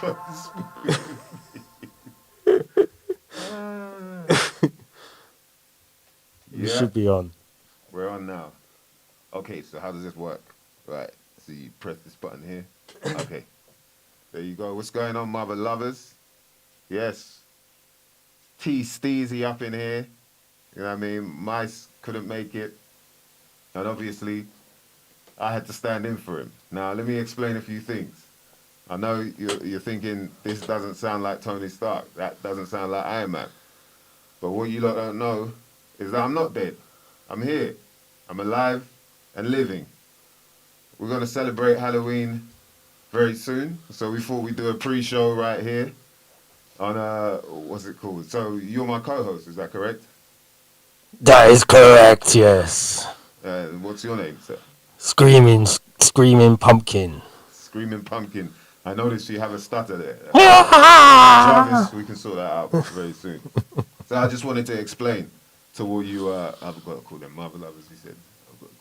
We Yeah, should be on. we're on now. Okay, so how does this work? Right, so you press this button here. Okay, there you go. What's going on, mother lovers? Yes, T Steezy up in here. You know what I mean? Mice couldn't make it, and obviously I had to stand in for him. Now, let me explain a few things. I know you're thinking this doesn't sound like Tony Stark. That doesn't sound like Iron Man. But what you lot don't know is that I'm not dead. I'm here. I'm alive and living. We're going to celebrate Halloween very soon. So we thought we'd do a pre-show right here on, what's it called? So you're my co-host, is that correct? That is correct, yes. What's your name, sir? Screaming pumpkin. Screaming Pumpkin. I noticed you have a stutter there. Jarvis, we can sort that out very soon. So I just wanted to explain to all you, I've got to call them mother lovers, you said.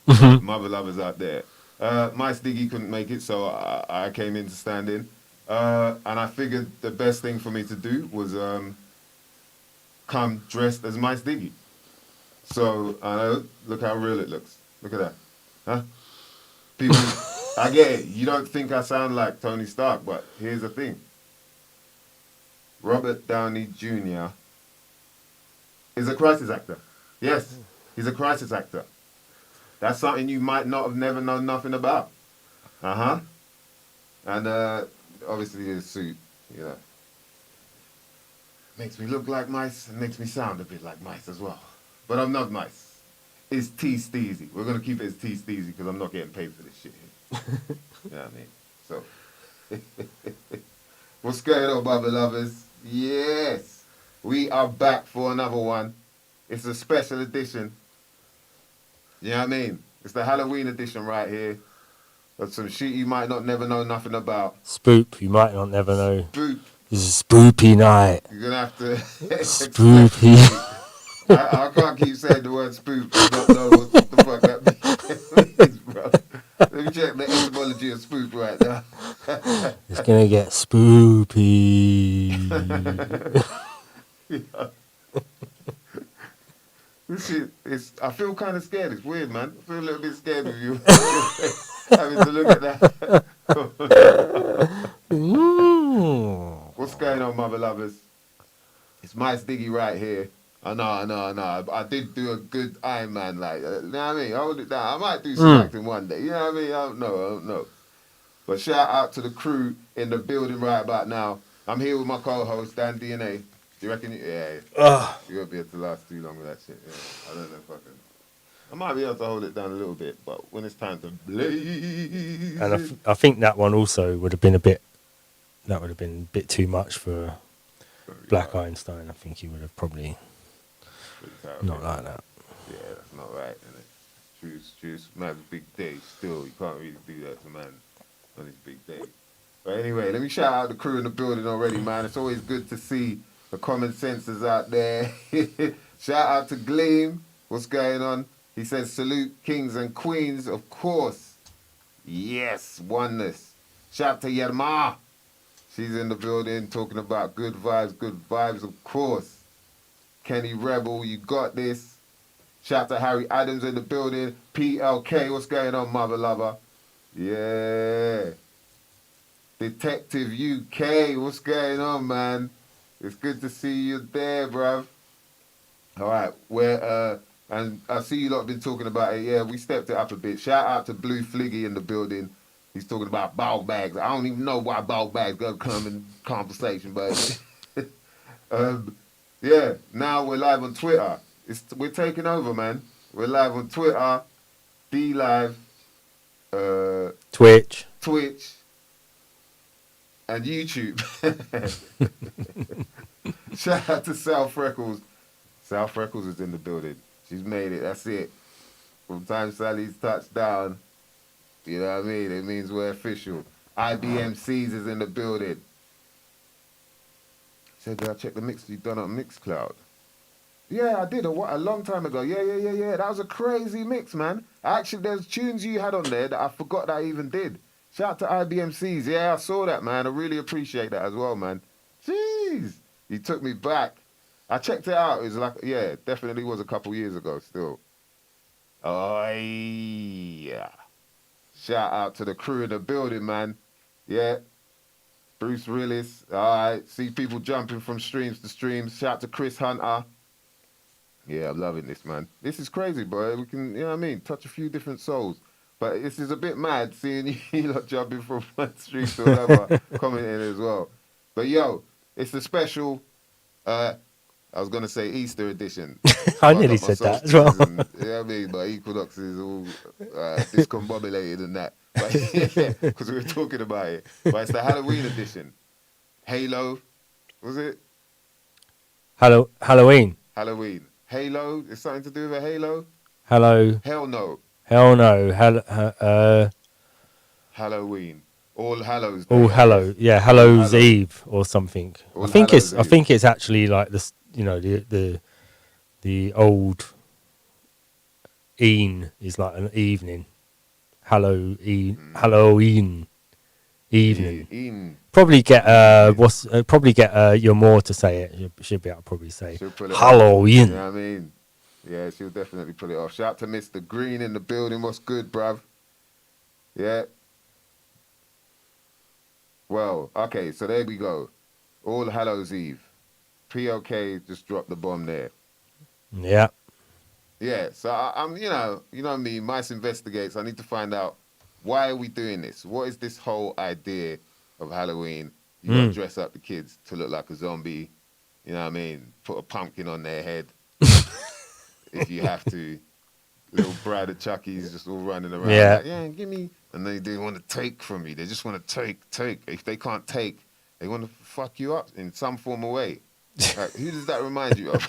I've got mother lovers out there. MysDiggi couldn't make it, so I came in to stand in. And I figured the best thing for me to do was come dressed as MysDiggi. So, look how real it looks. Look at that. Huh? People, I get it. You don't think I sound like Tony Stark, but here's the thing. Robert Downey Jr. is a crisis actor. Yes, he's a crisis actor. That's something you might not have never known nothing about. Uh-huh. And obviously his suit, you know, makes me look like mice and makes me sound a bit like mice as well. But I'm not mice. It's T Steezy. We're going to keep it as T Steezy because I'm not getting paid for this shit here. You know what I mean? So, what's going on, Bubba lovers? Yes, we are back for another one. It's a special edition. You know what I mean? It's the Halloween edition right here. That's some shit you might not never know nothing about. Spoop, you might not never know. Spoop. This is spoopy night. You're going to have to Spoopy. I can't keep saying the word spoop and not know what the fuck that means, bro. Let me check the etymology of spoop right now. It's gonna get spoopy. Yeah. This shit is, I feel kind of scared. It's weird, man. I feel a little bit scared of you having to look at that. What's going on, mother lovers? It's MysDiggi right here. I know. I did do a good Iron Man, like, you know what I mean? Hold it down. I might do some acting one day, you know what I mean? I don't know. But shout out to the crew in the building right about now. I'm here with my co-host, Dan DNA. Do you reckon? Yeah. You won't be able to last too long with that shit. Yeah. I don't know if I might be able to hold it down a little bit, but when it's time to blaze. And I think that one also would have been a bit too much for Black Einstein. I think he would have probably not like that. Yeah, that's not right, isn't it? Choose. Man's big day still. You can't really do that to man on his big day. But anyway, let me shout out the crew in the building already, man. It's always good to see the common senses out there. Shout out to Gleam. What's going on? He says, salute kings and queens, of course. Yes, oneness. Shout out to Yerma. She's in the building talking about good vibes, of course. Kenny Rebel, you got this. Shout out to Harry Adams in the building. PLK, what's going on, mother lover? Yeah. Detective UK, what's going on, man? It's good to see you there, bruv. All right, and I see you lot been talking about it. Yeah, we stepped it up a bit. Shout out to Blue Fliggy in the building. He's talking about ball bags. I don't even know why ball bags gonna come in conversation, but yeah, now we're live on Twitter. We're taking over, man. We're live on Twitter, D-Live, Twitch, and YouTube. Shout out to South Freckles. South Freckles is in the building. She's made it. That's it. From time Sally's touchdown, you know what I mean? It means we're official. IBMCs is in the building. Said, did I check the mix you've done on Mixcloud? Yeah, I did a long time ago. Yeah. That was a crazy mix, man. Actually, there's tunes you had on there that I forgot that I even did. Shout out to IBMCs. Yeah, I saw that, man. I really appreciate that as well, man. Jeez. You took me back. I checked it out. It was like, yeah, definitely was a couple years ago still. Oh, yeah. Shout out to the crew in the building, man. Yeah. Bruce Willis. All right. See people jumping from streams to streams. Shout out to Chris Hunter. Yeah, I'm loving this, man. This is crazy, bro. We can, you know what I mean, touch a few different souls. But this is a bit mad seeing you lot jumping from one stream to another, commenting as well. But yo, it's the special, I was going to say Easter edition. I nearly said that as well. And, you know what I mean? My equinoxes all discombobulated and that. But yeah, because we were talking about it. But it's the Halloween edition. Halo, was it? Halloween. Halloween. Halo? It's something to do with a halo? Hell no. Halloween. All Hallows Day. All Hallow. Yeah, Hallows Eve or something. All I think Hallows Eve. it's actually like this. You know, the old Een is like an evening. Halloween evening. Probably get your more to say it. She'll be able to probably say Halloween. You know what I mean? Yeah, she'll definitely pull it off. Shout out to Mr. Green in the building. What's good, bruv? Yeah. Well, okay, so there we go. All Hallows Eve. POK just dropped the bomb there. Yeah. Yeah, so I'm, you know me, Mice Investigates. I need to find out, why are we doing this? What is this whole idea of Halloween? You got to dress up the kids to look like a zombie. You know what I mean? Put a pumpkin on their head if you have to. Little Bride of Chucky's just all running around. Yeah. Like, yeah, give me. And they want to take from you. They just want to take. If they can't take, they want to fuck you up in some form of way. Like, who does that remind you of?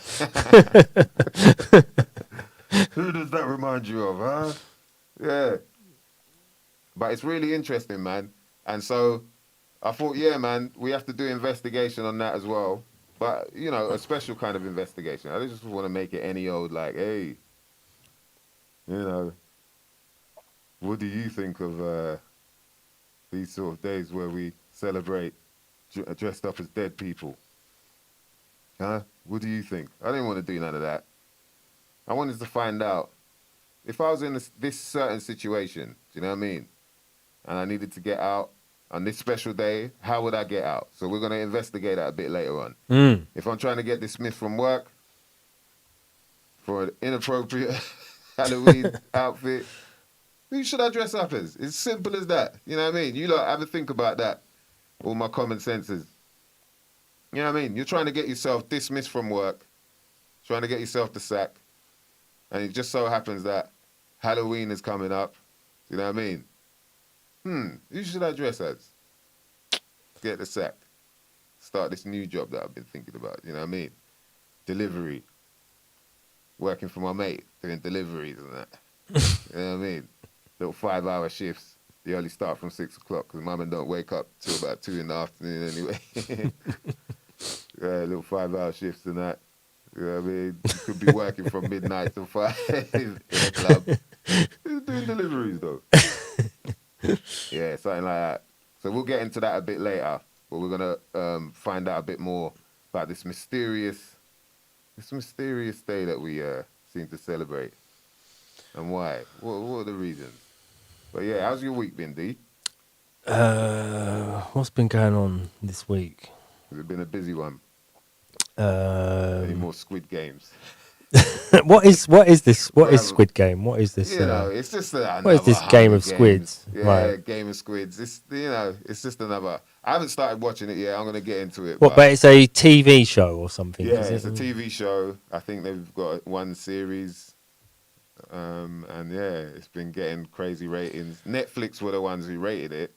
Who does that remind you of, huh? Yeah. But it's really interesting, man. And so I thought, yeah, man, we have to do investigation on that as well. But, you know, a special kind of investigation. I just want to make it any old, like, hey, you know, what do you think of these sort of days where we celebrate dressed up as dead people? Huh? What do you think? I didn't want to do none of that. I wanted to find out if I was in this certain situation, do you know what I mean? And I needed to get out on this special day, how would I get out? So we're going to investigate that a bit later on. If I'm trying to get dismissed from work for an inappropriate Halloween outfit, who should I dress up as? It's simple as that. You know what I mean? You lot have a think about that. All my common senses. You know what I mean? You're trying to get yourself dismissed from work, trying to get yourself the sack, and it just so happens that Halloween is coming up. You know what I mean? Who should I dress as? Get the sack. Start this new job that I've been thinking about. You know what I mean? Delivery. Working for my mate, doing deliveries and that. You know what I mean? Little 5-hour shifts. They only start from 6 o'clock because mum and don't wake up till about 2 in the afternoon anyway. Yeah, little 5-hour shifts and that. You know what I mean? You could be working from midnight till 5 in a club. Who's doing deliveries though? Yeah, something like that. So we'll get into that a bit later. But we're gonna find out a bit more about this mysterious day that we seem to celebrate. And why? What are the reasons? But yeah, how's your week been, D? What's been going on this week? Has it been a busy one? Any Um, more Squid Games? what is this? What is Squid Game? What is this? You know, it's just what is this game of squids? Yeah, Right. Game of Squids. It's, you know, it's just another. I haven't started watching it yet. I'm gonna get into it. What? But it's a TV show or something. Yeah, is it's it? a TV show. I think they've got one series. And yeah, it's been getting crazy ratings. Netflix were the ones who rated it,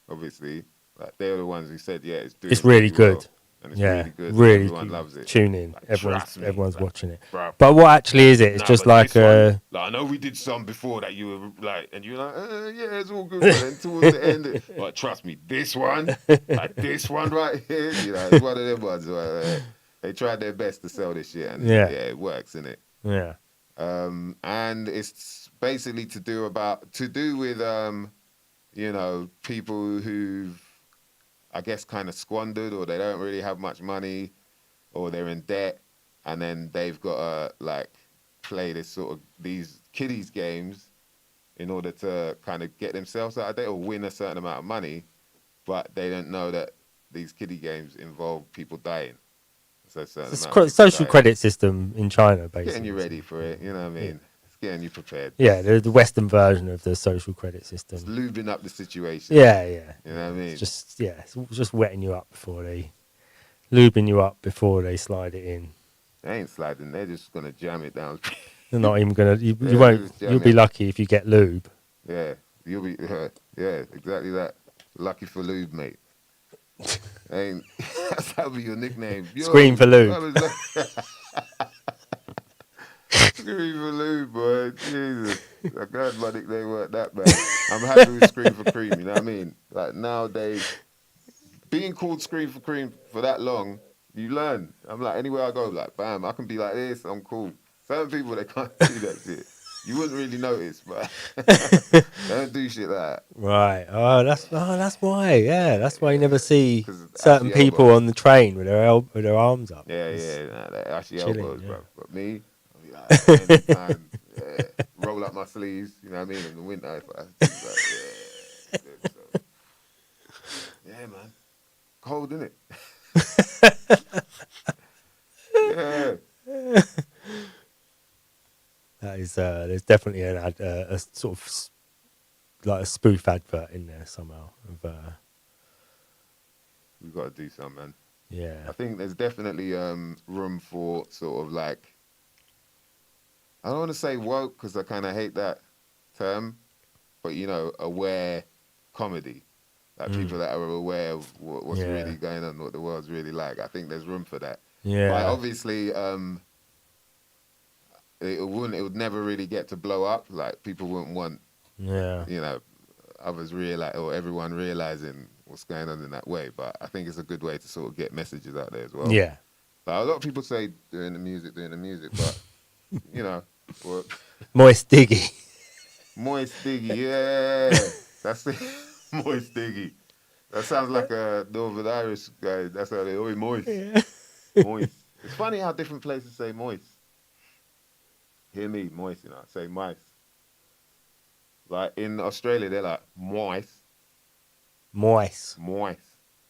obviously. Like, they were the ones who said, yeah, it's doing It's really well. good. And it's Yeah, really good. really Everyone good. loves it. Tune in. Like, Everyone's like, watching it. bruh. But what actually is it? It's Nah, just but like this one, I know we did some before that you were like, and you're like, yeah, it's all good. But then towards the end, but trust me, this one, like this one right here, you know, it's one of them ones where they tried their best to sell this shit, and yeah, it works, innit? Yeah. And it's basically to do with you know, people who've, I guess, kind of squandered, or they don't really have much money, or they're in debt, and then they've got to like play this sort of these kiddies games in order to kind of get themselves out of debt or win a certain amount of money, but they don't know that these kiddie games involve people dying. So a certain It's amount of a people social dying. credit system in China, Getting basically. you ready for it, you know what I mean? It's getting you prepared. Yeah, the Western version of the social credit It's system. lubing up the situation. Yeah, yeah. You know what I mean? It's just wetting you up before they, lubing you up before they slide it in. They ain't sliding, they're just going to jam it down. They're not even gonna. You Yeah, won't. just jam You'll be it. lucky if you get lube. Yeah, you'll be, yeah, exactly that. Lucky for lube, mate. Ain't, that'll be your nickname. Yo, Scream for lube. I was like, Scream for lube, boy. Jesus. I glad my nickname weren't that bad. I'm happy with Scream for cream, you know what I mean? Like nowadays, being called Scream for cream for that long, you learn. I'm like, anywhere I go, like, bam, I can be like this, I'm cool. Certain people, they can't do that shit. You wouldn't really notice, but they don't do shit like that. Right. That's why. Yeah, that's why you never see 'Cause it's certain ashy people elbows. on the train with with their arms up. Yeah, It's yeah, nah, they're ashy chilling. elbows, Yeah. bro. But me, I'll be like, anytime, yeah, roll up my sleeves, you know what I mean? In the winter, if I have to, like, yeah, good, so. Yeah, man. Cold, innit? Yeah. That is. There's definitely a sort of like a spoof advert in there somehow. Of, We've got to do something, man. yeah. I think there's definitely room for sort of like, I don't want to say woke because I kind of hate that term, but you know, aware comedy. Like people that are aware of what's Yeah. really going on, what the world's really like. I think there's room for that. Yeah. But obviously, it would never really get to blow up. Like people wouldn't want, Yeah. you know, others realize or everyone realizing what's going on in that way. But I think it's a good way to sort of get messages out there as well. Yeah. Like a lot of people say doing the music, but you know, well, MysDiggi. MysDiggi, yeah, that's it. MysDiggi. That sounds like a Northern Irish guy. That's how they always moist. Yeah. Moist. It's funny how different places say moist. Hear me, moist, you know, I say mice. Like in Australia, they're like moist. Moist. Moist.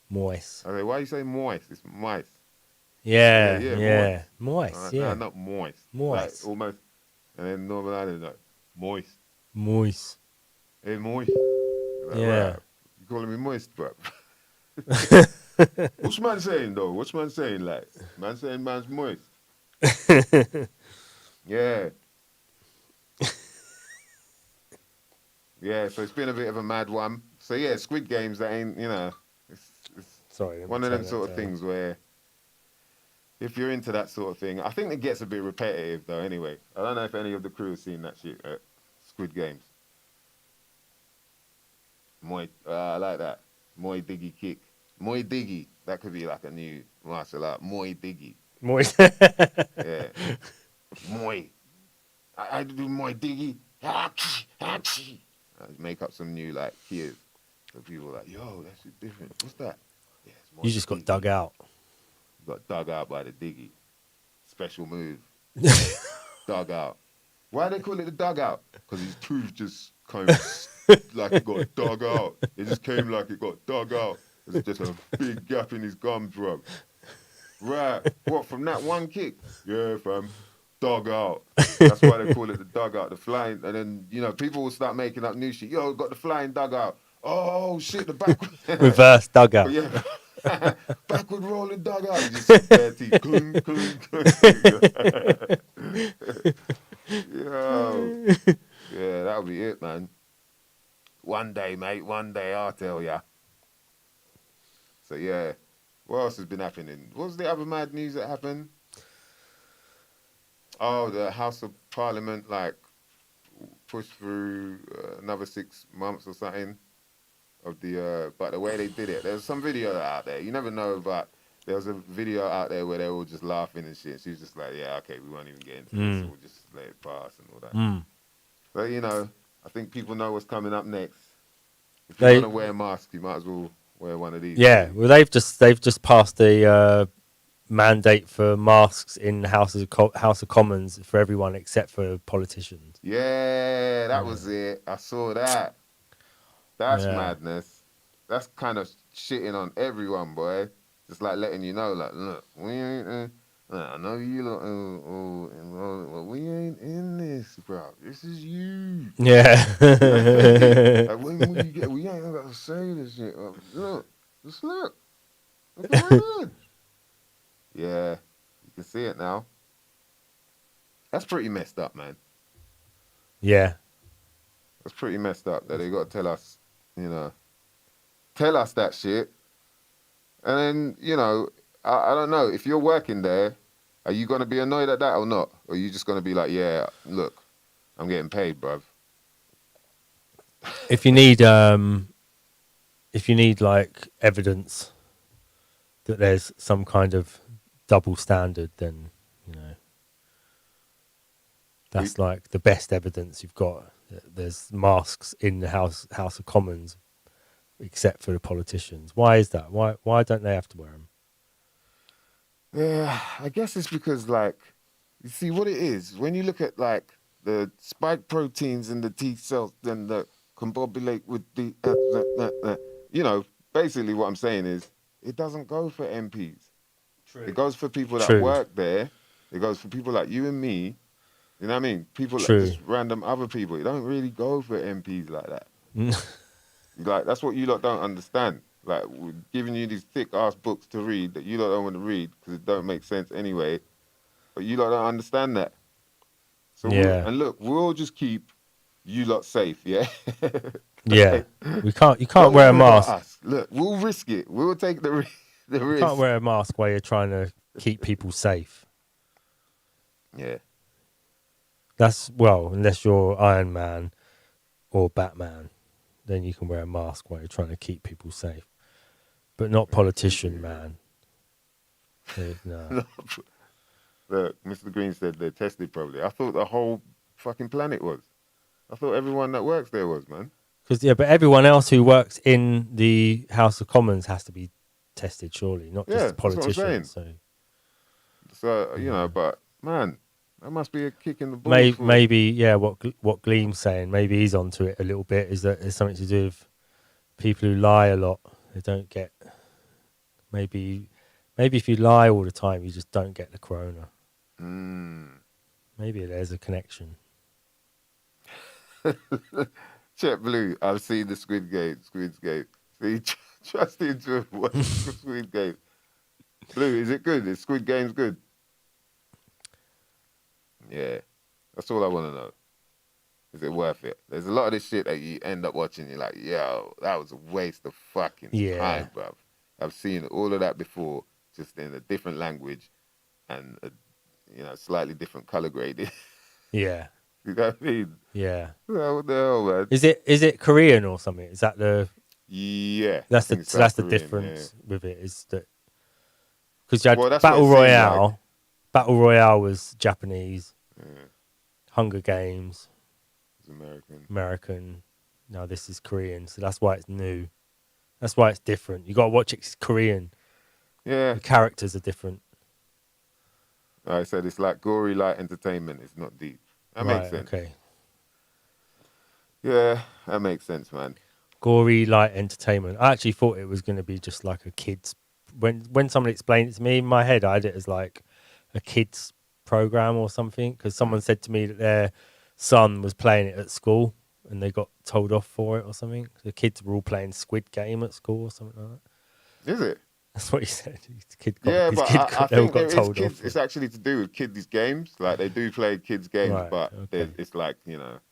Moist. I say, why you say moist? It's mice. Yeah. Yeah, Yeah. Moist. Yeah. No, not moist. Moist. Like almost. And then Northern Ireland, like moist. Moist. Hey, moist. Like, Yeah. right. You calling me moist, bro? What's man saying though? What's man saying? Like, man saying man's moist. Yeah. Yeah, so it's been a bit of a mad one. So yeah, Squid Games, that ain't, you know, it's Sorry. let me one of turn them that sort of down. things where if you're into that sort of thing, I think it gets a bit repetitive though anyway. I don't know if any of the crew has seen that shit at Squid Games. I like that. MysDiggi kick. MysDiggi. That could be like a new martial art. MysDiggi. Moist. Yeah. Moy. I do MysDiggi. Hachi. Hachi. I make up some new like kids. So people are like, yo, that shit different. What's that? Yeah, it's You just got MysDiggi. dug out. Got dug out by the diggy. Special move. Dug out. Why do they call it the dugout? Because his tooth just came like it got dug out. It just came like it got dug out. There's just a big gap in his gums, bro. Right. What, from that one kick? Yeah, fam. Dug out. That's why they call it the dugout, the flying. And then, you know, people will start making up new shit. Yo, got the flying dugout. Oh, shit, the back. Reverse dugout. Yeah. Backward rolling dugout. You just sit there, teeth. Clunk, clunk, clunk. Yo. Yeah, that'll be it, man. One day, mate. One day, I'll tell ya. So, yeah. What else has been happening? What was the other mad news that happened? Oh, the House of Parliament, like, pushed through another 6 months or something of the, but the way they did it. There's some video out there. You never know, but there was a video out there where they were all just laughing and shit. She was just like, yeah, okay, we won't even get into this. So we'll just let it pass and all that. So, you know, I think people know what's coming up next. If you're They gonna wear a mask, you might as well wear one of these. yeah. Really. Well, they've just passed a mandate for masks in House of Commons for everyone except for politicians. Yeah, that Yeah. was it. I saw that. That's Yeah. madness. That's kind of shitting on everyone, boy. Just like letting you know, like, look, we ain't. I know you lot, but we ain't in this, bro. This is you. Yeah. You know what I mean? Like when we ain't got to say this shit. Look, just look. Look around. Yeah, you can see it now. That's pretty messed up, man. Yeah. That's pretty messed up that they got to you know, tell us that shit. And then, I don't know. If you're working there, are you going to be annoyed at that or not? Or are you just going to be like, yeah, look, I'm getting paid, bruv. If you need like evidence that there's some kind of double standard, then you know We, that's like the best evidence you've got. There's masks in the House of Commons, except for the politicians. Why is that? Why don't they have to wear them? yeah, I guess it's because, like, you see what it is when you look at like the spike proteins in the T cells, then the combobulate with the, basically what I'm saying is it doesn't go for MPs. It goes for people that True, work there. It goes for people like you and me. You know what I mean? People like true. just random other people. It don't really go for MPs like that. Like that's what you lot don't understand. Like we're giving you these thick ass books to read that you lot don't want to read because it don't make sense anyway. But you lot don't understand that. So Yeah, and look, we'll just keep you lot safe, yeah. yeah. You can't Don't wear a worry about mask. us. Look, we'll risk it. We'll take the You can't risk. wear a mask while you're trying to keep people safe. Yeah. That's well, unless you're Iron Man or Batman, then you can wear a mask while you're trying to keep people safe. But not politician, man. No. Look, Mr. Green said they're tested probably. I thought the whole fucking planet was. I thought everyone that works there was, man. Because but everyone else who works in the House of Commons has to be tested, surely, not just Yeah, the that's what I'm politicians. saying. So So, yeah. but man, that must be a kick in the balls for. Maybe yeah. What Gleam's saying, maybe he's onto it a little bit. Is that it's something to do with people who lie a lot? They don't get maybe if you lie all the time, you just don't get the corona. Mm. Maybe there's a connection. Chet Blue, I've seen the Squid Game. Squid Game. See, trusting to watch Squid Game. Blue, is it good? Is Squid Game's good? Yeah, that's all I want to know. Is it worth it? There's a lot of this shit that you end up watching. You're like, yo, that was a waste of fucking Yeah, time, bruv. I've seen all of that before, just in a different language and slightly different color grading. yeah, You know what I mean? yeah. What the hell, man? Is it Korean or something? Is that the Yeah, I think it's South that's the Korean. Yeah. difference with it is that because you had Well, that's what it seemed like. Battle Royale was Japanese, Yeah, Hunger Games it's American. American. Now this is Korean, so that's why it's new. That's why it's different. You got to watch it 'cause it's Korean. Yeah, The characters are different. I said it's like gory light entertainment. It's not deep. That makes Right. sense. Okay. Yeah, that makes sense, man. Gory light entertainment. I actually thought it was going to be just like a kids. When someone explained it to me in my head, I had it as like a kids program or something because someone said to me that their son was playing it at school and they got told off for it or something. The kids were all playing Squid Game at school or something like that. Is it? That's what he said. Yeah, but I They all think got there is told off kids. for It's it. actually to do with kids' games. Like they do play kids' games, Right. but Okay. it's like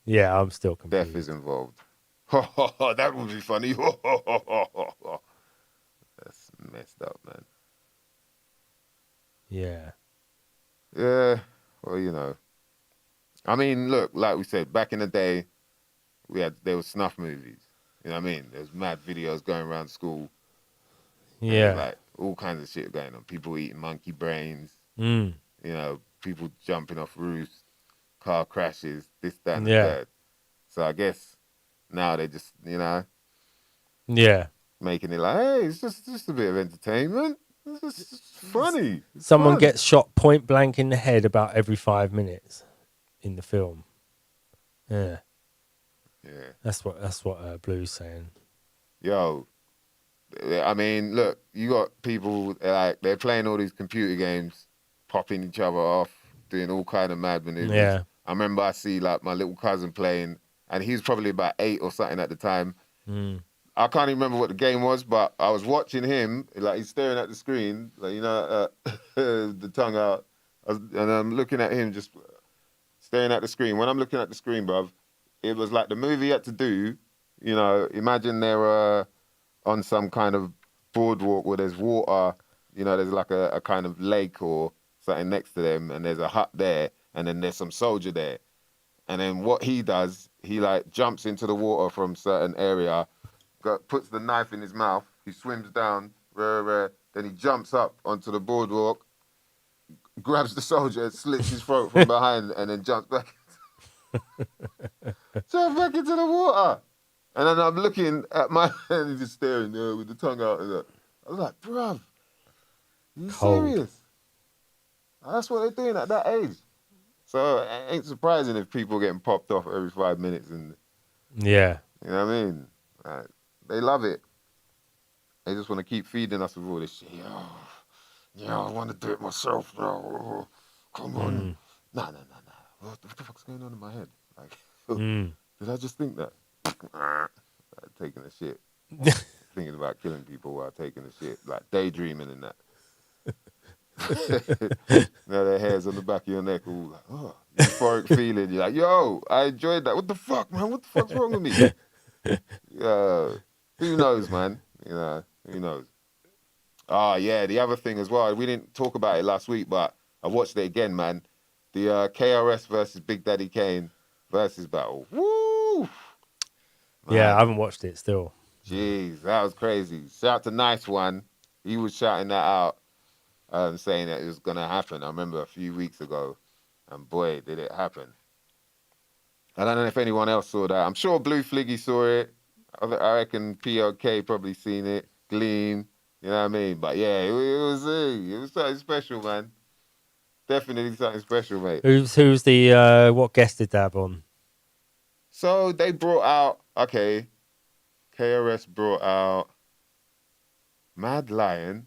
Yeah, I'm still death is confused. involved. That would be funny. That's messed up, man. Yeah. Yeah, well. I mean, look, like we said, back in the day, there was snuff movies. You know what I mean? There's mad videos going around school, and there's Yeah. like all kinds of shit going on. People eating monkey brains. Mm. People jumping off roofs, car crashes, this, that, and the Yeah. third. So I guess now they just, Yeah. making it like, hey, it's just a bit of entertainment. It's just funny. It's Someone fun. gets shot point blank in the head about every 5 minutes in the film. Yeah, Yeah. that's what Blue's saying. Yo, I mean, look, you got people like they're playing all these computer games, popping each other off, doing all kind of mad maneuvers. Yeah. I remember I see like my little cousin playing, and he was probably about 8 or something at the time. Mm. I can't even remember what the game was, but I was watching him, like he's staring at the screen, like the tongue out, and I'm looking at him just staring at the screen. When I'm looking at the screen, bruv, it was like the movie he had to do. Imagine they're on some kind of boardwalk where there's water. There's like a kind of lake or something next to them, and there's a hut there, and then there's some soldier there. And then what he does, he like jumps into the water from certain area, puts the knife in his mouth, he swims down, then he jumps up onto the boardwalk, grabs the soldier, slits his throat from behind, and then jumps back into the water. And then I'm looking at my and he's just staring there with the tongue out. And I was like, bruv, are you Cold. serious? That's what they're doing at that age. So it ain't surprising if people getting popped off every 5 minutes. And Yeah. you know what I mean? Like, they love it. They just want to keep feeding us with all this shit. I want to do it myself now. Come on. Mm. Nah. What the fuck's going on in my head? Like, Mm. did I just think that? Like, taking a shit. Thinking about killing people while taking a shit. Like daydreaming and that. Now their hairs on the back of your neck all like, oh, euphoric feeling. You're like, yo, I enjoyed that. What the fuck, man? What the fuck's wrong with me? Who knows, man? Who knows? Ah, yeah, the other thing as well, we didn't talk about it last week, but I watched it again, man. The KRS versus Big Daddy Kane versus battle. Woo! Yeah, Man, I haven't watched it still. jeez, that was crazy. Shout out to Nice One. He was shouting that out, saying that it was going to happen. I remember a few weeks ago, and boy, did it happen. I don't know if anyone else saw that. I'm sure Blue Fliggy saw it. I reckon POK probably seen it. Gleam, you know what I mean? But yeah, it was something special, man. Definitely something special, mate. Who's the what guest did they have on? So they brought out, okay, KRS brought out Mad Lion.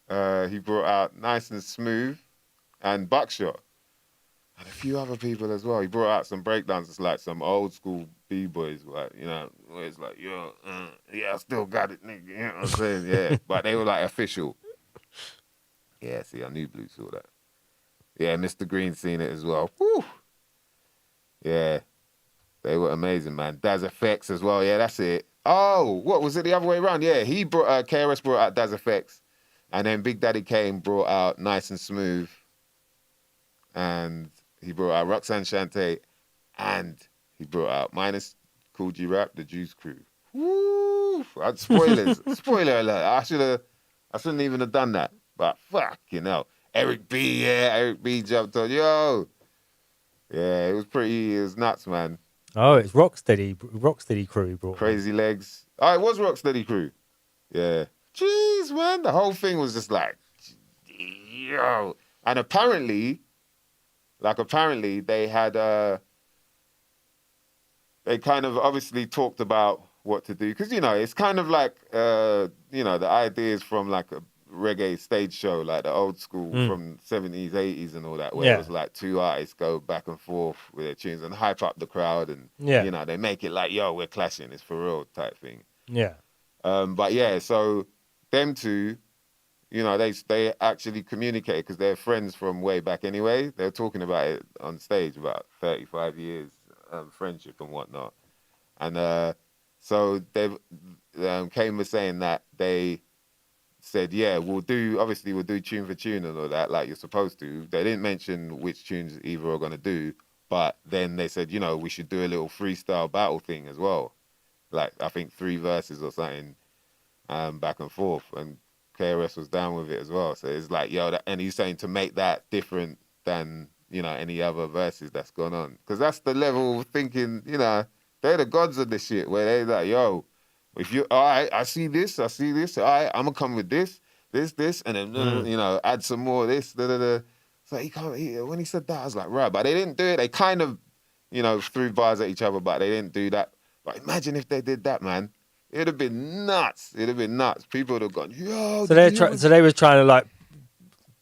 He brought out Nice and Smooth and Buckshot. And a few other people as well. He brought out some breakdancers, like some old school B-boys, like, where it's like, yo, yeah, I still got it, nigga. You know what I'm saying? Yeah. But they were like official. Yeah, see, I knew Blue saw that. Yeah, Mr. Green seen it as well. Woo! Yeah, they were amazing, man. Daz Effects as well. Yeah, that's it. Oh, what was it the other way around? Yeah, he brought KRS brought out Daz Effects, and then Big Daddy Kane brought out Nice and Smooth, and he brought out Roxanne Shante, and he brought out minus Cool G Rap, the Juice Crew. Woo! Spoilers. Spoiler alert. I shouldn't even have done that. But fucking hell. Eric B jumped on. Yo. Yeah, it was nuts, man. Oh, it's Rocksteady Crew brought Crazy Legs. Oh, it was Rocksteady Crew. Yeah. Jeez, man. The whole thing was just like, yo. And apparently they had they kind of obviously talked about what to do because it's kind of like the ideas from like a reggae stage show, like the old school from 70s 80s and all that, where it was like two artists go back and forth with their tunes and hype up the crowd, and they make it like, yo, we're clashing, it's for real type thing. But yeah, so them two, they actually communicated because they're friends from way back anyway. They're talking about it on stage, about 35 years friendship and whatnot. And so they Kane was saying that they said, yeah, we'll do tune for tune and all that, like you're supposed to. They didn't mention which tunes either are going to do, but then they said, we should do a little freestyle battle thing as well. Like, I think 3 verses or something back and forth. And KRS was down with it as well. So it's like, yo, and he's saying to make that different than, any other verses that's gone on. Because that's the level of thinking, they're the gods of this shit, where they're like, yo, If you, all right, I see this. All right, I'm gonna come with this, and then add some more of this. Da, da, da. So when he said that, I was like, right, but they didn't do it. They kind of, threw bars at each other, but they didn't do that. But imagine if they did that, man. It'd have been nuts. People would have gone, yo. So they were trying to like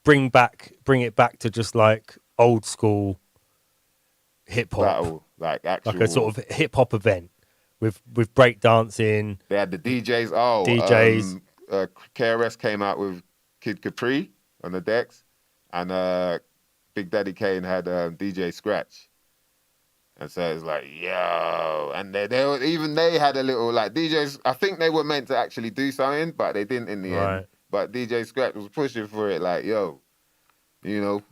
bring it back to just like old school hip hop, battle, like actual, like a sort of hip hop event with break dancing. They had the DJs. DJs. KRS came out with Kid Capri on the decks, and Big Daddy Kane had DJ Scratch. And so it's like, yo, and they had a little like DJs. I think they were meant to actually do something, but they didn't in the end. But DJ Scratch was pushing for it, like, yo, the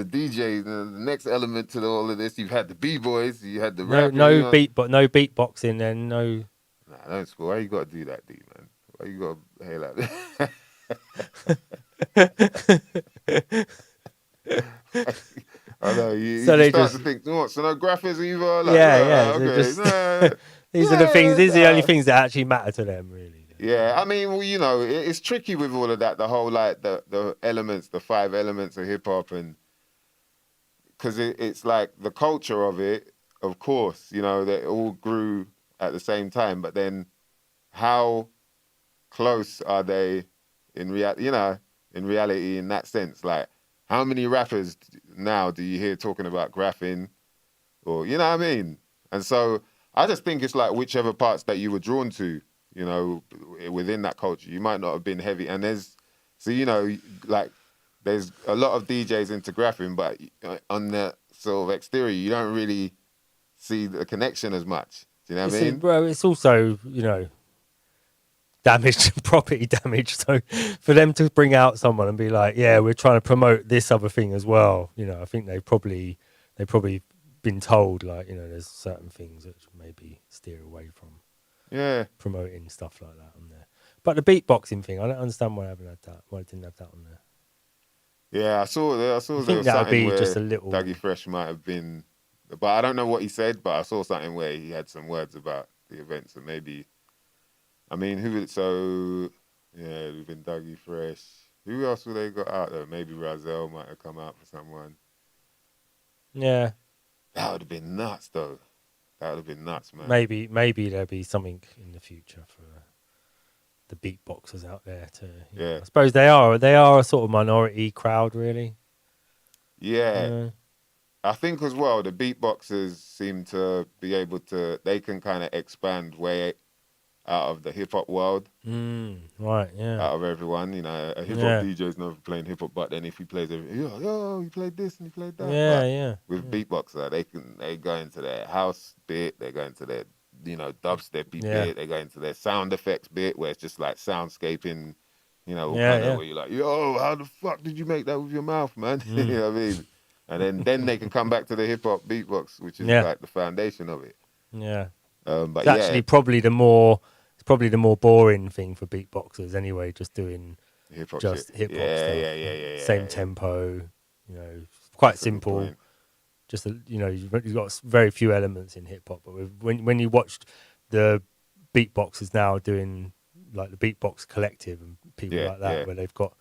DJ, the next element to all of this. You've had the B-boys, you had the rappers. No beatboxing, then no. Nah, don't score. Why you got to do that, D, man? Why you got to hail like that? I know you start to think, what? So no graphics either. Like, okay. These are the things. These are the only things that actually matter to them, really. Yeah, I mean, well, it's tricky with all of that. The whole like the elements, the 5 elements of hip hop, and because it's like the culture of it. Of course, they all grew at the same time, but then how close are they in reality in that sense? Like, how many rappers now do you hear talking about graphing, or you know what I mean? And so I just think it's like whichever parts that you were drawn to, within that culture, you might not have been heavy. And there's a lot of DJs into graphing, but on the sort of exterior, you don't really see the connection as much. Do you know what I mean? Bro, it's also, damage, property damage. So for them to bring out someone and be like, yeah, we're trying to promote this other thing as well, I think they probably been told, like, there's certain things that maybe steer away from promoting stuff like that on there. But the beatboxing thing, I don't understand why I didn't have that on there. Yeah, I saw there was that'd be where just a little Dougie Fresh might have been, but I don't know what he said, but I saw something where he had some words about the event, so maybe, I mean, we've been Dougie Fresh. Who else would they got out there? Maybe Razel might have come out for someone. Yeah. That would have been nuts, though. That would have been nuts, man. Maybe there'll be something in the future for the beatboxers out there to. I suppose they are a sort of minority crowd, really. Yeah. I think as well the beatboxers seem to be able to. They can kind of expand way out of the hip hop world. Right. Yeah. Out of everyone, a hip hop DJ's never playing hip hop, but then if he plays he played this and he played that. Yeah. With beatboxer, they go into their house bit, they go into their dubstep bit, they go into their sound effects bit where it's just like soundscaping, where you're like, yo, how the fuck did you make that with your mouth, man? You know what I mean? And then they can come back to the hip hop beatbox, which is like the foundation of it. Yeah. But it's actually probably the more boring thing for beatboxers anyway, just doing hip hop stuff. Yeah. Same tempo, quite simple. Just you've got very few elements in hip hop, but when you watched the beatboxers now doing like the Beatbox Collective and people like that, where they've got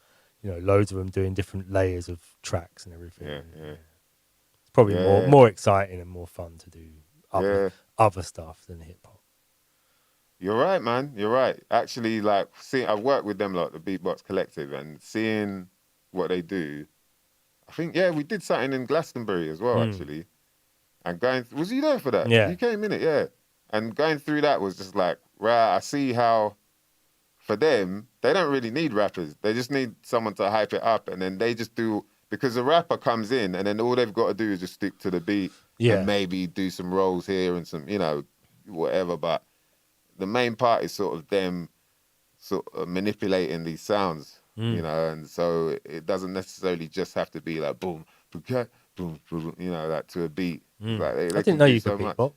loads of them doing different layers of tracks and everything. It's probably more exciting and more fun to do other stuff than hip hop. You're right, man. You're right. Actually, like, I've worked with them, like the Beatbox Collective, and seeing what they do. I think, we did something in Glastonbury as well, actually. And was you there for that? Yeah. You came in it, yeah. And going through that was just like, right, I see how, for them, they don't really need rappers. They just need someone to hype it up, and then they just do, because the rapper comes in, and then all they've got to do is just stick to the beat and maybe do some rolls here and some, whatever, but the main part is sort of them sort of manipulating these sounds, and so it doesn't necessarily just have to be like boom, boom, boom, boom, like to a beat. Like they I didn't know you could beatbox.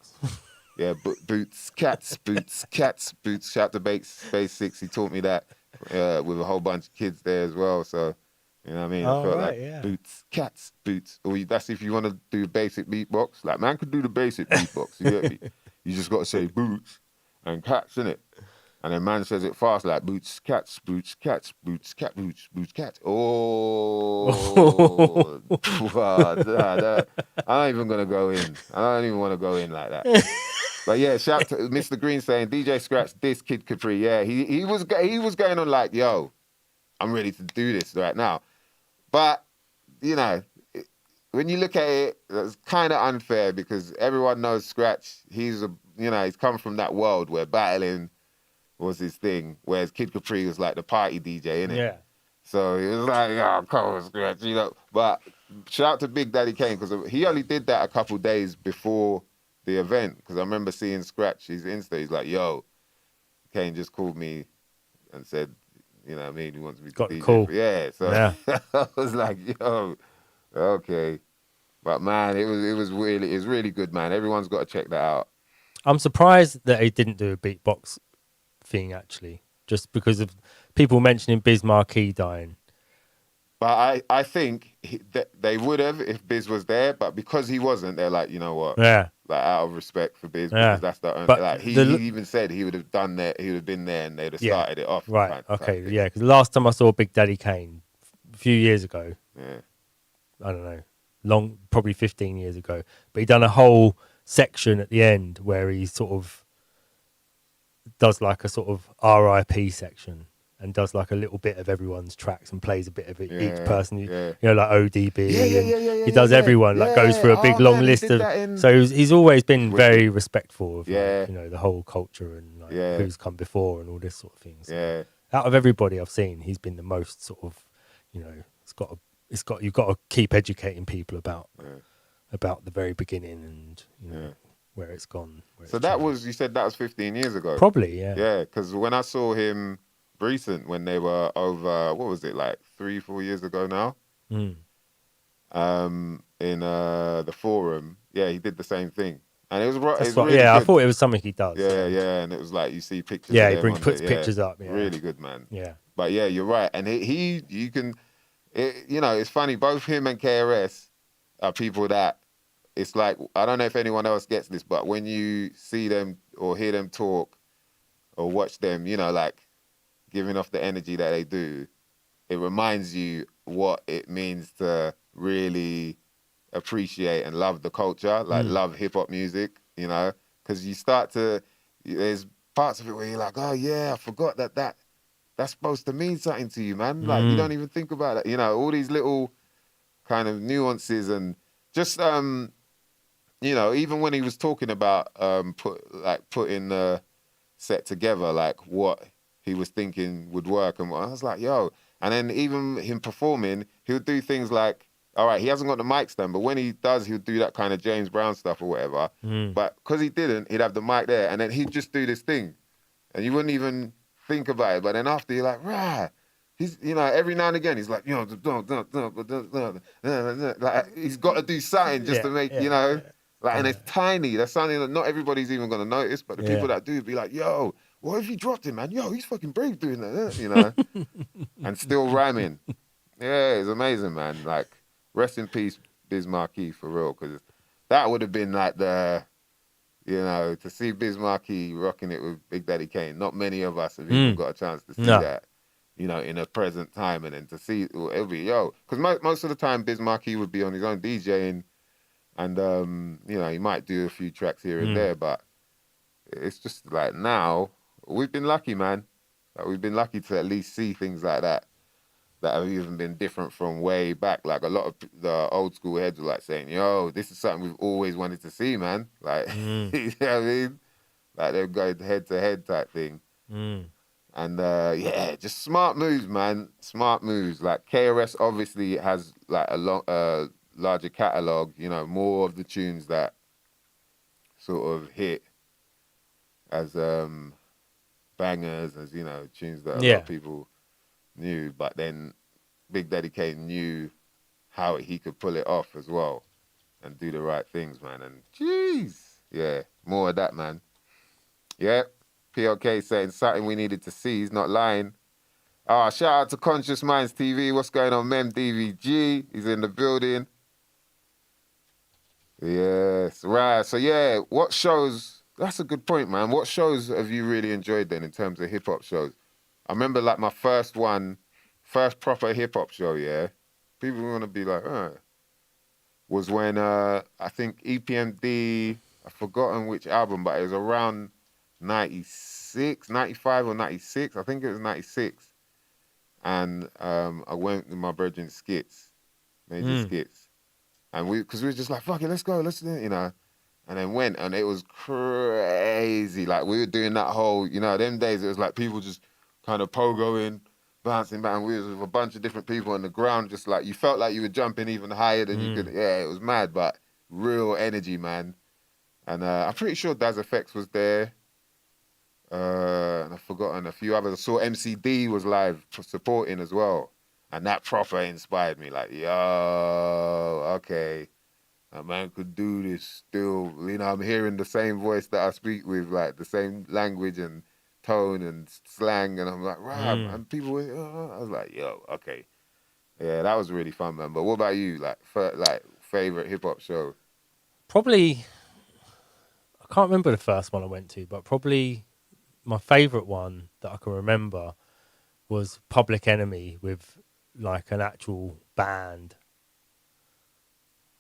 Yeah, boots, cats. Shout to Space 6. He taught me that with a whole bunch of kids there as well. So, you know what I mean? I felt like boots, cats, boots. Or that's if you want to do basic beatbox. Like, man could do the basic beatbox. You get me? You just got to say boots and cats, innit? And then man says it fast, like boots, cats, boots, cats, boots, cat, boots, boots, cat. Oh, I'm not even gonna go in. I don't even want to go in like that. But yeah, shout out to Mr. Green saying DJ Scratch this Kid Capri. Yeah, he was going on like, yo, I'm ready to do this right now. But you know, when you look at it, it's kind of unfair because everyone knows Scratch. He's come from that world where battling was his thing, whereas Kid Capri was like the party DJ, innit? Yeah. So it was like, oh, come on, Scratch, But shout out to Big Daddy Kane because he only did that a couple days before the event. Because I remember seeing Scratch, his Insta, he's like, yo, Kane just called me and said, you know what I mean, he wants me to Got the DJ. call. Yeah, so Yeah. I was like, yo, okay. But man, it was really good, man. Everyone's got to check that out. I'm surprised that he didn't do a beatbox thing, actually, just because of people mentioning Biz Marquee dying. But I think they would have if Biz was there, but because he wasn't, they're like, you know what? Yeah. Like out of respect for Biz, Yeah. because that's the only. But Like he even said he would have done that. He would have been there, and they'd have started it off. Right. type Okay. thing. Yeah. Because the last time I saw Big Daddy Kane, a few years ago, Yeah. I don't know, probably 15 years ago, but he done a whole section at the end where he sort of does like a sort of RIP section and does like a little bit of everyone's tracks and plays a bit of it, each person, like ODB. He does everyone, like goes through a big long list of. So he's always been very respectful of like, the whole culture and like who's come before and all this sort of thing. So out of everybody I've seen, he's been the most sort of, you've got to keep educating people about the very beginning and where it's gone. So that was, you said that was 15 years ago? Probably, yeah. Yeah, because when I saw him recent, when they were over, what was it, like 3-4 years ago now? In the forum, he did the same thing. And it was really good. I thought it was something he does. Yeah, and it was like, you see pictures of him. He puts pictures up. Yeah. Really good, man. Yeah. But yeah, you're right. And it's funny, both him and KRS are people that, it's like, I don't know if anyone else gets this, but when you see them or hear them talk or watch them, like giving off the energy that they do, it reminds you what it means to really appreciate and love the culture, like love hip-hop music, because you start to, there's parts of it where you're like, oh yeah, I forgot that's supposed to mean something to you, man. Like, you don't even think about it, all these little kind of nuances and just, even when he was talking about putting the set together, like what he was thinking would work, and I was like, yo. And then even him performing, he'll do things like, all right, he hasn't got the mic stand, but when he does, he'll do that kind of James Brown stuff or whatever. But because he didn't, he'd have the mic there, and then he'd just do this thing, and you wouldn't even think about it. But then after, you're like, rah. He's, every now and again, he's like, like he's got to do something just to make, and it's tiny. That's something that not everybody's even going to notice, but the people that do be like, yo, what if he dropped it, man? Yo, he's fucking brave doing that, and still rhyming. Yeah, it's amazing, man. Like, rest in peace, Biz Marquee, for real, because that would have been like the, to see Biz Marquee rocking it with Big Daddy Kane. Not many of us have even got a chance to see that, in a present time, and then to see, it'll be, because most of the time Biz Marquee would be on his own DJing, and, he might do a few tracks here and there, but it's just like now, we've been lucky, man. Like, we've been lucky to at least see things like that have even been different from way back. Like, a lot of the old school heads were like saying, yo, this is something we've always wanted to see, man. Like, you know what I mean? Like, they'll go head to head type thing. And just smart moves, man. Smart moves. Like, KRS obviously has like a larger catalogue, more of the tunes that sort of hit as bangers, as tunes that a lot of people knew. But then Big Daddy Kane knew how he could pull it off as well and do the right things, man. And jeez, more of that, man. Yeah, PLK saying something we needed to see. He's not lying. Shout out to Conscious Minds TV. What's going on, Mem DVG? He's in the building. Yes, right. So what shows That's a good point, man. What shows have you really enjoyed then in terms of hip hop shows? I remember like my first proper hip hop show, yeah. People want to be like, was when I think EPMD, I've forgotten which album, but it was around 96, 95 or 96. I think it was 96. And I went with my brethren Skits, Major Skits. And because we were just like, fuck it, let's go, let's do it, you know. And then went, and it was crazy. Like, we were doing that whole, you know, them days, it was like people just kind of pogoing, bouncing back, and we was with a bunch of different people on the ground, just like, you felt like you were jumping even higher than you could. Yeah, it was mad, but real energy, man. And I'm pretty sure Daz Effects was there. And I've forgotten a few others. I saw MCD was live supporting as well. And that proper inspired me, like, yo, okay. A man could do this still. You know, I'm hearing the same voice that I speak with, like the same language and tone and slang, and I'm like, right. And people were, I was like, yo, okay. Yeah, that was really fun, man. But what about you? Like, favorite hip hop show? Probably, I can't remember the first one I went to, but probably my favorite one that I can remember was Public Enemy with like an actual band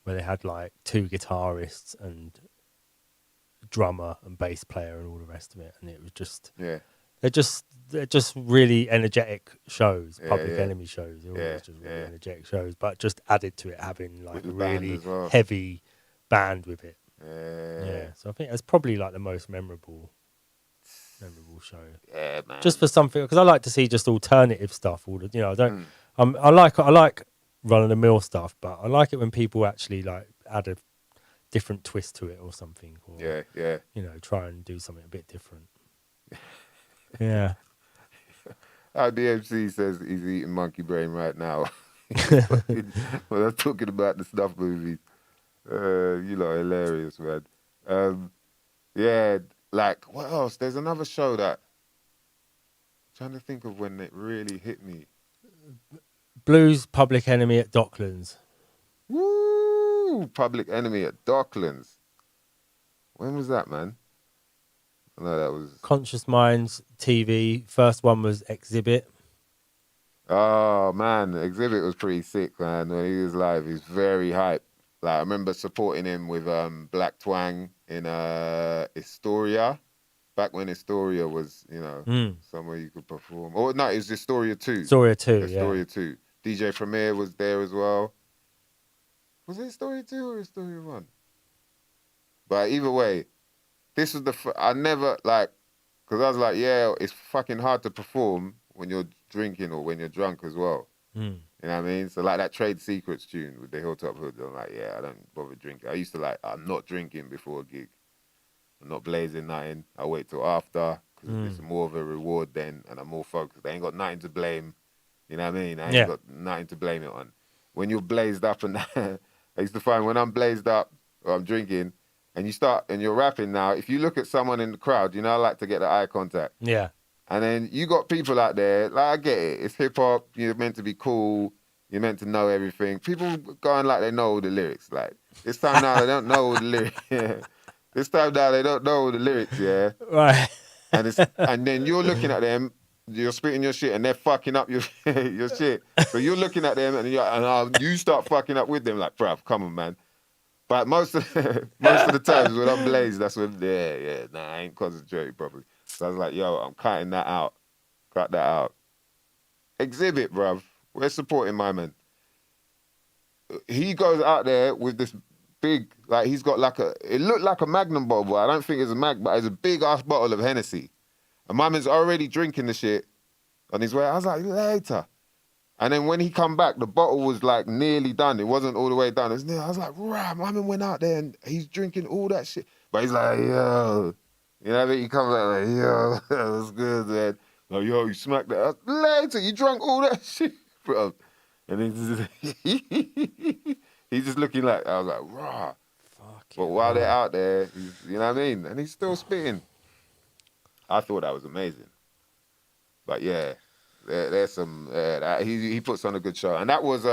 where they had like two guitarists and drummer and bass player and all the rest of it, and it was just they're just really energetic shows. Public Enemy shows, they're always just really energetic shows, but just added to it having like a really heavy band with it. Yeah, so I think that's probably like the most memorable show. Yeah, man. Just for something, because I like to see just alternative stuff. All the, you know, I don't. I like run of the mill stuff, but I like it when people actually like add a different twist to it or something. Or, you know, try and do something a bit different. Yeah. Our DMC says he's eating monkey brain right now. Well, I'm talking about the Snuff movies. You know, hilarious, man. Yeah, like, what else? There's another show that I'm trying to think of when it really hit me. Blues Public Enemy at Docklands. Woo! Public Enemy at Docklands. When was that, man? No, that was Conscious Minds TV. First one was Exhibit. Oh man, Exhibit was pretty sick, man. When he was live, he's very hype. Like I remember supporting him with Black Twang in Historia, back when Historia was, you know, somewhere you could perform. Oh no, it was Historia 2. Historia 2. DJ Premier was there as well. Was it Historia 2 or Historia 1? But either way, this was I never like, because I was like, yeah, it's fucking hard to perform when you're drinking or when you're drunk as well. You know what I mean? So like that Trade Secrets tune with the Hilltop Hood, I'm like, yeah, I don't bother drinking. I used to like, I'm not drinking before a gig. I'm not blazing nothing. I wait till after because it's more of a reward then and I'm more focused. I ain't got nothing to blame. You know what I mean? I ain't got nothing to blame it on. When you're blazed up and I used to find when I'm blazed up or I'm drinking and you start and you're rapping now, if you look at someone in the crowd, you know, I like to get the eye contact. Yeah. And then you got people out there, like I get it, it's hip hop, you're meant to be cool, you're meant to know everything. People going like they know all the lyrics. Like this time now they don't know all the lyrics. This time now they don't know all the lyrics, yeah. Right. And then you're looking at them, you're spitting your shit and they're fucking up your your shit. So you're looking at them and you start fucking up with them like, bruv, come on, man. But most of the times when I'm blazed, that's when I ain't concentrating properly. So I was like, yo, I'm cutting that out. Cut that out. Exhibit, bruv. We're supporting my man. He goes out there with this big, like he's got like it looked like a Magnum bottle, but I don't think it's a Mag, but it's a big ass bottle of Hennessy. And my man's already drinking the shit on his way. I was like, later. And then when he come back, the bottle was like nearly done. It wasn't all the way done. I was like, right, my man went out there and he's drinking all that shit. But he's like, yo. You know what I mean? He comes out like, yo, that was good, man. Like, yo, you smacked that. Later, you drunk all that shit, bro. And he's just looking like, I was like, rah. But while they're out there, you know what I mean? And he's still spitting. I thought that was amazing. But yeah, there's some, he puts on a good show. And that was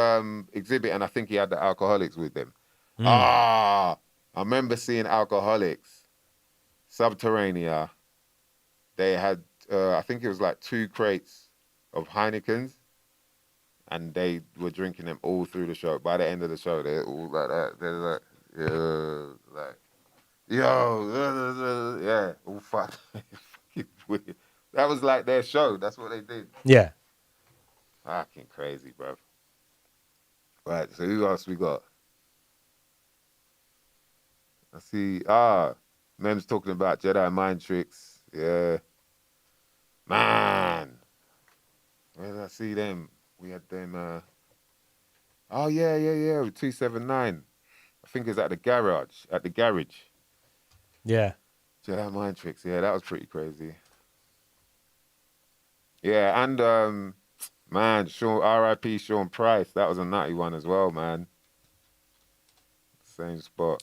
Exhibit, and I think he had the Alcoholics with them. I remember seeing Alcoholics Subterranea, they had, I think it was like 2 crates of Heinekens, and they were drinking them all through the show. By the end of the show, they're all like that. They're like, like, yo, yeah, all fucked. Fucking weird. That was like their show. That's what they did. Yeah. Fucking crazy, bro. Right, so who else we got? I see. Mem's talking about Jedi mind tricks. Yeah. Man. Where did I see them? We had them, oh, yeah, 279. I think it's at the garage, Yeah. Jedi mind tricks. Yeah, that was pretty crazy. Yeah, and, man, R.I.P. Sean Price. That was a nutty one as well, man. Same spot.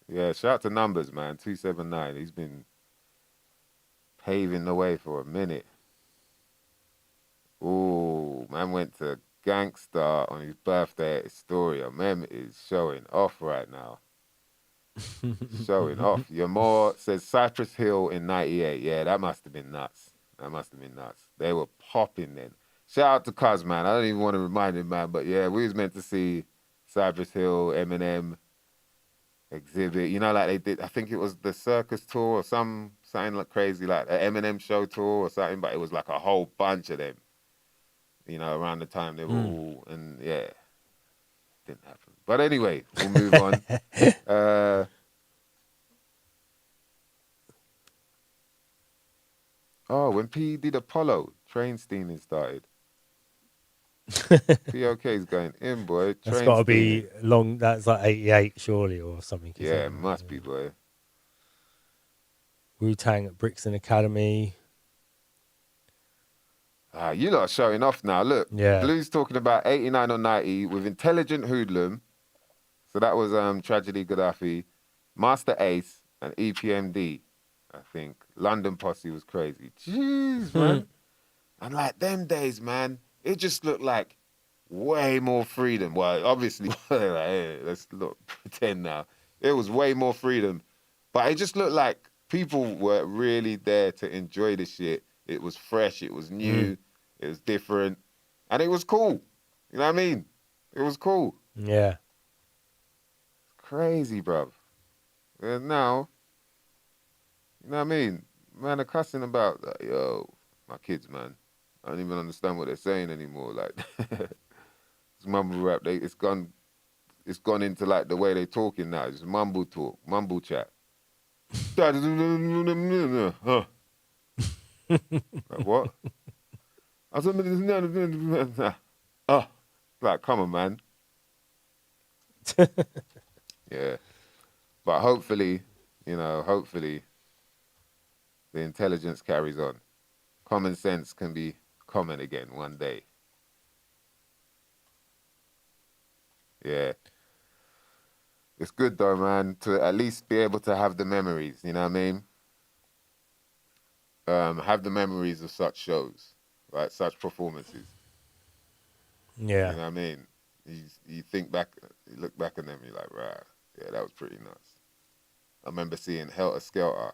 Yeah, shout out to Numbers, man. 279. He's been paving the way for a minute. Ooh, man went to Gangsta on his birthday at Astoria. Mem is showing off right now. Showing off. Yamor says Cypress Hill in 98. Yeah, that must have been nuts. They were popping then. Shout out to Cuz, man. I don't even want to remind him, man. But yeah, we was meant to see Cypress Hill, Eminem, Exhibit. You know, like they did, I think it was the Circus Tour or something like crazy, like an Eminem show tour or something. But it was like a whole bunch of them. You know, around the time they were all, and yeah, didn't happen. But anyway, we'll move on. When P did Apollo, train steaming started. POK's going in, boy. That's got to be long. That's like 88, surely, or something. Yeah, it must be, boy. Wu-Tang at Brixton Academy. You lot are showing off now. Look, Yeah. Blue's talking about 89 or 90 with Intelligent Hoodlum. So that was Tragedy Gaddafi, Master Ace, and EPMD, I think. London Posse was crazy. Jeez, man. And like them days, man, it just looked like way more freedom. Well, obviously, let's not pretend now. It was way more freedom. But it just looked like people were really there to enjoy the shit. It was fresh, it was new, it was different, and it was cool. You know what I mean? It was cool. Yeah. Crazy, bruv. And now, you know what I mean? Man are cussing about, like, yo, my kids, man. I don't even understand what they're saying anymore. Like, it's mumble rap. It's gone into like the way they're talking now. It's mumble talk, mumble chat. Huh. Like, what? Like, come on, man. Yeah. But hopefully, the intelligence carries on. Common sense can be common again one day. Yeah. It's good though, man, to at least be able to have the memories, you know what I mean? Have the memories of such shows, right? Such performances. Yeah. You know what I mean? You think back, you look back at them, you're like, right, yeah, that was pretty nuts. I remember seeing Helter Skelter.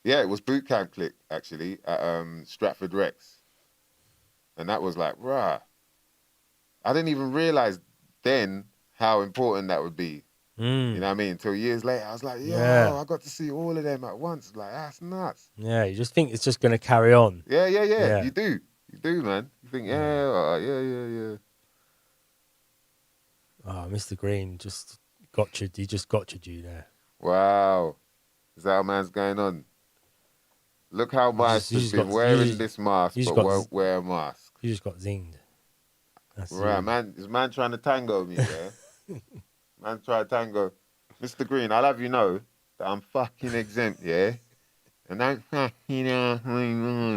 Yeah, it was boot camp click, actually, at Stratford Rex. And that was like, rah. I didn't even realize then how important that would be. You know what I mean? Until years later, I was like, yo, I got to see all of them at once. Like, that's nuts. Yeah, you just think it's just going to carry on. Yeah. You do, man. You think, yeah. Oh, Mr. Green just gotcha'd. He just gotcha'd you there. Wow. Is that how man's going on? Look how Mice has been wearing this mask, but won't wear a mask. You just got zinged. That's right, you. man. Is man trying to tango me, yeah? Man try to tango. Mr. Green, I'll have you know that I'm fucking exempt, yeah? And don't fucking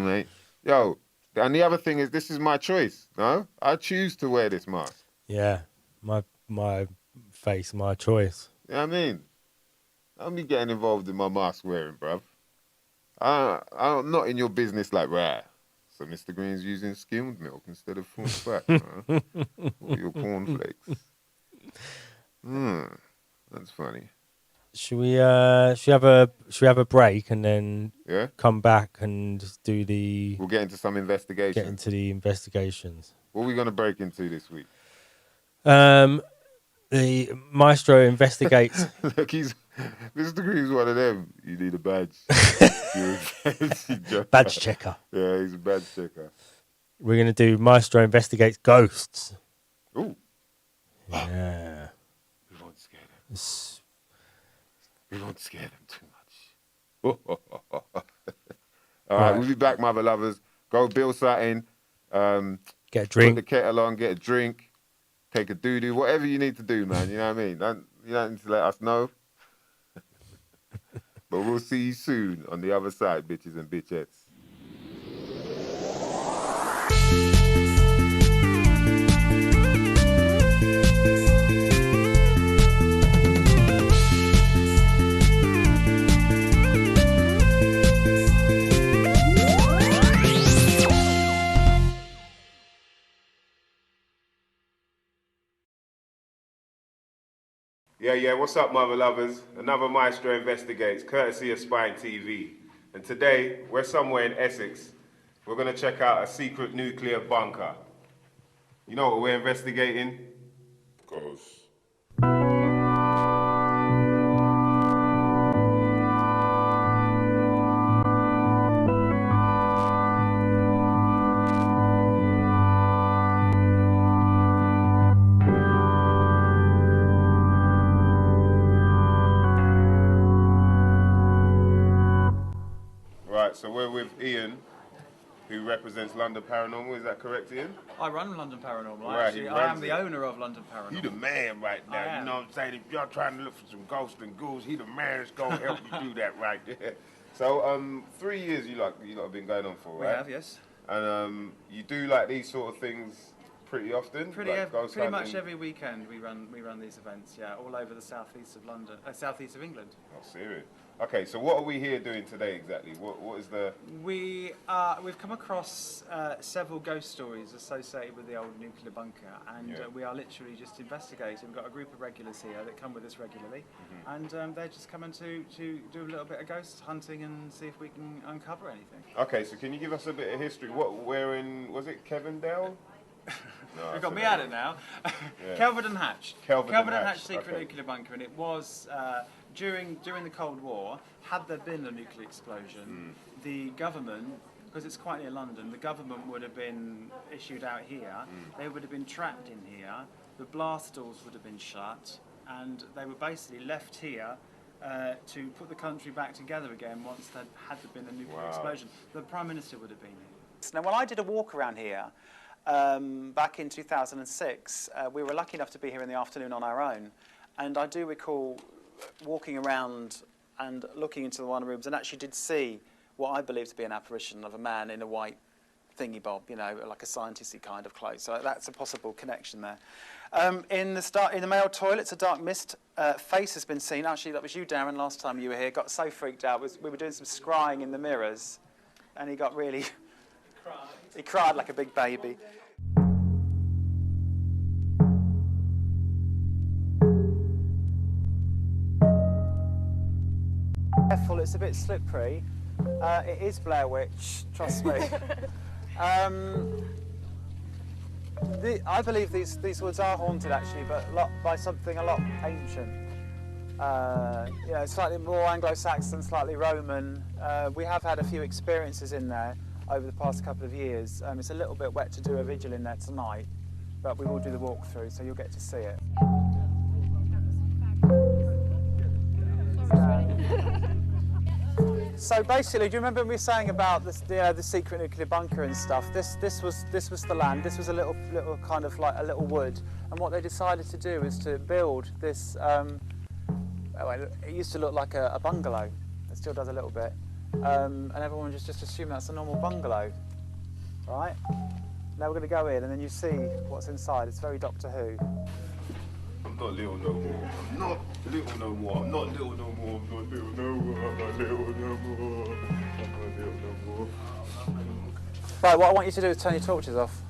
mate. Yo, and the other thing is, this is my choice, no? I choose to wear this mask. Yeah, my face, my choice. You know what I mean? Don't be getting involved in my mask wearing, bruv. I'm not in your business like, right. So Mr. Green's using skimmed milk instead of full fat, huh? Or your cornflakes. That's funny. Should we have a break and then Yeah? come back and do We'll get into some investigations. get into the investigations? What are we going to break into this week? The maestro investigates. Look, MysDiggi is one of them. You need a badge. Badge checker. Yeah, he's a badge checker. We're gonna do maestro investigates ghosts. Ooh. Yeah. We won't scare them. We won't scare them too much. All right, we'll be back, mother lovers. Go build something. Get a drink. Put the kettle on, get a drink, take a doo-doo, whatever you need to do, man. You know what I mean? You don't need to let us know. But we'll see you soon on the other side, bitches and bitchettes. Yeah, what's up, mother lovers? Another Maestro Investigates, courtesy of Spine TV. And today, we're somewhere in Essex. We're going to check out a secret nuclear bunker. You know what we're investigating? Ghosts. Right, so we're with Ian, who represents London Paranormal. Is that correct, Ian? I run London Paranormal. Right, Actually, I am the owner of London Paranormal. He the man right now. I am. You know what I'm saying? If y'all trying to look for some ghosts and ghouls, he the man that's gonna help you do that right there. So 3 years you lot have been going on for, right? We have, yes. And you do like these sort of things pretty often? Pretty like ghost much hunting? every weekend we run these events. Yeah, all over the southeast of London, southeast of England. Oh, serious. Okay, so what are we here doing today exactly? What is the... We've come across several ghost stories associated with the old nuclear bunker, and we are literally just investigating. We've got a group of regulars here that come with us regularly, and they're just coming to do a little bit of ghost hunting and see if we can uncover anything. Okay, so can you give us a bit of history? Where in, was it Kevindale? No, We've got me at it now. Yeah. Kelvin and Hatch. Kelvin and Hatch, secret okay. nuclear bunker, and it was during the Cold War. Had there been a nuclear explosion, the government, because it's quite near London, the government would have been issued out here. They would have been trapped in here. The blast doors would have been shut, and they were basically left here to put the country back together again once there had been a nuclear explosion. The Prime Minister would have been here. Now, when I did a walk around here back in 2006, we were lucky enough to be here in the afternoon on our own, and I do recall walking around and looking into one of the rooms and actually did see what I believe to be an apparition of a man in a white thingy bob, you know, like a scientisty kind of clothes. So that's a possible connection there. In the male toilets, a dark mist face has been seen. Actually, that was you, Darren, last time you were here. Got so freaked out. We were doing some scrying in the mirrors, and he got really... He cried like a big baby. Careful, it's a bit slippery. It is Blair Witch, trust me. I believe these woods are haunted actually, but by something a lot ancient. You know, slightly more Anglo-Saxon, slightly Roman. We have had a few experiences in there over the past couple of years. It's a little bit wet to do a vigil in there tonight, but we will do the walkthrough, so you'll get to see it. So basically, do you remember we were saying about the secret nuclear bunker and stuff? This was the land. This was a little kind of like a little wood, and what they decided to do is to build this. It used to look like a bungalow. It still does a little bit, and everyone just assumed that's a normal bungalow, right? Now we're going to go in, and then you see what's inside. It's very Doctor Who. I'm not little no more. I'm not little no more. I'm not little no more. I'm not little no more. I'm not little no more. I'm not little no more. Right, what I want you to do is turn your torches off.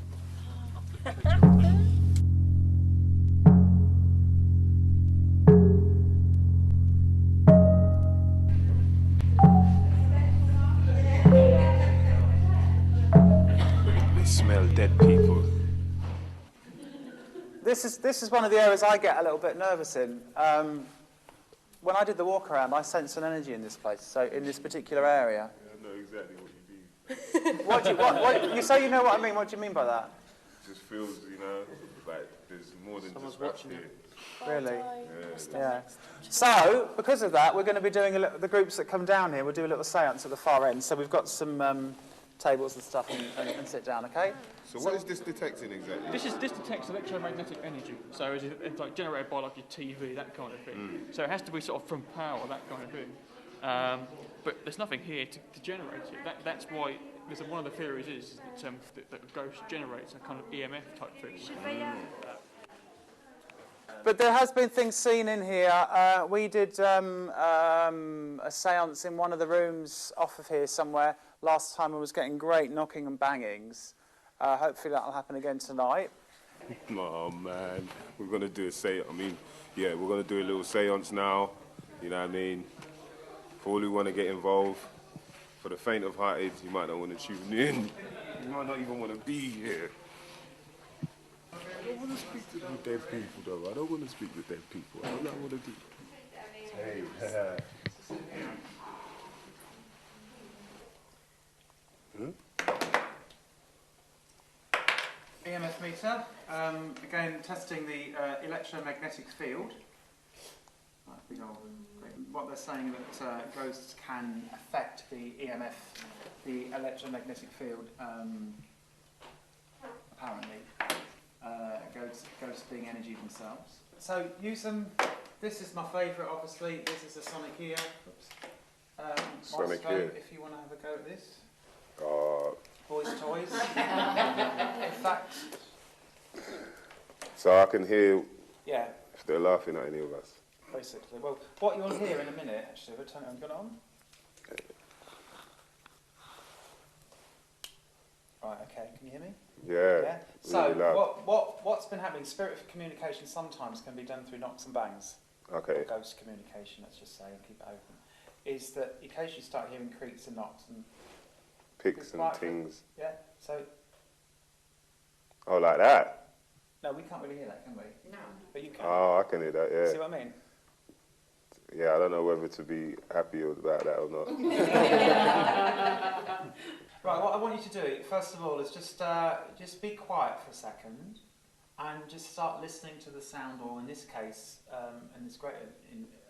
this is one of the areas I get a little bit nervous in. When I did the walk around, I sensed an energy in this place. So in this particular area. Yeah, I know exactly what you mean. What you say? You know what I mean? What do you mean by that? It just feels, you know, like there's more than Someone's just us watching here. Really? Yeah. Yeah. So, because of that, we're going to be doing the groups that come down here. We'll do a little séance at the far end. So we've got some tables and stuff, and sit down. Okay. So what is this detecting exactly? This detects electromagnetic energy, so it's like generated by like your TV, that kind of thing. So it has to be sort of from power, that kind of thing. But there's nothing here to generate it. That's why one of the theories is that a ghost generates a kind of EMF type thing. But there has been things seen in here. We did a séance in one of the rooms off of here somewhere last time. I was getting great knocking and bangings. Hopefully that'll happen again tonight. Oh man, we're gonna do a séance. I mean, yeah, we're gonna do a little séance now. You know what I mean? For all who want to get involved. For the faint of hearted, you might not want to tune in. You might not even want to be here. I don't want to speak to the dead people, though. I don't want to speak to dead people. I don't know what to do. Hey, EMF meter. Again, testing the electromagnetic field. What they're saying that ghosts can affect the EMF, the electromagnetic field, apparently. Ghosts being energy themselves. So use them. This is my favourite, obviously. This is a sonic ear. Sonic Maestro, ear. if you want to have a go at this. Boys' toys. In fact. So I can hear Yeah. if they're laughing at any of us. Basically. Well, what you'll hear in a minute, actually, we'll turn it on. Got it on? Right, okay, can you hear me? Yeah. Yeah. Really loud. So, what's been happening? Spirit communication sometimes can be done through knocks and bangs. Okay. Or ghost communication, let's just say, and keep it open. Is that you occasionally start hearing creaks and knocks and. Picks and tings. Yeah, so. Oh, like that? No, we can't really hear that, can we? No. But you can. Oh, I can hear that, yeah. See what I mean? Yeah, I don't know whether to be happy about that or not. Right, what I want you to do, first of all, is just be quiet for a second and just start listening to the sound, or in this case, in this great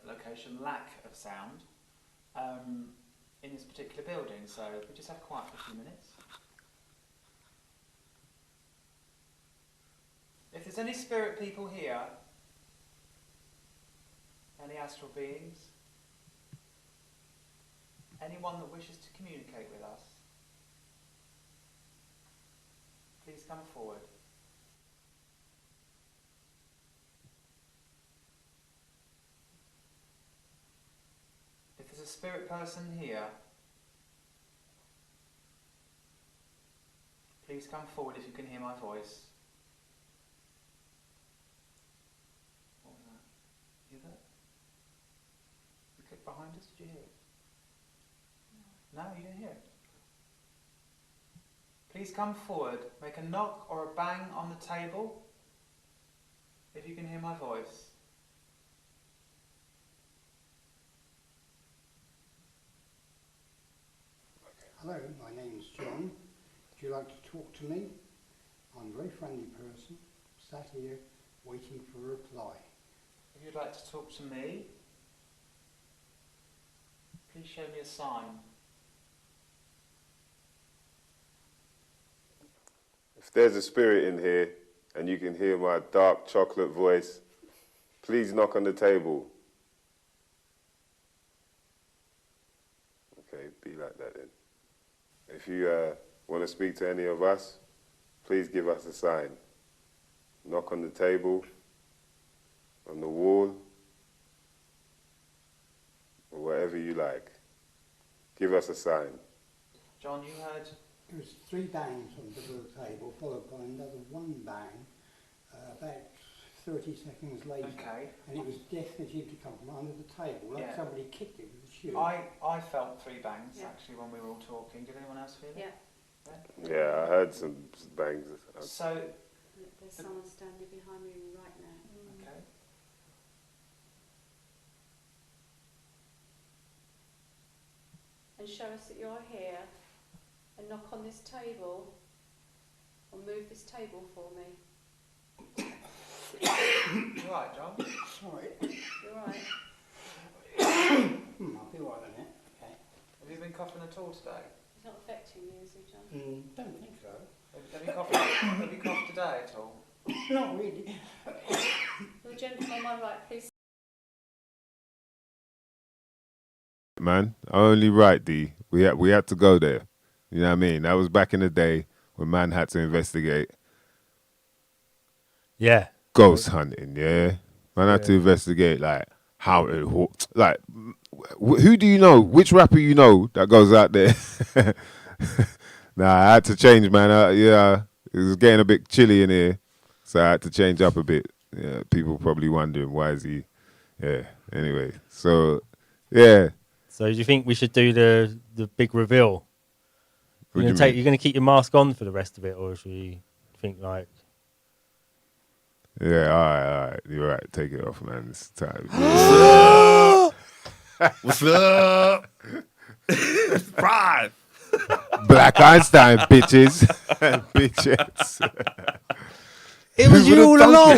location, lack of sound, in this particular building. So we just have quiet for a few minutes. If there's any spirit people here, any astral beings, anyone that wishes to communicate with us, please come forward. If there's a spirit person here, please come forward if you can hear my voice. What was that? You hear that? The click behind us, did you hear it? No, you didn't hear it? Please come forward, make a knock or a bang on the table if you can hear my voice. Hello, my name's John. Would you like to talk to me? I'm a very friendly person, sat here waiting for a reply. If you'd like to talk to me, please show me a sign. If there's a spirit in here and you can hear my dark chocolate voice, please knock on the table. Okay, be like that then. If you want to speak to any of us, please give us a sign. Knock on the table, on the wall, or whatever you like. Give us a sign. John, you heard? There was 3 bangs on the middle of the table, followed by another 1 bang, about 30 seconds later. Okay. And it was definitely to come from under the table, like Yeah. somebody kicked it with a shoe. I felt 3 bangs, Yeah. actually, when we were all talking. Did anyone else feel it? Yeah. Yeah, I heard some bangs. So, There's someone standing behind me right now. Okay. And show us that you're here, and knock on this table, or move this table for me. You right, John? Sorry. You're right. I'll be right in it. Okay. Have you been coughing at all today? It's not affecting you, is it, John? Don't think so. Have you coughed today at all? Not really. The gentleman on my right, please. Man, only right, D. We had to go there. You know what I mean? That was back in the day when man had to investigate Yeah. ghost hunting. Yeah, man had to investigate like how it like who do you know? Which rapper you know that goes out there? Nah, I had to change, man. Yeah, it was getting a bit chilly in here, so I had to change up a bit. Yeah, people probably wondering why is he? Yeah. Anyway, so yeah. So do you think we should do the big reveal? What You're do gonna you mean? you're gonna keep your mask on for the rest of it, or should we think like? Yeah, all right. You're right. Take it off, man. It's time. What's up? Surprise! Black Einstein, bitches. Bitches. It was you all along.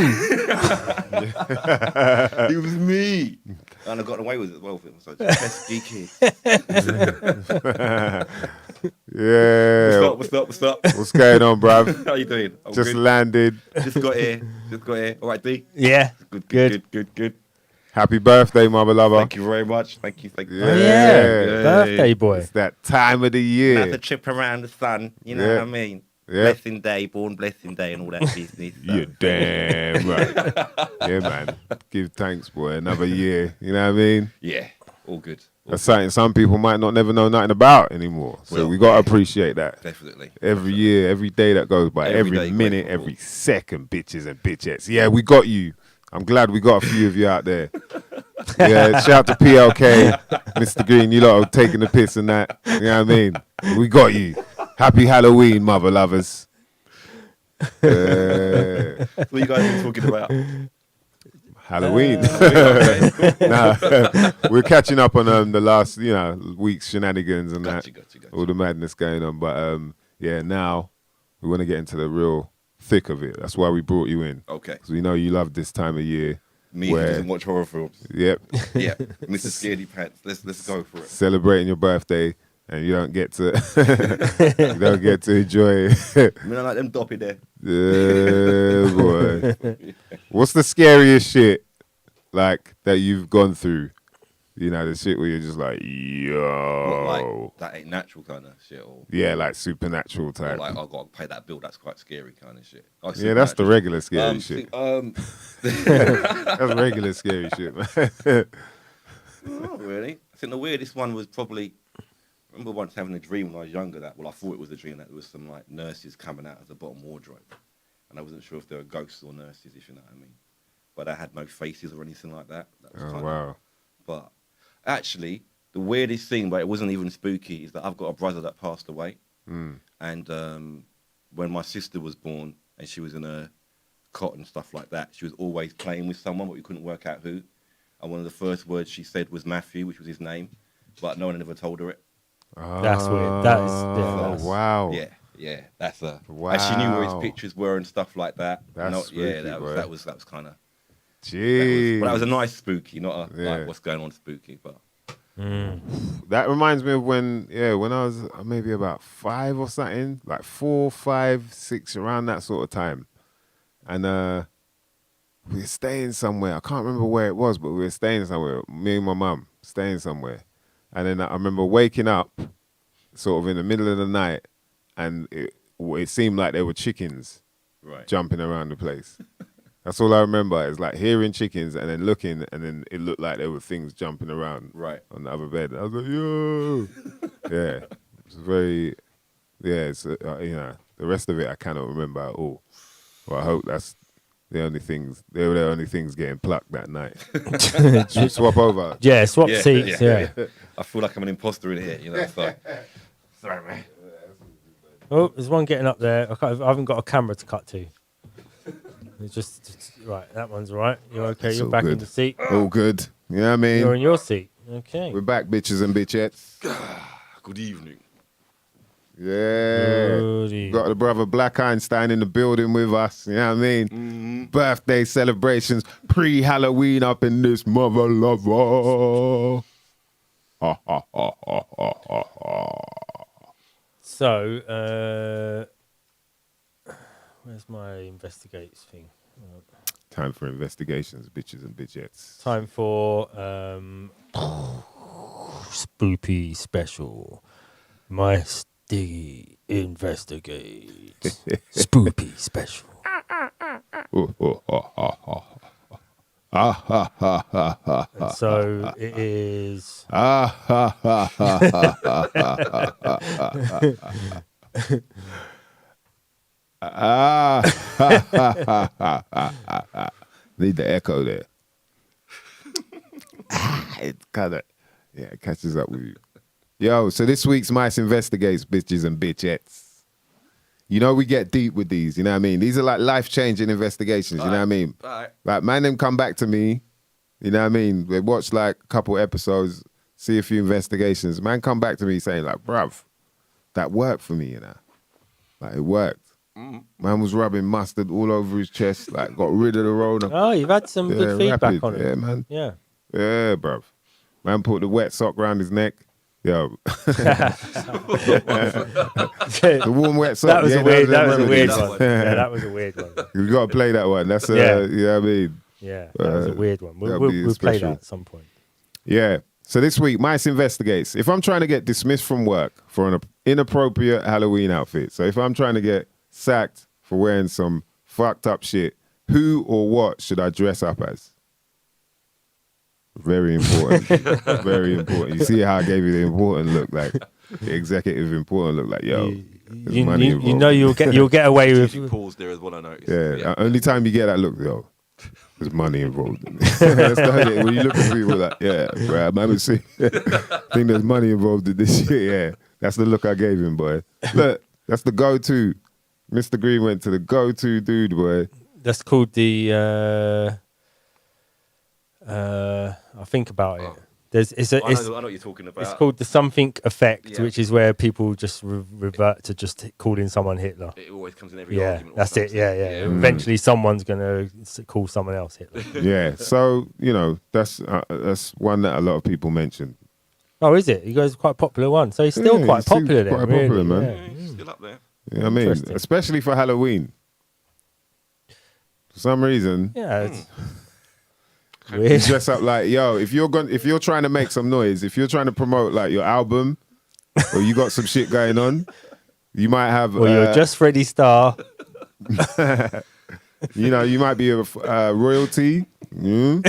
It was me. And I got away with it as well. So it's best kid. Yeah. What's up? What's going on, bruv? How you doing? I'm Just good. landed. Just got here. All right, D. Yeah. Good. Happy birthday, mother lover. Thank you very much. Thank you. Oh yeah. Birthday boy. It's that time of the year. Another trip around the sun. You know what I mean? Yeah. Blessing day, born blessing day, and all that business. So. You're damn right. Yeah, man. Give thanks, boy. Another year. You know what I mean? Yeah, all good. That's something some people might not never know nothing about anymore. So Well, we got to appreciate that. Definitely. Every year, every day that goes by, Every every day minute, grateful. every second, bitches and bitchettes. Yeah, we got you. I'm glad we got a few of you out there. Yeah, shout out to PLK, Mr. Green, you lot are taking the piss and that. You know what I mean? We got you. Happy Halloween, mother lovers. What you guys been talking about? Halloween. Nah, we're catching up on the last, week's shenanigans and Gotcha. all the madness going on. But yeah, now we want to get into the real thick of it. That's why we brought you in. Okay. Because we know you love this time of year. Me who doesn't watch horror films. Yep. Yeah, Mr. Scaredy Pants. Let's go for it. Celebrating your birthday, and you don't get to enjoy it. I mean, I like them doppy there. Yeah, boy. What's the scariest shit like that you've gone through? You know, the shit where you're just like, yo. What, like, that ain't natural kind of shit, or Yeah, like supernatural or type. like I got to pay that bill. That's quite scary kind of shit. Like Yeah, that's the supernatural. regular scary shit. That's regular scary shit, man. Not really. I think the weirdest one was probably. I remember once having a dream when I was younger that, I thought it was a dream that there was some like nurses coming out of the bottom wardrobe, and I wasn't sure if they were ghosts or nurses, if you know what I mean. But they had no faces or anything like that. That was Oh, kinda- wow. But actually, the weirdest thing, but it wasn't even spooky, is that I've got a brother that passed away. Mm. And when my sister was born and she was in a cot and stuff like that, she was always playing with someone, but we couldn't work out who. And one of the first words she said was Matthew, which was his name, but no one ever told her it. That's weird. That is. Yeah, Oh, that's- wow. Yeah, that's a. Wow. And she knew where his pictures were and stuff like that. That's yeah, spooky, boy. that was kind of. Jeez. But that was a nice spooky, not a Yeah. like what's going on spooky, but. That reminds me of when I was maybe about 5 or something, like 4, 5, 6, around that sort of time. And we were staying somewhere. I can't remember where it was, but we were staying somewhere. Me and my mum staying somewhere. And then I remember waking up sort of in the middle of the night, and it seemed like there were chickens Right. jumping around the place. That's all I remember, is like hearing chickens and then looking, and then it looked like there were things jumping around Right. on the other bed. I was like, yo. Yeah. It's very, it's, the rest of it I cannot remember at all. Well, I hope that's they were the only things getting plucked that night. Should we swap over? Yeah, swap seats. Yeah. I feel like I'm an imposter in here, so. Sorry, man. Oh, there's one getting up there. I haven't got a camera to cut to. It's just right. That one's right. You're okay. It's You're all back in good. the seat. All good. You know what I You're mean? in your seat. Okay. We're back, bitches and bitchettes. Good evening. Yeah. Good Got the evening. brother Black Einstein in the building with us. You know what I mean? Mm-hmm. Birthday celebrations, pre-Halloween up in this mother lover. Ha, ha, ha, ha, ha, ha, ha. So, where's my investigates thing? Time for investigations, bitches and bitchettes. Time for spoopy special. MysDiggi investigates. Spoopy special. Oh, oh, oh, oh, oh. Ah, ha, ha, ha, ha, ha. So it is. Ah, ha, ha, ha, ha, ha, ha, ha, ha. Ah, ha, ha, ha, ha, ha, ha. Need the echo there. It kind of, yeah, it catches up with you. Yo, so this week's Mice Investigates, bitches and bitchettes. You know, we get deep with these, you know what I mean? These are like life-changing investigations, you know what I mean? All right. Like, man, them come back to me, you know what I mean? They watch like a couple episodes, see a few investigations. Man, come back to me saying like, bruv, that worked for me, you know? Like, it worked. Man was rubbing mustard all over his chest, like, got rid of the Rona. Oh, you've had some good feedback rapid. on it. Yeah, man. Yeah. Yeah, bruv. Man put the wet sock around his neck. Yo. The warm wet sock. That was yeah, a weird. That was a weird That one. one. Yeah, that was a weird one. You got to play that one. That's, Yeah. you know what I mean? Yeah, that was a weird one. that'll We'll be play special. that at some point. Yeah. So this week, Mice Investigates. If I'm trying to get dismissed from work for an inappropriate Halloween outfit, so if I'm trying to get sacked for wearing some fucked up shit, who or what should I dress up as? Very important. Very important. You see how I gave you the important look, like the executive important look, like, yo, there's money You involved. know you'll get away with. You paused there as well, I noticed. Yeah, only time you get that look, yo, there's money involved in it. That's the only, when you look at people like, yeah, bro, man, see, I think there's money involved in this shit, yeah. That's the look I gave him, boy. Look, that's the go-to. Mr. Green went to the go-to dude, boy. That's called the. I think about it. It's I know what you're talking about. It's called the something effect, Yeah. which is where people just revert to just calling someone Hitler. It always comes in every Yeah, argument. or that's it. something. Yeah, yeah. Eventually, someone's gonna call someone else Hitler. Yeah, so, you know, that's one that a lot of people mention. Oh, is it? He goes quite popular one. So he's still Yeah, quite he's still popular then. quite popular, really. man. Yeah. Yeah, still up there. You know what I mean? Interesting. Especially for Halloween. For some reason, Yeah, it's you weird. dress up like, yo, if you're trying to make some noise, if you're trying to promote like your album or you got some shit going on, you might have Well, you're just Freddie Starr. you know, you might be a royalty. Yeah.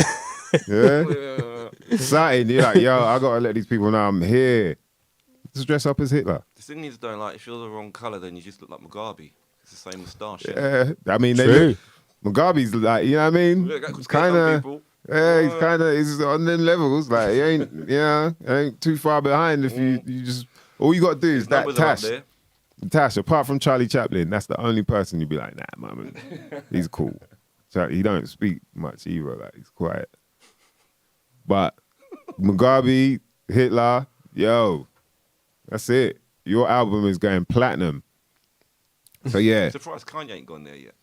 Something. You're like, yo, I gotta let these people know I'm here. Just dress up as Hitler. The thing is, though, like, if you're the wrong colour, then you just look like Mugabe. It's the same moustache. Yeah. I mean, True. Mugabe's like, you know what I mean? Look, that It's could scare some kind of. people. Yeah, he's on them levels. Like, he ain't too far behind if you just, all you got to do is His that numbers are up Tash. there. Tash, apart from Charlie Chaplin, that's the only person you'd be like, nah, man, he's cool. So he don't speak much either, like, he's quiet. But Mugabe, Hitler, yo, that's it. Your album is going platinum. So yeah, Surprised Kanye ain't gone there yet.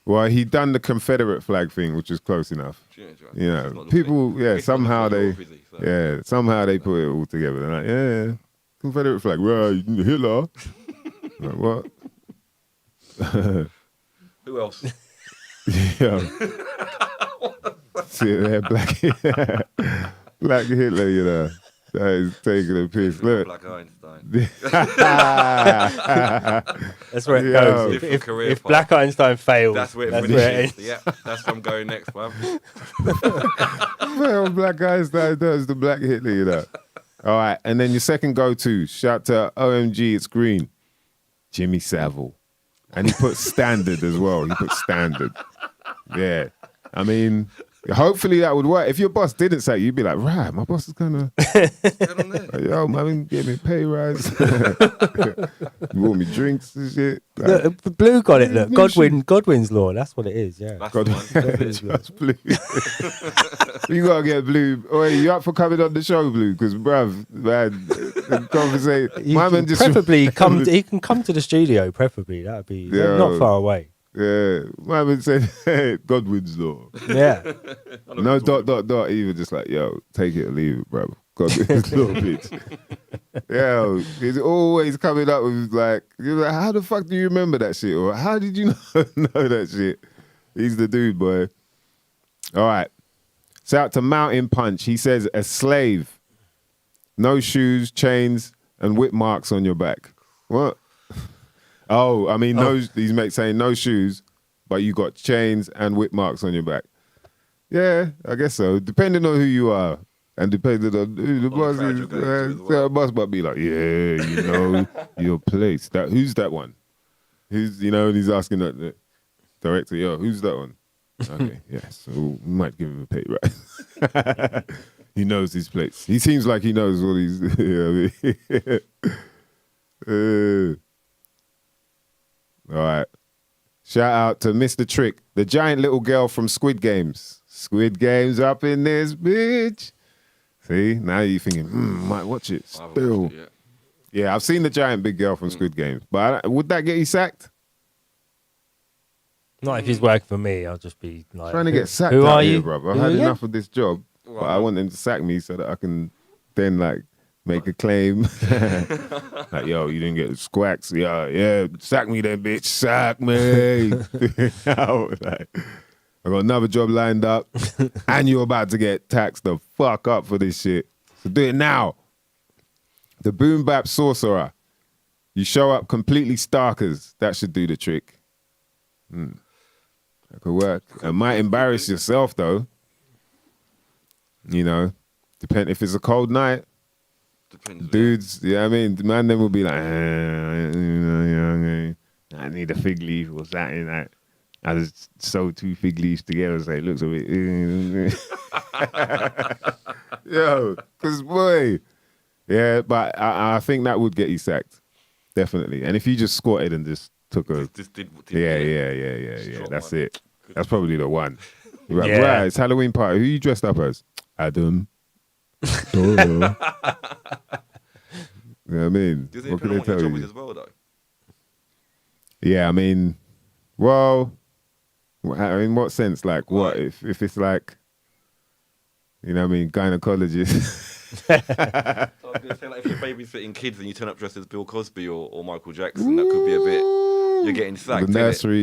well, he done the Confederate flag thing, which is close enough. Yeah, right. You He's know, not people, looking- yeah, he's not somehow looking they, off, is he? So- yeah, somehow they put it all together. They're like, yeah, Confederate flag, right, Hitler. Like, what? Who else? Yeah. See there, black Hitler, you know. That is taking a piss. Look. Black Einstein. That's where it Yeah. goes. Different career If path. Black Einstein fails, That's where it it finishes. ends. Yeah, that's where I'm going next, man. Well, black Einstein does the black Hitler, you know. All right, and then your second go-to, shout to OMG, it's green, Jimmy Savile. And he put standard as well. He put standard. Yeah. I mean, Hopefully that would work. If your boss didn't say, you'd be like, right, my boss is gonna, yo, man, give me a pay rise. You want me drinks and shit. Like, Look, Blue got it. Look, Godwin's law. That's what it is. Yeah. That's God, the one. just Blue. You gotta get Blue. Oh, you up for coming on the show, Blue? Because, bruv, man, the conversation. My man just Preferably he can come to the studio. Preferably that'd be not far away. Yeah, my man said Godwin's law. Yeah. No dot. Even just like, yo, take it or leave it, bruv. Godwin's law, bitch. Yo, he's always coming up with like, you're like, how the fuck do you remember that shit? Or how did you know that shit? He's the dude, boy. All right. Shout out to Mountain Punch. He says, a slave. No shoes, chains, and whip marks on your back. What? Oh, I mean, no. He's saying no shoes, but you got chains and whip marks on your back. Yeah, I guess so. Depending on who you are. And depending on who the boss is. The boss might be like, yeah, you know, your place. Who's that one? Who's, and he's asking the director, yo, who's that one? Okay, yeah, so we might give him a pay rise. He knows his place. He seems like he knows what he's. All right. Shout out to Mr. Trick, the giant little girl from Squid Games. Squid Games up in this bitch. See, now you're thinking, might watch it still. Yeah, I've seen the giant big girl from Squid Games, but would that get you sacked? Not if he's working for me. I'll just be like, Trying to get sacked who out are here, you? bro. I've had enough of this job, but I want them to sack me so that I can then like make a claim. Like, yo, you didn't get the squacks. Yeah, sack me then, bitch. Sack me. I got another job lined up, and you're about to get taxed the fuck up for this shit. So do it now. The Boom Bap Sorcerer. You show up completely starkers. That should do the trick. That could work. It might embarrass yourself, though. Depend if it's a cold night. Depends. Dudes, I mean, the man then will be like, I need a fig leaf or something like. I just sew 2 fig leaves together so it looks a bit. Yo, because boy. Yeah, but I think that would get you sacked. Definitely. And if you just squatted and just took a. Yeah. That's it. That's probably the one. Right, right, it's Halloween party. Who you dressed up as? Adam. You know what I mean? Does it depend on what your job is as well, though? Yeah, I mean, well, in what sense? Like, what if it's like, you know what I mean, gynecologist? So I was going to say, like, if you're babysitting kids and you turn up dressed as Bill Cosby or Michael Jackson, that could be a bit. You're getting sacked. The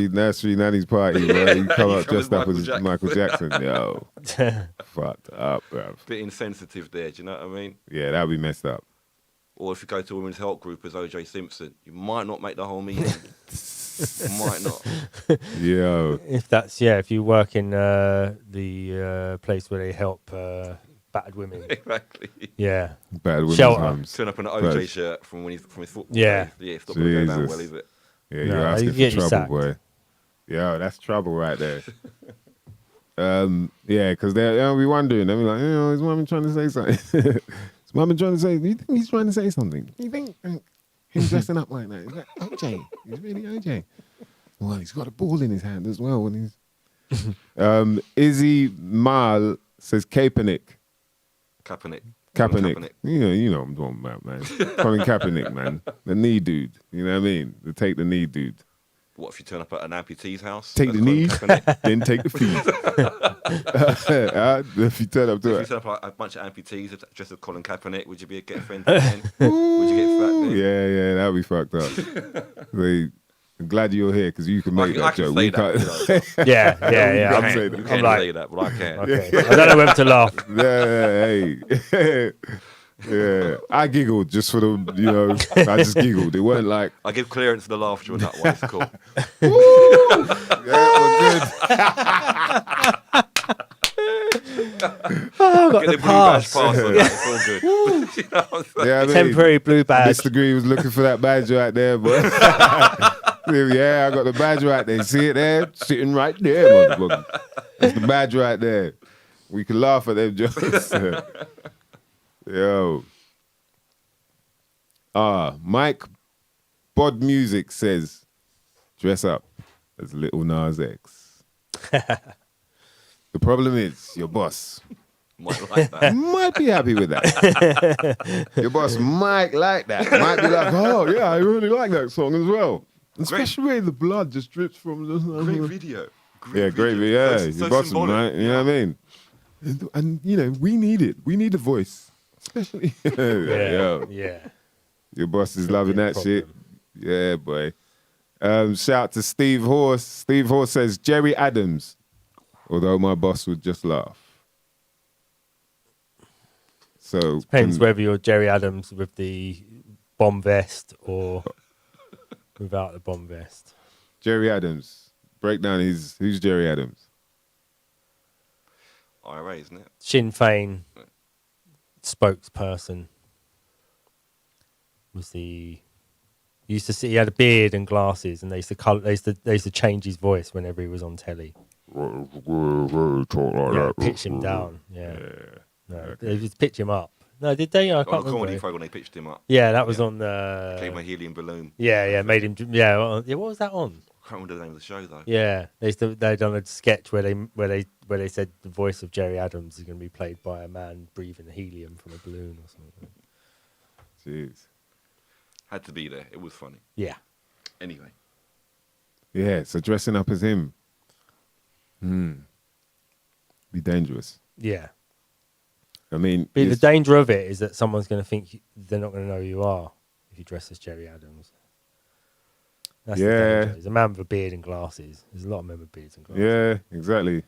nursery nanny's party, bro. You come up dressed up as Michael Jackson. Yo, fucked up, bro. Bit insensitive there. Do you know what I mean? Yeah, that'd be messed up. Or if you go to a women's health group as O.J. Simpson, you might not make the whole meeting. Might not. Yo. If you work in the place where they help battered women. Exactly. Yeah. Battered women's homes. Turn up in an O.J. shirt from his football. Yeah. Days. Yeah, it's not going to go down well, is it? Yeah, you're asking for trouble, boy. Yo, that's trouble right there. Yeah, because they'll be wondering. They'll be like, is Mama trying to say something? Is Mama trying to say, do you think he's trying to say something? Do you think him dressing up like that? Is that OJ? He's really OJ. Well, he's got a ball in his hand as well. When he's Izzy Mal says Kaepernick. Kaepernick. You know what I'm talking about, man. Colin Kaepernick, man. The knee dude. You know what I mean? The take the knee dude. What if you turn up at an amputee's house? Take the knee, then take the feet. If you turn up like a bunch of amputees dressed as Colin Kaepernick, would you get offended then? Would you get fat then? Yeah, that'd be fucked up. I'm glad you're here because you can make that joke. I can say that. Yeah. You can't say that, but I can. Okay. I don't know when to laugh. Hey. Yeah, I giggled just for the, I just giggled. It weren't like... I give clearance to the laughter on that one. It's cool. I got the pass. It's all good. You know what I'm saying? Yeah, I mean, temporary blue badge. Mr. Green was looking for that badge right there, boy. Yeah, I got the badge right there. See it there? Sitting right there, motherfucker. That's the badge right there. We can laugh at them jokes. Yo. Mike Bod Music says, dress up as Little Nas X. The problem is, your boss Might like that. might be happy with that. Your boss might like that. Might be like, oh, yeah, I really like that song as well. Especially where the blood just drips from the... Great video. Great video. Yeah, So your boss, symbolic. right? You know what I mean? And, you know, we need it. We need a voice. Especially... Yo. Yeah. Your boss is Could loving be a that shit. problem. Yeah, boy. Shout to Steve Horse. Steve Horse says, Jerry Adams. Although my boss would just laugh. So Depends whether you're Jerry Adams with the bomb vest or without the bomb vest. Jerry Adams. Break down who's Jerry Adams? IRA, isn't it? Sinn Féin spokesperson was the. He used to see. He had a beard and glasses, and they used to change his voice whenever he was on telly. Talk like Yeah, pitch him down. Yeah, no, they just pitch him up. No, did they? I On can't the comedy remember. program, they pitched him up. Yeah, that was Yeah. on the. Gave him a helium balloon. Yeah, made him. Yeah, what was that on? I can't remember the name of the show though. Yeah, they'd done a sketch where they said the voice of Jerry Adams is going to be played by a man breathing helium from a balloon or something. Jeez. Had to be there. It was funny. Yeah, Anyway. Yeah, so dressing up as him. Be dangerous. yeah. I mean, But the it's- danger of it is that someone's going to think they're not going to know who you are if you dress as Jerry Adams. That's the Yeah. danger. He's a man with a beard and glasses. There's a lot of men with beards and glasses. Yeah, exactly.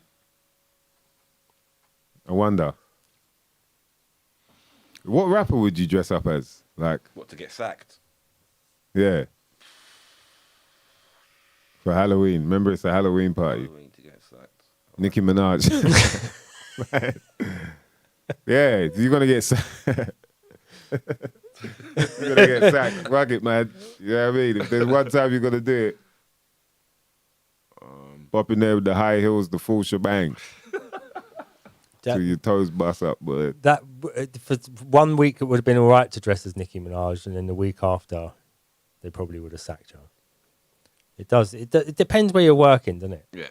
I wonder. What rapper would you dress up as? Like, What, to get sacked? yeah. For Halloween. Remember, it's a Halloween party. Halloween to get sacked. Nicki Minaj. Yeah, you're going to get sacked. You're going to get sacked. Fuck it, man. You know what I mean? If there's one time you're going to do it, pop in there with the high heels, the full shebang. That- Till your toes bust up, but That for 1 week it would have been all right to dress as Nicki Minaj, and then the week after, they probably would have sacked you. It does. It depends where you're working, doesn't it? Yeah.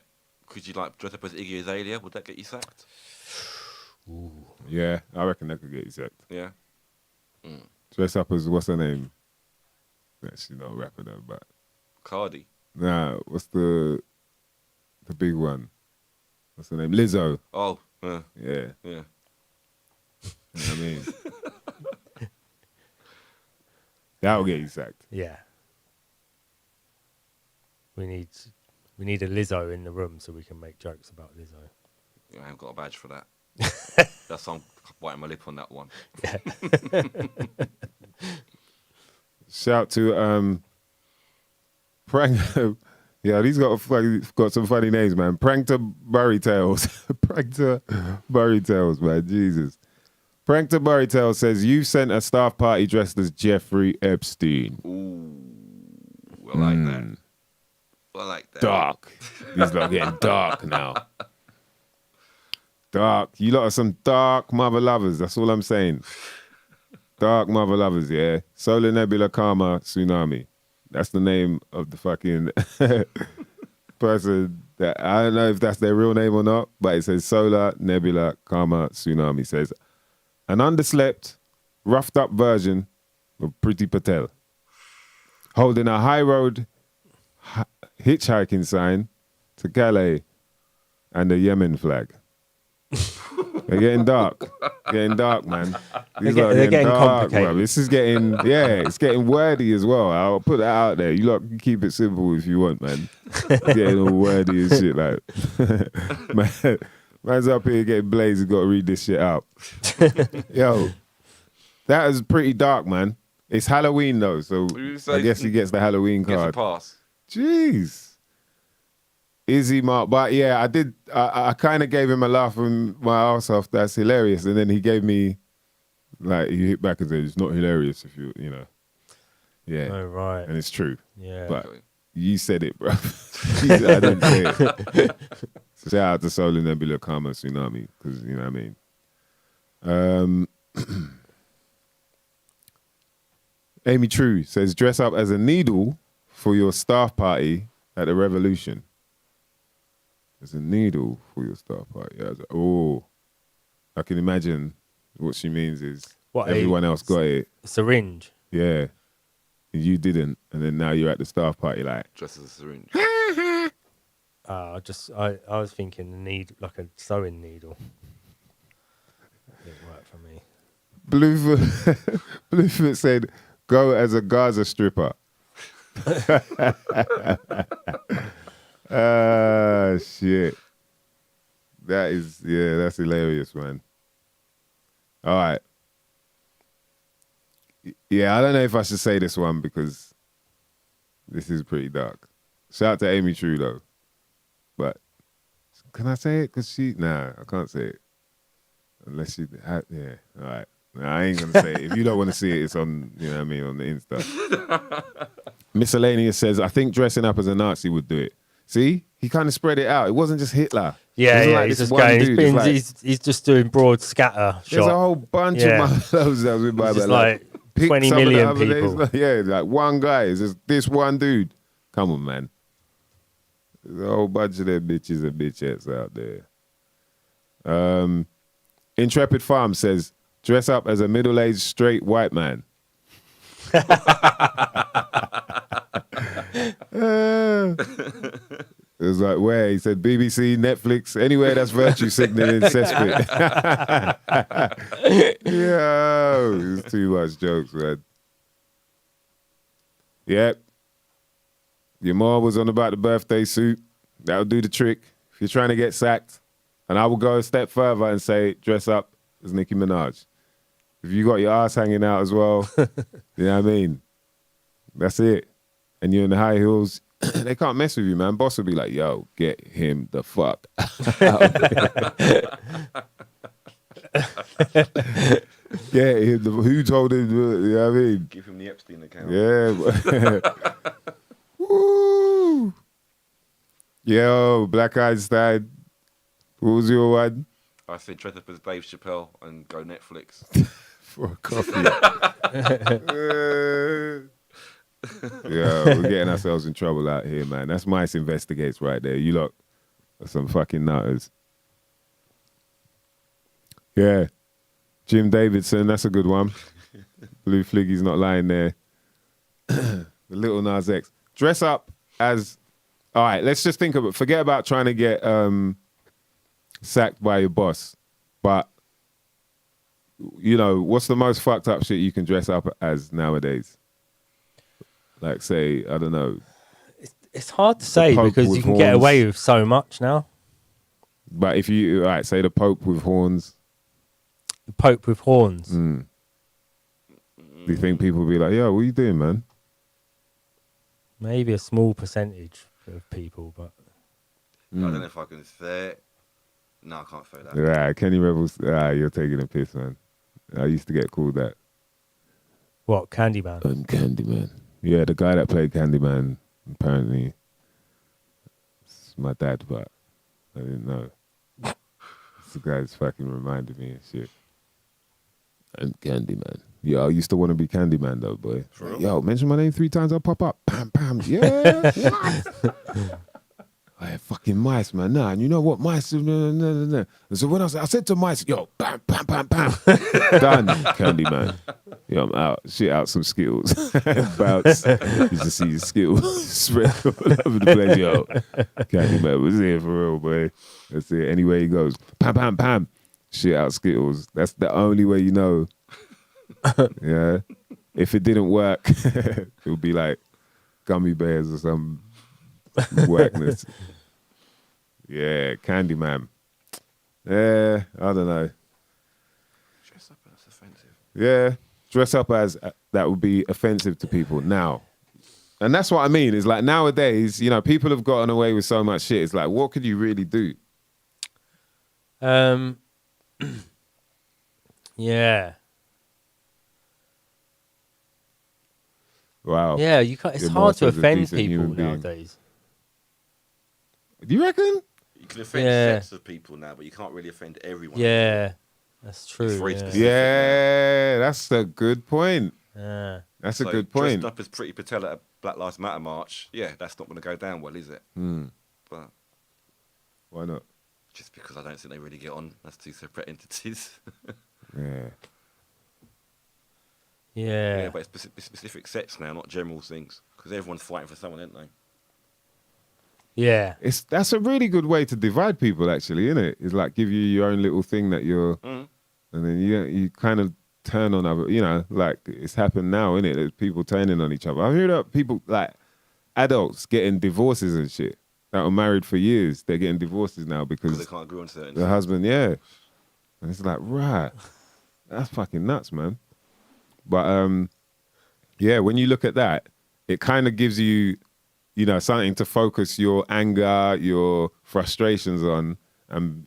Could you like dress up as Iggy Azalea? Would that get you sacked? yeah, I reckon that could get you sacked. Yeah. Dress up as, what's her name? She's not a rapper though, but Cardi. nah, what's the big one? What's her name? Lizzo. Oh, Yeah, yeah. you know what I mean? That'll get you sacked. Yeah. We need a Lizzo in the room so we can make jokes about Lizzo. Yeah, I haven't got a badge for that. That's I'm biting my lip on that one. Shout to Prank. Yeah, these got some funny names, man. Prankter Burrytails. Prankter Burrytails, man. Jesus. Prankter Burrytails says, you sent a staff party dressed as Jeffrey Epstein. Ooh, I like that. I like that. Dark. These lot getting dark now. Dark. You lot are some dark mother lovers. That's all I'm saying. Dark mother lovers, yeah. Solar Nebula Karma Tsunami. That's the name of the fucking person that, I don't know if that's their real name or not, but it says Solar Nebula Karma Tsunami. Says, an underslept, roughed up version of Priti Patel, holding a high road hitchhiking sign to Calais and a Yemen flag. They're getting dark. Getting dark, man. These They're lot are getting dark, complicated. bruv. This is getting, it's getting wordy as well. I'll put that out there. You lot can keep it simple if you want, man. Getting all wordy and shit like, man, man's up here getting blazed. Got to read this shit out. Yo, that is pretty dark, man. It's Halloween though, so You say- I guess he gets the Halloween Gets a card. pass. Jeez. Izzy Mark, but yeah, I kind of gave him a laugh from my ass off. That's hilarious. And then he gave me, like, he hit back and said, it's not hilarious if you know. Yeah. Oh, right. And it's true. Yeah. But you said it, bro. I didn't say it. So shout out to Solar Nebula Karma Tsunami, because you know what I mean. Amy True says, dress up as a needle for your staff party at the Revolution. As a needle for your staff party. I can imagine what she means is everyone else got it. Syringe. Yeah. And you didn't. And then now you're at the staff party like. Dressed as a syringe. I was thinking like a sewing needle. Didn't work for me. Bluefoot said, go as a Gaza stripper. Shit. That's hilarious, man. All right. Yeah, I don't know if I should say this one because this is pretty dark. Shout out to Amy True, though. But can I say it? Nah, I can't say it. Unless all right. Nah, I ain't going to say it. If you don't want to see it, it's on, you know what I mean, on the Insta. Miscellaneous says, I think dressing up as a Nazi would do it. See? He kind of spread it out. It wasn't just Hitler. He's just going. He's just doing broad scatter shot. There's a whole bunch of those that was in my just like 20 million people. Like one guy. It's just this one dude. Come on, man. There's a whole bunch of them bitches and bitchettes out there. Intrepid Farm says, dress up as a middle-aged straight white man. It was like, where? He said BBC, Netflix, anywhere that's virtue signaling cesspit. Yo, it was too much jokes, man. Yep. Your mom was on about the birthday suit. That'll do the trick if you're trying to get sacked. And I will go a step further and say, dress up as Nicki Minaj. If you got your ass hanging out as well, you know what I mean? That's it. And you're in the high heels, they can't mess with you, man. Boss will be like, yo, get him the fuck out. Get him who told him, you know what I mean? Give him the Epstein account. Yeah. Woo! Yo, Black Einstein. What was your one? I said dress up as Dave Chappelle and go Netflix. For a coffee. Yeah, we're getting ourselves in trouble out here, man. That's Mice Investigates right there. You lot are some fucking nutters. Yeah. Jim Davidson, that's a good one. Blue Fliggy's not lying there. The Little Nas X. Dress up as... All right, let's just think about... Forget about trying to get sacked by your boss. But, you know, what's the most fucked up shit you can dress up as nowadays? Like, say, I don't know. It's hard to say because you can get away with so much now. But if you, all right, say the Pope with horns. The Pope with horns. Do you think people will be like, yo, what are you doing, man? Maybe a small percentage of people, but... I don't know if I can say it. No, I can't say that. Yeah, Kenny Rebels, you're taking a piss, man. I used to get called that. What, Candyman? Candyman. Yeah, the guy that played Candyman, apparently, it's my dad, but I didn't know. The guy's fucking reminded me and shit. And Candyman. Yo, I used to want to be Candyman, though, boy. For real? Yo, mention my name 3 times, I'll pop up. Bam, bam. Yeah, what? I had fucking mice, man. Nah, and you know what? Mice. And so when I said to mice, yo, bam, bam, bam, bam. Done, Candyman. Yo, I'm out. Shit out some skills. Bounce. You just see your skills spread all over the place. Yo, Candyman was here for real, boy. That's it. Anywhere he goes, pam, pam, pam. Shit out skills. That's the only way you know. Yeah. If it didn't work, it would be like gummy bears or some whackness. Yeah, Candyman. Yeah, I don't know. Dress up as offensive. Yeah, dress up as that would be offensive to people now. And that's what I mean, is like nowadays, you know, people have gotten away with so much shit. It's like, what could you really do? Yeah. Wow. Yeah, it's Your hard to master's a offend decent people human being. nowadays. Do you reckon? can offend Yeah. sets of people now, but you can't really offend everyone. Yeah, that's It's true. very Yeah. specific. Yeah, that's a good point. Yeah. That's a So good dressed point. up as Pretty Patel at a Black Lives Matter march, yeah, that's not going to go down well, is it? But Why not? just because I don't think they really get on as two separate entities. Yeah. Yeah. Yeah, but it's specific sets now, not general things, because everyone's fighting for someone, aren't they? Yeah. That's a really good way to divide people, actually, isn't it? It's like give you your own little thing that you're, and then you kind of turn on other, like it's happened now, isn't it? There's people turning on each other. I heard that people, like adults getting divorces and shit that were married for years. They're getting divorces now Because because they can't agree on certain the husband, and it's like, right, that's fucking nuts, man. But yeah, when you look at that, it kind of gives you, something to focus your anger, your frustrations on, and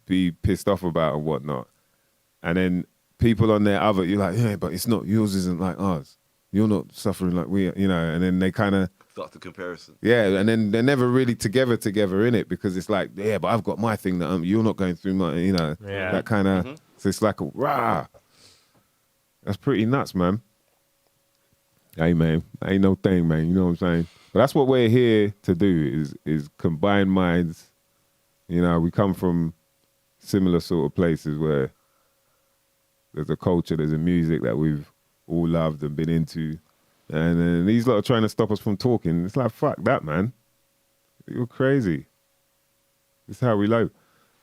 be pissed off about and whatnot. And then people on their other, you're like, yeah, but it's not, yours isn't like ours. You're not suffering like we, and then they kind of start the comparison. Yeah, and then they're never really together in it because it's like, yeah, but I've got my thing that you're not going through my, that kind of. So it's like, rah. That's pretty nuts, man. Hey, man, ain't no thing, man. You know what I'm saying? But that's what we're here to do is combine minds. We come from similar sort of places where there's a culture, there's a music that we've all loved and been into. And then these lot are trying to stop us from talking. It's like, fuck that, man. You're crazy. This is how we live.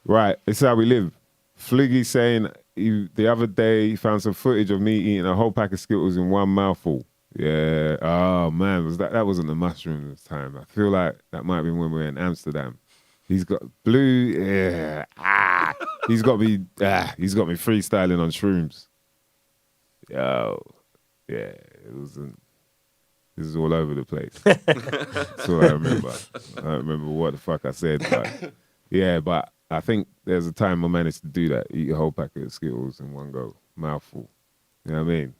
Right, this is how we live. Fliggy saying the other day he found some footage of me eating a whole pack of Skittles in one mouthful. Yeah. Oh, man, that wasn't the mushrooms time. I feel like that might have been when we were in Amsterdam. He's got blue, yeah. He's got me freestyling on shrooms. Yo. Yeah, it wasn't. This is all over the place. That's all I remember. I don't remember what the fuck I said, but yeah, but I think there's a time I managed to do that, eat a whole packet of Skittles in one go, mouthful. You know what I mean?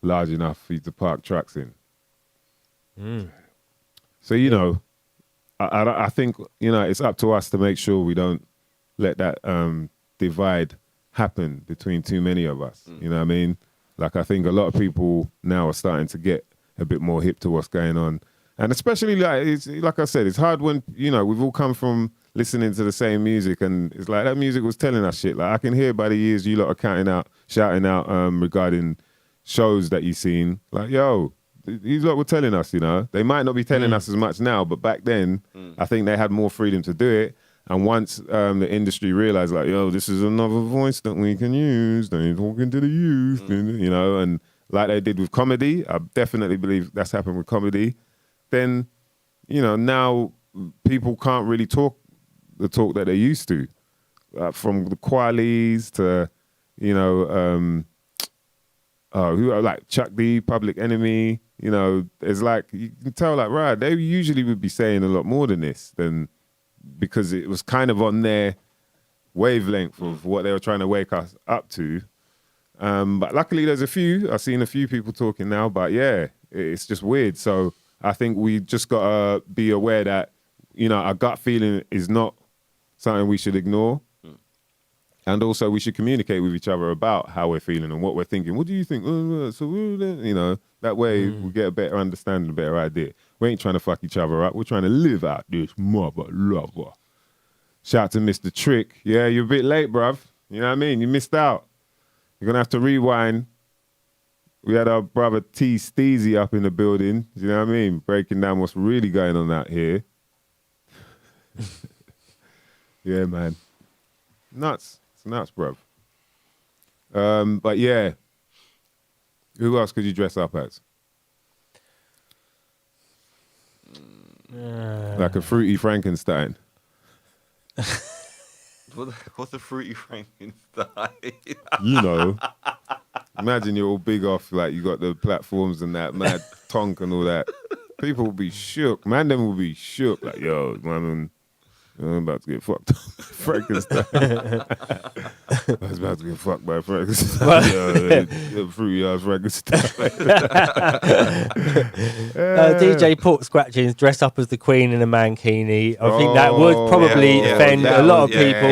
Large enough for you to park trucks in. So, I think, it's up to us to make sure we don't let that divide happen between too many of us. You know what I mean? Like, I think a lot of people now are starting to get a bit more hip to what's going on. And especially, like I said, it's hard when, we've all come from listening to the same music and it's like that music was telling us shit. Like, I can hear by the years you lot are shouting out regarding shows that you've seen. Like, yo, these lot were telling us, They might not be telling us as much now, but back then, I think they had more freedom to do it. And once the industry realized, like, yo, this is another voice that we can use, they're talking to the youth, and like they did with comedy, I definitely believe that's happened with comedy, then, now people can't really talk the talk that they used to. From the Qualies to, who are like Chuck D, Public Enemy, it's like, you can tell, like, right, they usually would be saying a lot more than this, because it was kind of on their wavelength of what they were trying to wake us up to. But luckily I've seen a few people talking now, but yeah, it's just weird. So I think we just got to be aware that, our gut feeling is not something we should ignore. And also we should communicate with each other about how we're feeling and what we're thinking. What do you think? That way we get a better understanding, a better idea. We ain't trying to fuck each other up. We're trying to live out this mother lover. Shout out to Mr. Trick. Yeah, you're a bit late, bruv. You know what I mean? You missed out. You're going to have to rewind. We had our brother T. Steezy up in the building. You know what I mean? Breaking down what's really going on out here. Yeah, man. Nuts. It's nuts, bruv. But yeah. Who else could you dress up as? Like a fruity Frankenstein. What's a fruity Frankenstein? Imagine you're all big off, like you got the platforms and that mad tonk and all that. People will be shook. Man, them will be shook. Like, yo, man, I'm about to get fucked. Frankenstein. I was about to get fucked by Frankenstein. Fruity ass Frankenstein. DJ Pork Scratchings dress up as the Queen in a mankini. I think that would probably offend a lot of people.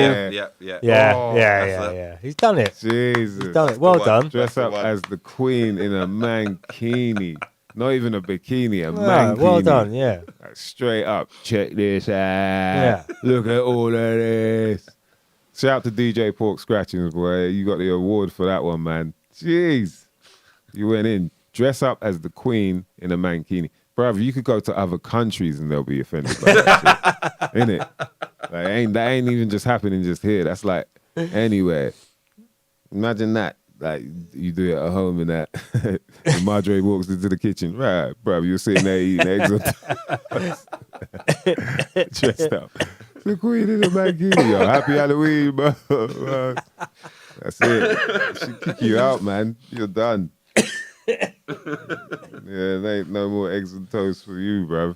Yeah. He's done it. Jesus. He's done it. Well done. Dress up as the Queen in a mankini. Not even a bikini, a Yeah, mankini. well done, yeah. Like, straight up, check this out. Look at all of this. Shout out to DJ Pork Scratchings, boy. You got the award for that one, man. Jeez. You went in. Dress up as the Queen in a mankini. Bruv, you could go to other countries and they'll be offended by that shit. Innit? Like, that ain't even just happening just here. That's like anywhere. Imagine that. Like, you do it at home and that. And Madre walks into the kitchen. Right, bruv, you're sitting there eating eggs on dressed up. The Queen in the mankini, yo. Happy Halloween, bro. That's it. She kick you out, man. You're done. Yeah, there ain't no more eggs and toast for you, bruv.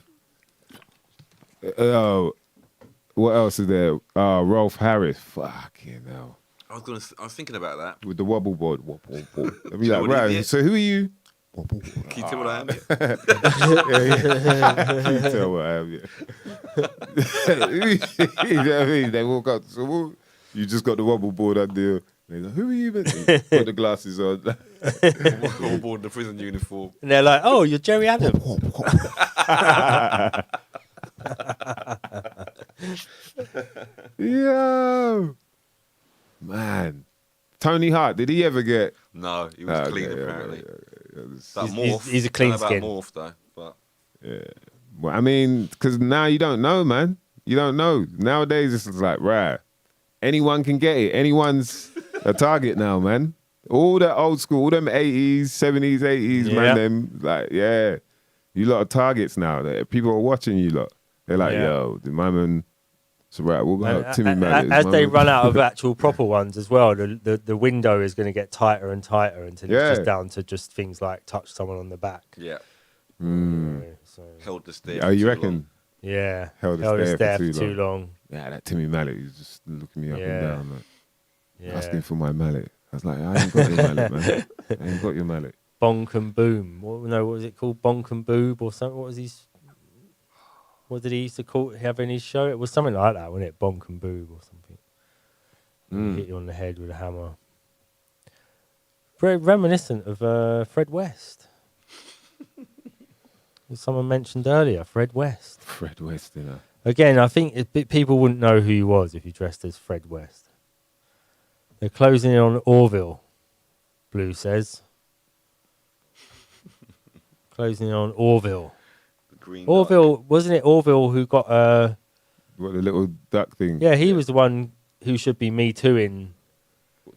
What else is there? Rolf Harris. Fucking hell. I was thinking about that. With the wobble board. Wobble board. I'd be So like, what right, is it? so who are you? Can you tell what I am? You can tell what I am, yeah. You know what I mean? They walk up, so you just got the wobble board up there. They go, who are you? Put the glasses on. All aboard the prison uniform. And they're like, oh, you're Jerry Adams. Yo. Man. Tony Hart, did he ever get... No, he was clean apparently. That morph. He's a clean Don't know skin. about morph though, but Yeah. Well, I mean, because now you don't know, man. You don't know. Nowadays, it's like, right, anyone can get it. Anyone's a target now, man. All that old school, all them 80s, 70s, 80s, man, them, like, yeah. You lot are targets now. People are watching you lot. They're like, yo, the my man... So right, we'll go out Timmy Mallet. As they run out of actual proper ones as well, the window is going to get tighter and tighter until it's just down to just things like touch someone on the back. yeah, So, held the stare. Oh, for you too reckon? long. yeah, Held held us us there there for too long. Yeah, that Timmy Mallet, he's just looking me up and down, like, asking for my mallet. I was like, I ain't got your mallet, man. I ain't got your mallet. Bonk and Boom. What was it called? Bonk and Boob or something? What did he used to have in his show? It was something like that, wasn't it? Bonk and Boob or something. Hit you on the head with a hammer. Very reminiscent of Fred West. As someone mentioned earlier, Fred West. Fred West, you know. Again, I think people wouldn't know who he was if he dressed as Fred West. They're closing in on Orville, Blue says. Closing in on Orville. Green Orville, wasn't it Orville who got What, the little duck thing? yeah, he was the one who should be Me Too-ing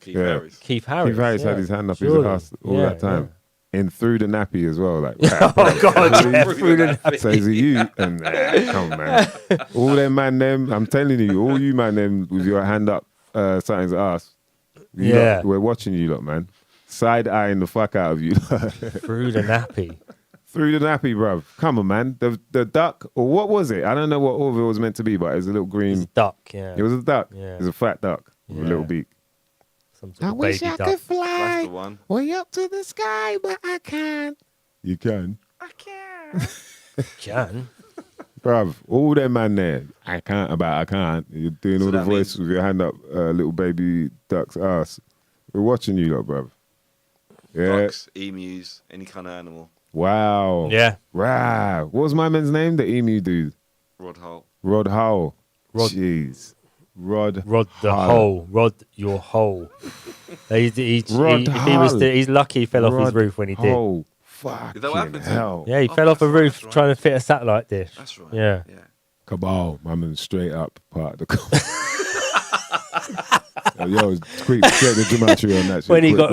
Keith Yeah. Harris. Keith Harris. Keith Harris yeah. had his hand up Surely. his ass all Yeah, that time. And through the nappy as well. Like, Oh, God, yeah, through the nappy. So is it you? And come on, man. All them man, them, I'm telling you, all you man, them with your hand up, something's ass. You Yeah. lot, we're watching you lot, man. Side eyeing the fuck out of you. through the nappy. Through the nappy, bruv. Come on, man. The duck, or what was it? I don't know what Orville was meant to be, but it was a little green. It's a duck, yeah. It was a duck. Yeah. It was a fat duck with a Yeah. little beak. Some sort of baby duck. That's fly the one. way up to the sky, but I can't. You can. Can. Bruv, all them man there, I can't. You're doing So all the that voice with your hand up, little baby duck's ass. We're watching you lot, bruv. Yeah. Ducks, emus, any kind of animal. Wow. Yeah. Wow. What was my man's name? The emu dude. Rod Hull. Rod Howell. Rod- Jeez. Rod the Hull. hole. Rod your hole. Rod If he was Hull. he's lucky he fell off his Rod roof when he did. Howell. Fuck. Is that what happened to him? Hell. Yeah, he Oh, fell off a that's right, roof that's right. trying to fit a satellite dish. That's right. Yeah. Yeah. Cabal. My man's straight up part of the car. Yo, quick, get the gematria on that shit. When he quick, got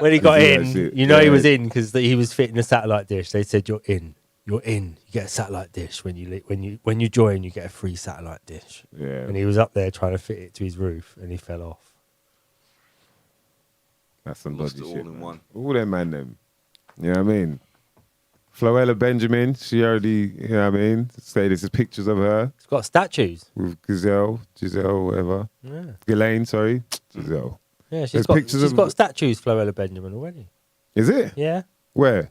when he got Yeah, in, shit. you know he Yeah. was in because he was fitting a satellite dish. They said you're in. You get a satellite dish when you join. You get a free satellite dish. Yeah. And he was up there trying to fit it to his roof, and he fell off. That's some Lost dodgy it all shit. in Man. one. All them man, them. You know what I mean? Floella Benjamin, she already, you know what I mean? Say this is pictures of her It's got statues. with Giselle, whatever. Yeah. Ghislaine, sorry. Giselle. Yeah, There's pictures she's of- got statues, Floella Benjamin, already. Is it? Yeah. Where?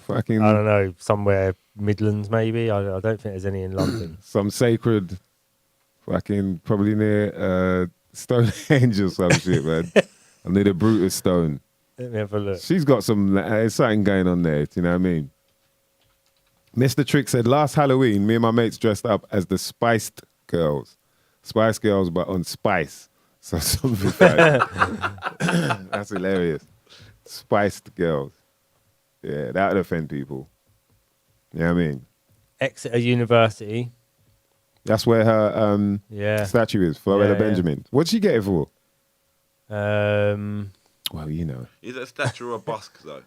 Fucking I don't know, somewhere Midlands maybe. I don't think there's any in London. some sacred, fucking probably near Stonehenge or some shit, man. I need a Brutus Stone. Let me have a look. She's got some, there's something going on there, you know what I mean? Mr. Trick said, last Halloween, me and my mates dressed up as the Spiced Girls. Spice Girls, but on Spice. So something like that's hilarious. Spiced Girls. Yeah, that would offend people. You know what I mean? Exeter University. That's where her Yeah. statue is, Floella Yeah, Benjamin. What'd she get it for? Well, you know. Is it a statue or a bust, though?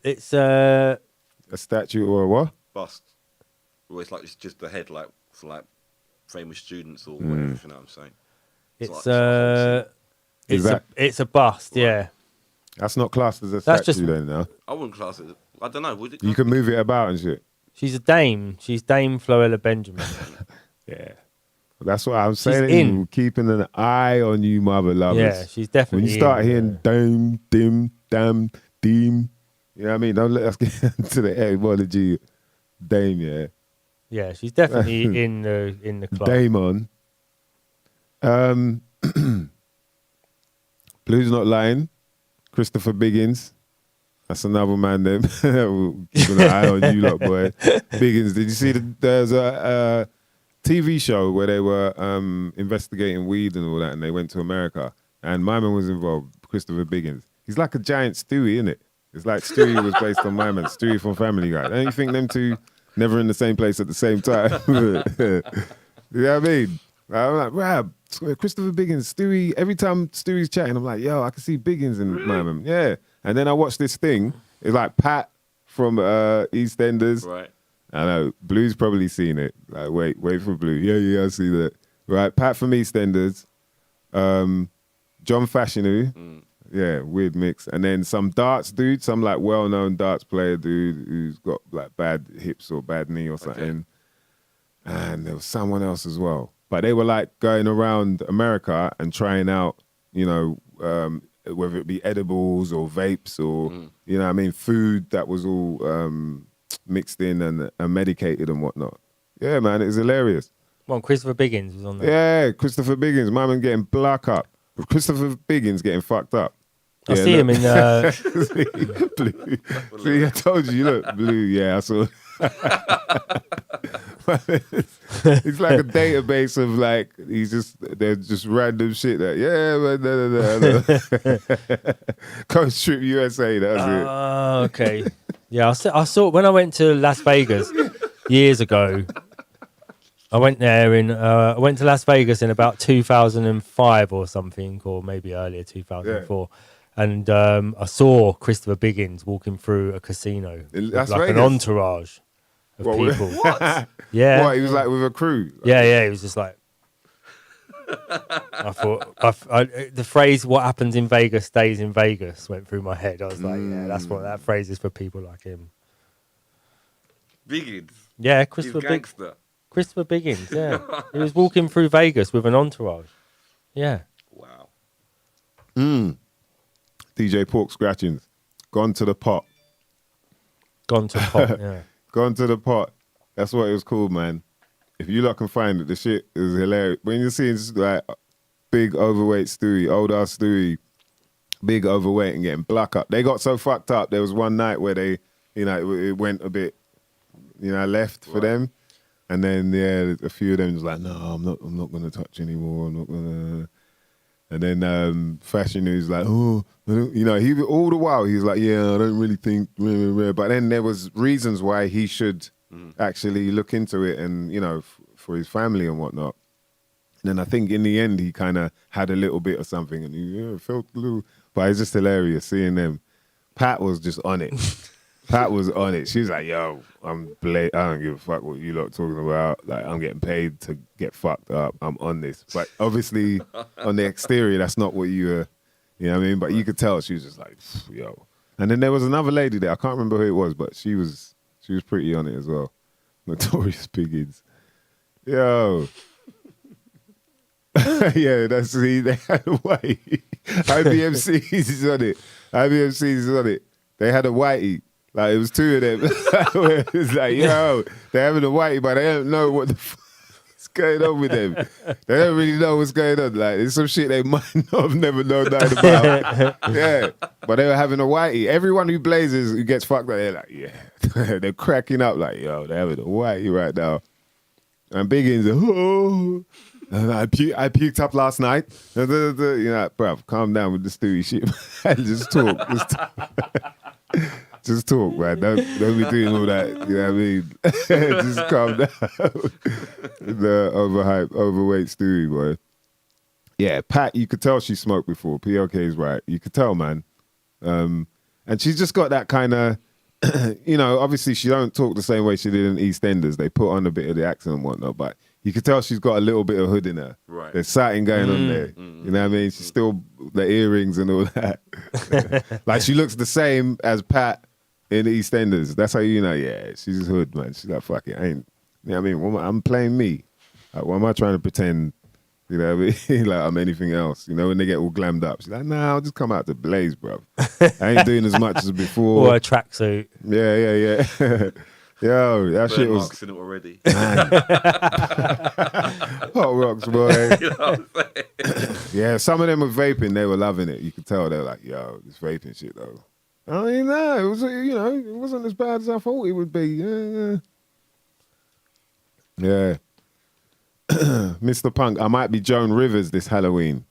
It's A statue or a what? Bust. Or it's like it's just the head, like for like famous students or whatever. You know what I'm saying? it's Is it's a bust. Yeah. That's not classed as a That's statue just- then, no? I wouldn't class it. I don't know. Would it? You can move it about and shit. She's a dame. She's Dame Floella Benjamin. Yeah. That's what I'm saying. in. Keeping an eye on you, mother lovers. Yeah, she's definitely When you start in, hearing yeah. dame, dim, damn, deem, you know what I mean? Don't let us get into the etymology. Dame, yeah. Yeah, she's definitely in the club. Damon. Blue's not lying. Christopher Biggins. That's another man then. Keeping an eye on you lot, boy. Biggins, did you see there's a TV show where they were investigating weed and all that, and they went to America, and my man was involved, Christopher Biggins. He's like a giant Stewie, isn't it? It's like Stewie was based on my man, Stewie from Family Guy. Don't you think them two never in the same place at the same time? You know what I mean? I'm like, Rab, Christopher Biggins, Stewie. Every time Stewie's chatting, I'm like, yo, I can see Biggins in my man. Yeah. And then I watched this thing. It's like Pat from EastEnders. Right. I know. Blue's probably seen it. Like, wait for Blue. Yeah, I see that. Right. Pat from EastEnders. John Fashanu. Yeah, weird mix. And then some darts dude, some like well-known darts player dude who's got like bad hips or bad knee or something. And there was someone else as well. But they were like going around America and trying out, you know, whether it be edibles or vapes or, you know what I mean, food that was all mixed in and medicated and whatnot. Yeah, man, it was hilarious. Well, Christopher Biggins was on there. Yeah, Christopher Biggins, my man getting black up. Christopher Biggins getting fucked up. I see him in. Blue. See, I told you, look, Blue. Yeah, I saw. It's like a database of like there's just random shit that Coast Trip USA. That's it. Oh, okay. Yeah, I saw when I went to Las Vegas years ago. I went there I went to Las Vegas in about 2005 or something, or maybe earlier 2004. And I saw Christopher Biggins walking through a casino In with Las like Vegas? an entourage of people. What? Yeah. What? He was like with a crew. Yeah, he was just like. I thought the phrase "what happens in Vegas stays in Vegas" went through my head. I was like, yeah, that's what that phrase is for people like him. Biggins. Yeah, He's Christopher gangster. Biggins. Yeah, he was walking through Vegas with an entourage. Yeah. Wow. DJ Pork Scratchings. Gone to the pot. Gone to pot. Yeah. Gone to the pot. That's what it was called, man. If you lot can find it, the shit is hilarious. When you're seeing just like big overweight Stewie, old ass Stewie, big overweight and getting black up. They got so fucked up. There was one night where they, you know, it went a bit, you know, left for them. And then a few of them was like, no, I'm not gonna touch anymore. I'm not gonna. And then Fashion News like, oh, you know, he all the while he's like, yeah, I don't really think. But then there was reasons why he should actually look into it, and you know, for his family and whatnot. And then I think in the end he kind of had a little bit or something, and he felt a little. But it's just hilarious seeing them. Pat was just on it. Pat was on it. She was like, yo, I don't give a fuck what you lot talking about. Like, I'm getting paid to get fucked up. I'm on this. But obviously, on the exterior, that's not what you know what I mean? But you could tell she was just like, yo. And then there was another lady there. I can't remember who it was, but she was She was pretty on it as well. Notorious Piggins. Yo. Yeah, that's they had a whitey. IBMC's is on it. IBMC's is on it. They had a whitey. Like, it was two of them. It's like, yo, they're having a whitey, but they don't know what the fuck's going on with them. They don't really know what's going on. Like, there's some shit they might not have never known nothing about. Yeah, but they were having a whitey. Everyone who blazes, who gets fucked up, they're like, yeah. They're cracking up like, yo, they're having a whitey right now. And Biggins, oh, I puked up last night. You know, bruv, calm down with the Stewie shit. Just talk. Just talk, man. Don't be doing all that. You know what I mean? Just calm down. The overweight Stewie, boy. Yeah, Pat, you could tell she smoked before. PLK is right. You could tell, man. And she's just got that kind of, you know, obviously she don't talk the same way she did in EastEnders. They put on a bit of the accent and whatnot, but you could tell she's got a little bit of hood in her. Right. There's something going on there. You know what I mean? She's still the earrings and all that. Like, she looks the same as Pat in EastEnders. That's how you know, yeah, she's hood, man. She's like, fuck it, I ain't, you know what I mean? I'm playing me. Like, why am I trying to pretend, you know what I mean? Like, I'm anything else. You know, when they get all glammed up, she's like, nah, I'll just come out to blaze, bro. I ain't doing as much as before. Or a tracksuit. Yeah. Yo, that shit was... marks in it already. Hot rocks, boy. You know what I'm saying? Yeah, some of them were vaping. They were loving it. You could tell they were like, yo, this vaping shit, though. I mean, no, it was, you know, it wasn't as bad as I thought it would be. Yeah. Mr. Punk, I might be Joan Rivers this Halloween.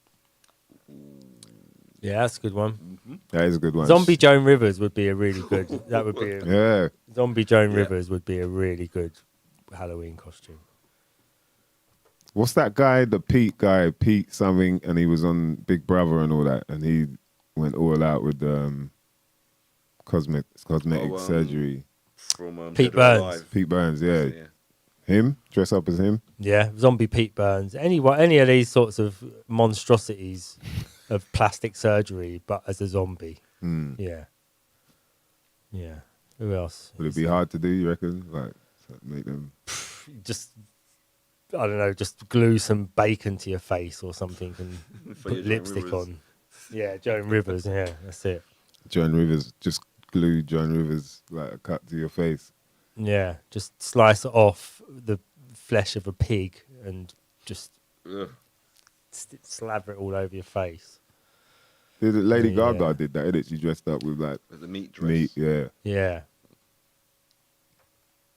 Yeah, that's a good one. That is a good one. Zombie Joan Rivers would be a really good. That would be. Yeah. Zombie Joan Rivers would be a really good Halloween costume. What's that guy, the Pete guy, Pete something, and he was on Big Brother and all that, and he went all out with cosmetic surgery. From Pete Dead or Burns. Alive. Pete Burns, yeah. Him? Dress up as him? Yeah, Zombie Pete Burns. Any of these sorts of monstrosities of plastic surgery, but as a zombie. Yeah. Who else? Would it be hard to do, you reckon? Like, make them... Just, I don't know, just glue some bacon to your face or something and For put your Joan lipstick Rivers. on. Yeah, Joan Rivers, yeah, that's it. Joan Rivers, just glue Joan Rivers, like a cut to your face. Yeah, just slice off the flesh of a pig and just Ugh. slather it all over your face. Lady Yeah. Gaga did that, didn't she? Dressed up with like With the meat dress. meat, yeah. Yeah.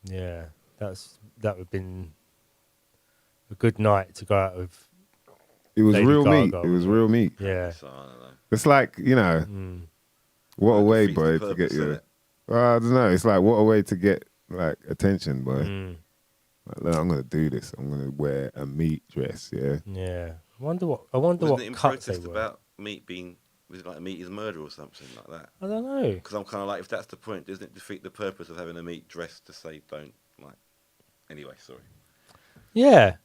Yeah, that would have been a good night to go out with. It was Lady real meat. Gaga, It was wasn't it? real meat. Yeah. So, I don't know. It's like, you know, what a Like, way, defeats boy, the to get purpose, you. innit? Well, I don't know. It's like, what a way to get like attention, boy. Like, look, I'm gonna do this. I'm gonna wear a meat dress. Yeah. Yeah. I wonder Wasn't what it in cuts they protest were. about meat being, was it like meat is murder or something like that? I don't know. Because I'm kind of like, if that's the point, doesn't it defeat the purpose of having a meat dress to say don't, like... Anyway, sorry. Yeah.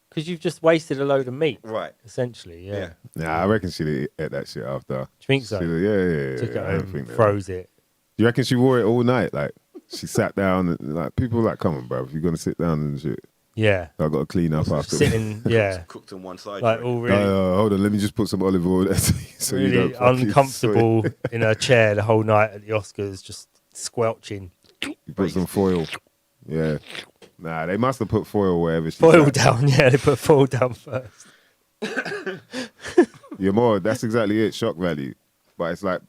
Because you've just wasted a load of meat, Right. essentially. Yeah. Yeah. Nah, I reckon she'd ate that shit after. Do you think so? Yeah. Took it I don't home, think that. froze it. Do you reckon she wore it all night? Like, she sat down and like people were like, come on, bro, if you're gonna sit down and shit, Yeah. I've got to clean up after. Sitting, yeah. Cooked on one side. Like right? all really, Hold on, let me just put some olive oil there so you really don't fucking uncomfortable in her chair the whole night at the Oscars, just squelching. You put some foil. Yeah. Nah, they must have put foil wherever she Foil sat. down, yeah, they put foil down first. You're more, that's exactly it, shock value. But it's like,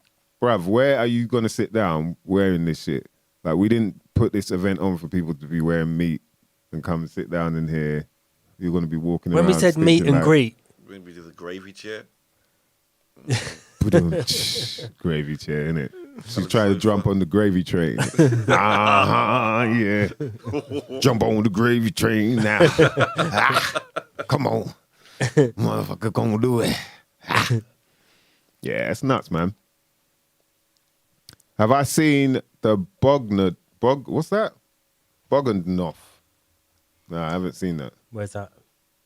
bruv, where are you going to sit down wearing this shit? Like, we didn't put this event on for people to be wearing meat and come and sit down in here. You're going to be walking When around. we said meet stinking and greet, Maybe there's a gravy chair. Gravy chair, innit? She's trying to jump on the gravy train. Yeah. Jump on the gravy train now. Come on. Motherfucker gonna do it. Yeah, it's nuts, man. Have I seen the what's that? Bogdanov. No, I haven't seen that. where's that?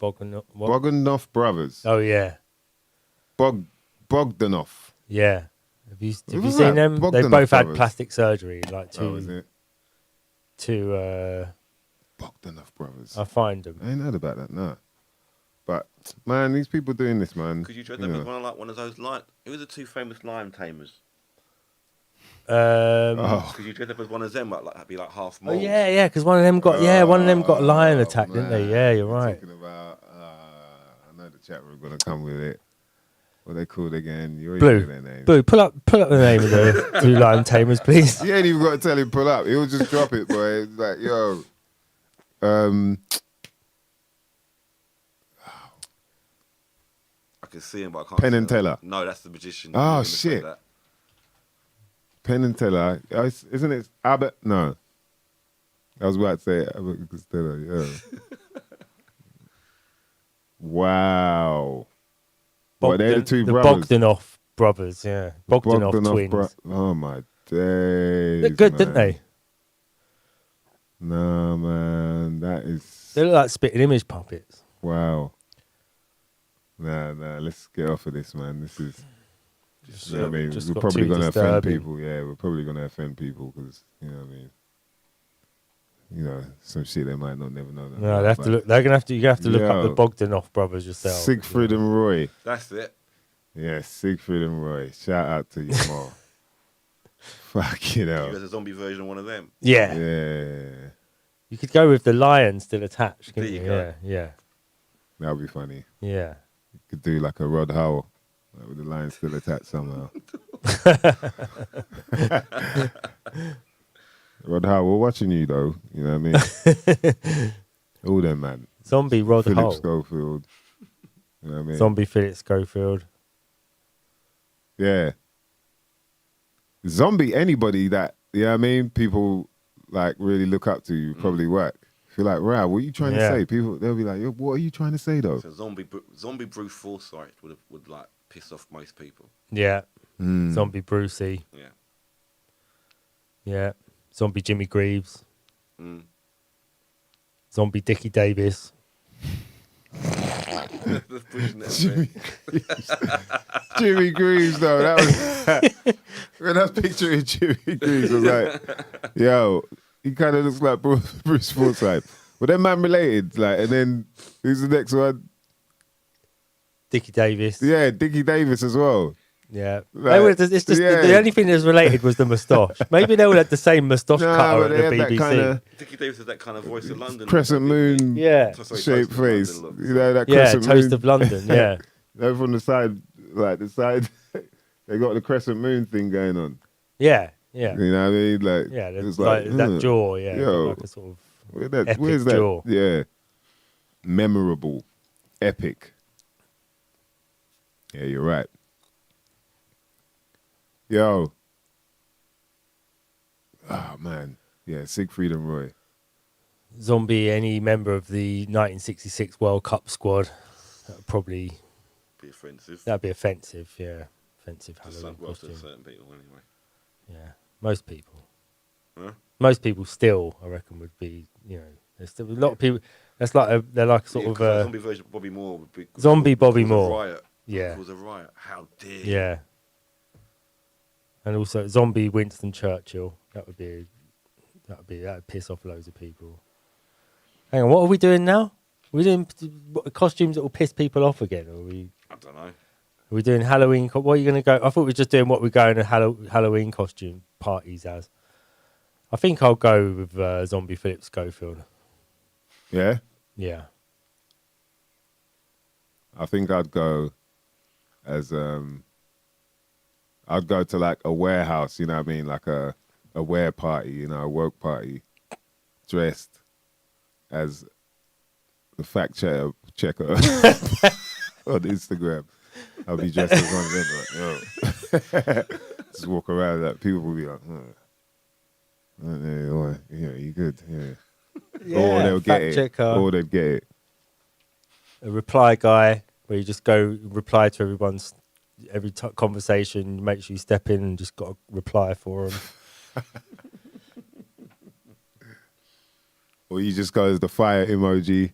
Bogdanov? What? Bogdanov Brothers. Oh, yeah. Bogdanov. Yeah. Have you Who's seen that? them? They Bogdanov both had brothers? plastic surgery, like Oh, is it? to. Bogdanov brothers. I'll find them. I ain't heard about that, no. But man, these people doing this, man. Could you dress up as one of those lion? Who are the two famous lion tamers? Could you dress up as one of them? Like be like half Oh moles? yeah, because one of them got a lion attack, didn't they? Yeah, you're right. Talking about, I know the chat room gonna come with it. What they called again? You already know their names. Blue, pull up the name of the two lion tamers, please. You ain't even got to tell him pull up. He'll just drop it, boy. It's like, yo, I can see him, but I can't. Penn see and him. Teller. No, that's the magician. Oh, You were gonna say shit. that. Penn and Teller. Isn't it Abbott? No. I was about to say Abbott Costello, yeah. Wow. Well, they're the two brothers. Bogdanov brothers, yeah. Bogdanov twins. Oh, my days. They're good, man. didn't they? Nah, man. That is... They look like spitting image puppets. Wow. Nah. Let's get off of this, man. This is... You know what I mean? Just We're got probably too going to offend disturbing. people. Yeah, we're probably going to offend people because, you know what I mean? You know, some shit they might not never know. No, they have to look. They're gonna have to. You have to look up the Yo. Bogdanov brothers yourself. Siegfried and Roy. That's it. Yeah, Siegfried and Roy. Shout out to your mom. Fuck you know. You guys a zombie version of one of them. Yeah. Yeah. You could go with the lion still attached. There Couldn't you you? go. Yeah. That would be funny. Yeah. You could do like a Rod Howell. Like with the line still attached somehow. Rod Howell, we're watching you though. You know what I mean? All them, man. Zombie Rod Philip Hull. Schofield. You know what I mean? Zombie Philip Schofield. Yeah. Zombie, anybody that, you know what I mean, people like really look up to probably work. If you're like, right, what are you trying to say? People, they'll be like, yo, what are you trying to say though? So zombie Bruce Forsyth would like piss off most people. Yeah. Zombie Brucey. Yeah. Yeah. Zombie Jimmy Greaves. Mm. Zombie Dickie Davis. That's pushing it a bit. Jimmy Greaves though, that was when I was picturing Jimmy Greaves, I was like, yo, he kind of looks like Bruce Forsyth. But they're man related, like, and then who's the next one? Dickie Davis. Yeah, Dickie Davis as well. Yeah. Like, It's just yeah. the only thing that's related was the moustache. Maybe they all had the same moustache cutter but at they the had that BBC. kinda Dickie Davis has that kind of voice of London. crescent moon Yeah. Sorry, shaped Toast of London face. look. You know, that Yeah, crescent Toast moon. of London, yeah. Over on the side, like the side, they got the crescent moon thing going on. Yeah, yeah. You know what I mean? Like, Yeah, it was like that jaw, yeah. Yo, like a sort of where's that? jaw. Yeah. Memorable. Epic. Yeah, you're right. Yo. Oh, man. Yeah, Siegfried and Roy. Zombie, any member of the 1966 World Cup squad. That would probably... Be offensive. That'd be offensive, yeah. Offensive To Halloween to costume. certain people, anyway. Yeah, most people. Huh? Most people still, I reckon, would be, you know... There's still a lot of people... That's like they're like sort of... zombie version of Bobby Moore would be... Zombie Bobby cause Moore. A riot. Yeah. Cause a riot. How dare you? Yeah. And also zombie Winston Churchill. That'd piss off loads of people. Hang on, what are we doing now? Are we doing costumes that will piss people off again? Or are I don't know. we doing Halloween? What are you going to go? I thought we were just doing what we're going to Halloween costume parties as. I think I'll go with zombie Philip Schofield. Yeah? Yeah. I think I'd go as I'd go to like a warehouse, you know what I mean, like a wear party, you know, a work party, dressed as the fact checker on Instagram. I'll be dressed as one of them, like, yo. Just walk around, like people will be like, yeah, you good, yeah. Or they'll get it. checker. Or they'd get it. A reply guy where you just go reply to every conversation, make sure you step in and just got to reply for them. Or you just go as the fire emoji.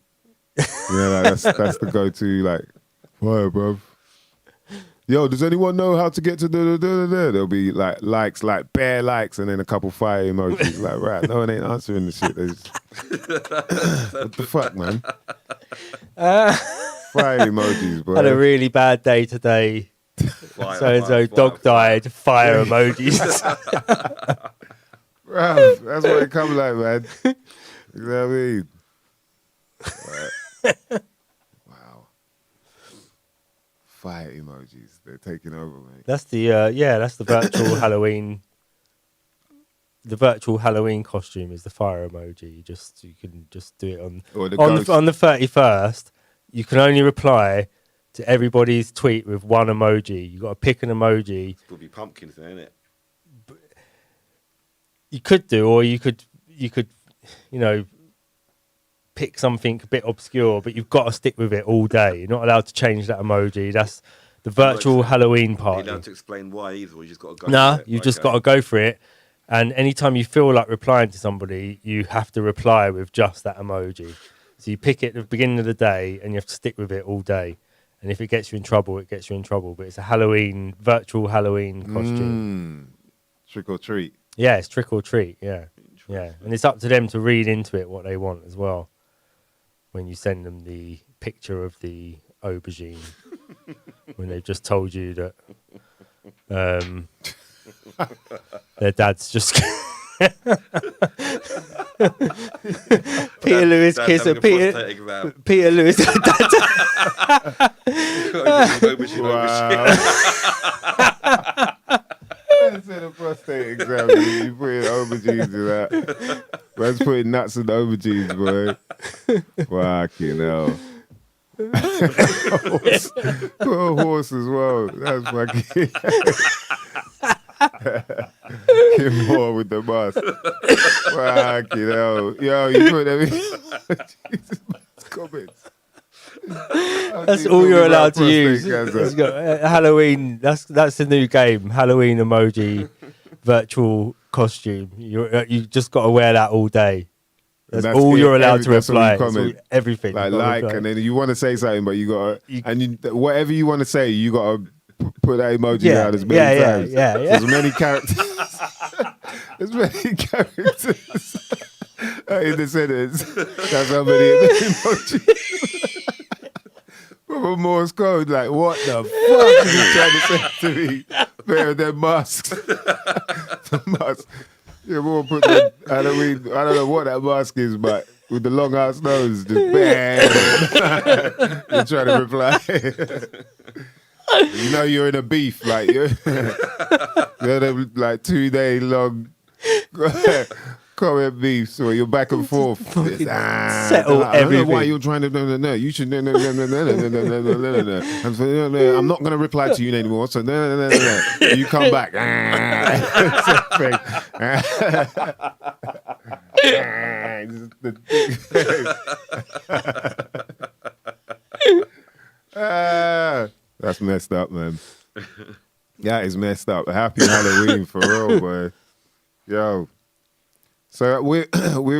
You know, like that's the go-to, like, fire, bruv. yo, does anyone know how to get to da? There'll be like likes, like bare likes, and then a couple fire emojis. Like, right, no one ain't answering the shit. What the fuck, man? Fire emojis, bro. Had a really bad day today. So dog died. Fire emojis. Bro, that's what it comes like, man. You know what I mean? Right. Wow. Fire emojis. They're taking over, mate. That's the that's the virtual Halloween. The virtual Halloween costume is the fire emoji. You can just do it on the 31st. You can only reply to everybody's tweet with one emoji. You got to pick an emoji. It'll be pumpkins, isn't it? You could do, or you could, pick something a bit obscure, but you've got to stick with it all day. You're not allowed to change that emoji. That's the virtual Halloween party. You don't have to explain why either. You just got to go. Nah, you've just got to go for it. And anytime you feel like replying to somebody, you have to reply with just that emoji. So you pick it at the beginning of the day, and you have to stick with it all day. And if it gets you in trouble, it gets you in trouble. But it's a virtual Halloween costume. Trick or treat. Yeah, it's trick or treat. Yeah, yeah, and it's up to them to read into it what they want as well. When you send them the picture of the aubergine, when they've just told you that their dad's just Peter Lewis kiss her. Peter Lewis. Instead of prostate exam, you put in aubergines in that. Man's putting nuts in the aubergines, boy. Fucking hell. Put a horse as well. That's fucking. Get more with the bus. Fucking hell. Yo, you put them in. Jesus, comments. That's all you're allowed to use. Halloween. That's the new game. Halloween emoji, virtual costume. You just got to wear that all day. That's all you're allowed to reply. Everything. Like, and then you want to say something, but you got to, whatever you want to say, you got to put that emoji out as many times. Yeah. As many characters. As many characters in the sentence. That's how many emojis. From Morse code, like, what the fuck are you trying to say to me? Better than masks. The mask. Yeah, we'll put the Halloween. I don't know what that mask is, but with the long ass nose, just bam. You're trying to reply. You know you're in a beef, like you're like 2-day long comment beef, so you're back and forth. Settle everything. I don't know why you're trying to. No. You should. No. I'm not going to reply to you anymore. So no. You come back. That's messed up, man. That is messed up. Happy Halloween for real, boy. Yo. So we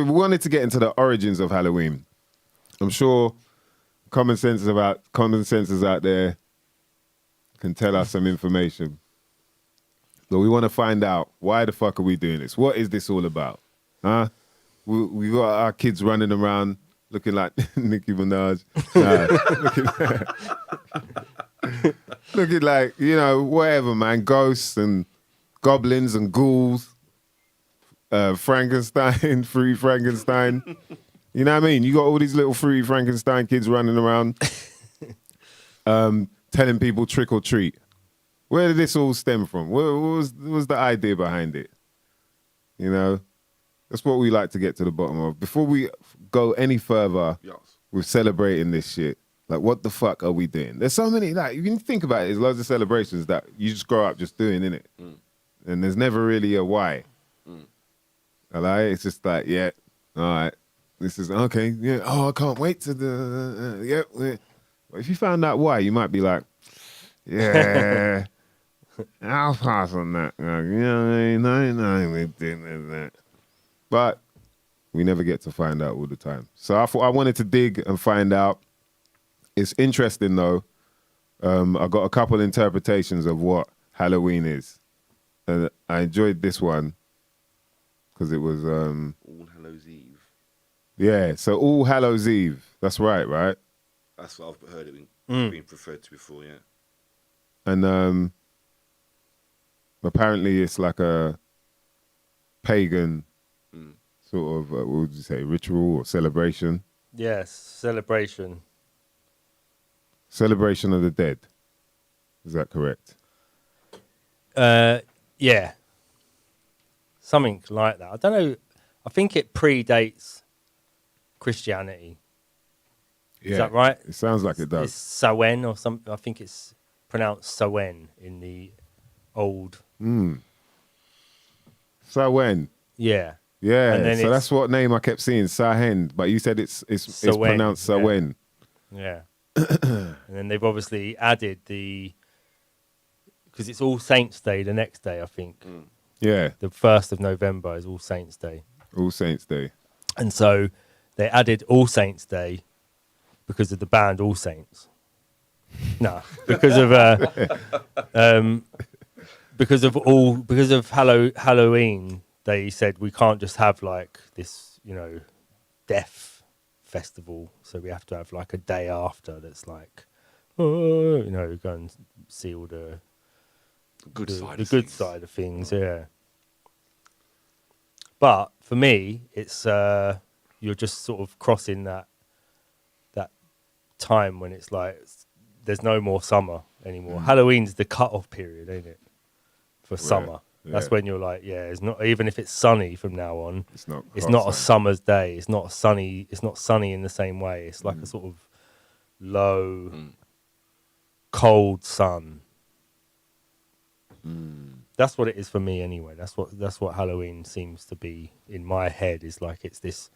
wanted to get into the origins of Halloween. I'm sure common senses out there can tell us some information. But we want to find out, why the fuck are we doing this? What is this all about? Huh? We got our kids running around looking like Nicki Minaj. Looking like, whatever, man. Ghosts and goblins and ghouls. Frankenstein, Fruity Frankenstein. You know what I mean? You got all these little Fruity Frankenstein kids running around telling people trick or treat. Where did this all stem from? What was the idea behind it? That's what we like to get to the bottom of. Before we go any further with celebrating this shit, like, what the fuck are we doing? There's so many, like, you can think about it, there's loads of celebrations that you just grow up just doing, innit? And there's never really a why. Like, it's just like, yeah, all right, this is okay, yeah. Oh, I can't wait to yeah. But if you found out why, you might be like, yeah, I'll pass on that. But we never get to find out all the time. So I thought I wanted to dig and find out. It's interesting though. I got a couple interpretations of what Halloween is. And I enjoyed this one because it was, All Hallows Eve. yeah, so All Hallows Eve. That's right? That's what I've heard it being referred to before, yeah. And apparently it's like a pagan sort of, what would you say, ritual or celebration? Yes, celebration. Celebration of the dead. Is that correct? Yeah. Something like that. I don't know. I think it predates Christianity. Yeah. Is that right? It sounds like it does. It's Samhain or something. I think it's pronounced Samhain in the old. Samhain. Yeah. Yeah, And then so it's- that's what name I kept seeing, Samhain. But you said it's Samhain, pronounced yeah. Samhain. Yeah. And then they've obviously added because it's All Saints Day the next day, I think. Yeah, The 1st of November is All Saints Day. All Saints Day. And so they added All Saints Day because of the band All Saints. No, because of Halloween, they said we can't just have like this, death festival. So we have to have like a day after that's like, go and see all the Good side. the of good things. side of things, yeah. But for me, it's you're just sort of crossing that time when it's like there's no more summer anymore. Halloween's the cut-off period, ain't it? For summer. That's yeah. when you're like, yeah, it's not even if it's sunny from now on. It's not. It's hot not a sun. summer's day. It's not sunny. It's not sunny in the same way. It's like a sort of low, cold sun. That's what it is for me, anyway. That's what Halloween seems to be in my head. Is like it's this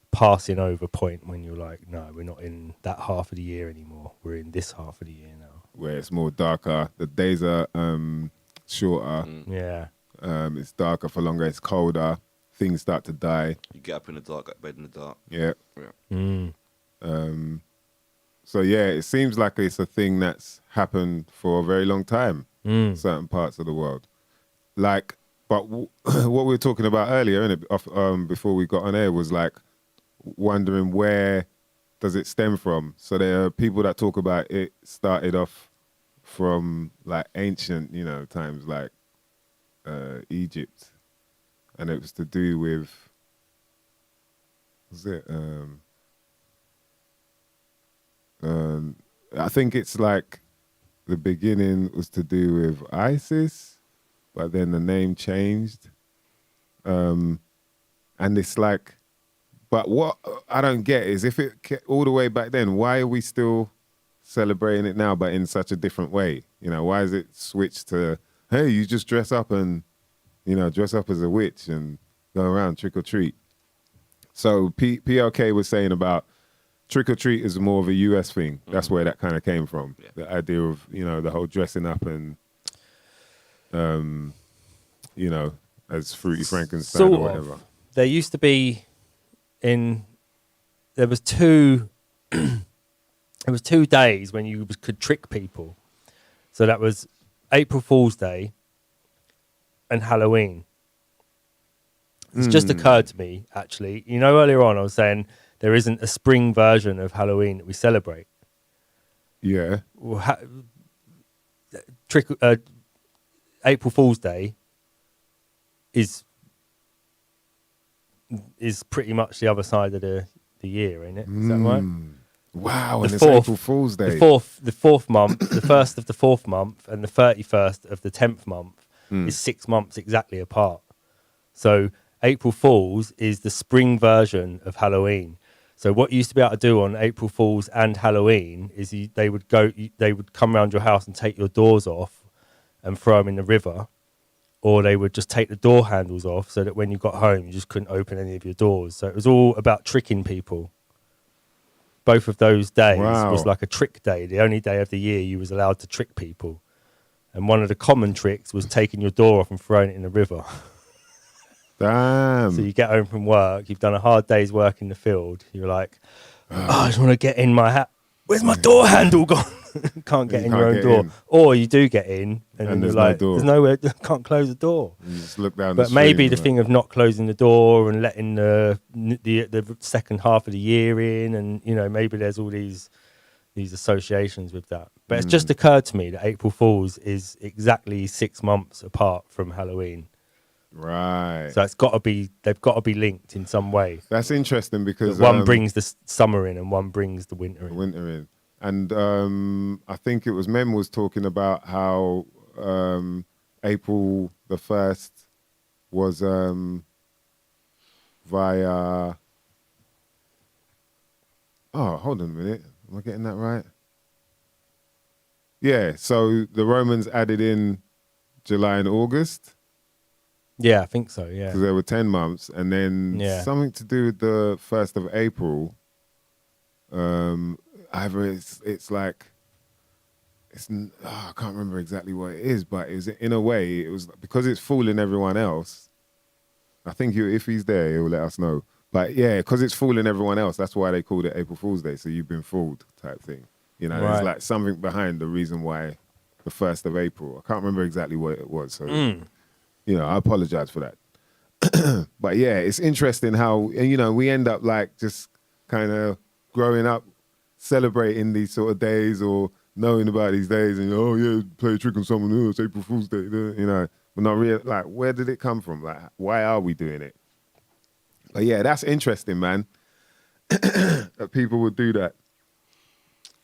passing over point when you're like, no, we're not in that half of the year anymore. We're in this half of the year now. Where it's more darker. The days are shorter. Yeah. It's darker for longer. It's colder. Things start to die. You get up in the dark, go to bed in the dark. Yeah. Mm. So yeah, it seems like it's a thing that's happened for a very long time. Certain parts of the world, like, but what we were talking about earlier, innit, before we got on air, was like wondering where does it stem from. So there are people that talk about it started off from like ancient, times, like Egypt, and it was to do with, was it? I think it's like the beginning was to do with ISIS, but then the name changed. And it's like, but what I don't get is if it all the way back then, why are we still celebrating it now, but in such a different way? Why is it switched to, hey, you just dress up and, dress up as a witch and go around trick or treat? So PLK was saying about trick or treat is more of a US thing. That's where that kind of came from. Yeah. The idea of, the whole dressing up and, as Fruity Frankenstein Sort or of. whatever. There used to be there was two days when you could trick people. So that was April Fool's Day and Halloween. It's just occurred to me, actually. Earlier on I was saying there isn't a spring version of Halloween that we celebrate. Yeah. Well, April Fool's Day is pretty much the other side of the year, ain't it? Is that right? Wow, The and it's fourth- April Fool's Day. The fourth month, the first of the fourth month, and the 31st of the 10th month is 6 months exactly apart. So April Fool's is the spring version of Halloween. So what you used to be able to do on April Fool's and Halloween is they would come around your house and take your doors off and throw them in the river, or they would just take the door handles off so that when you got home you just couldn't open any of your doors. So it was all about tricking people. Both of those days was like a trick day, the only day of the year you was allowed to trick people. And one of the common tricks was taking your door off and throwing it in the river. Damn. So you get home from work, you've done a hard day's work in the field, you're like, I just want to get in my hat. Where's my door handle gone? can't get You in can't your own get door, in. or you do get in and, then there's you're no like, door. there's nowhere, can't close the door. You just look down the But street. maybe and the like, thing of not closing the door and letting the second half of the year in, and maybe there's all these associations with that. But it's just occurred to me that April Fools is exactly 6 months apart from Halloween. Right. So they've got to be linked in some way. That's interesting because That one brings the summer in and one brings the winter in. winter in. And I think it was Mem was talking about how April the 1st was via. Oh, hold on a minute. Am I getting that right? Yeah. So the Romans added in July and August Yeah, I think so. Yeah. because there were 10 months, and then Yeah. something to do with the 1st of April. Either it's like I can't remember exactly what it is, but it was, in a way it was because it's fooling everyone else. I think if he's there, he'll let us know. But yeah, because it's fooling everyone else, that's why they called it April Fool's Day. So you've been fooled, type thing. There's Right. like something behind the reason why the 1st of April. I can't remember exactly what it was. So I apologize for that. But yeah, it's interesting how we end up like just kind of growing up celebrating these sort of days or knowing about these days and play a trick on someone else, April Fool's Day, but not really like where did it come from? Like why are we doing it? But yeah, that's interesting, man. That people would do that.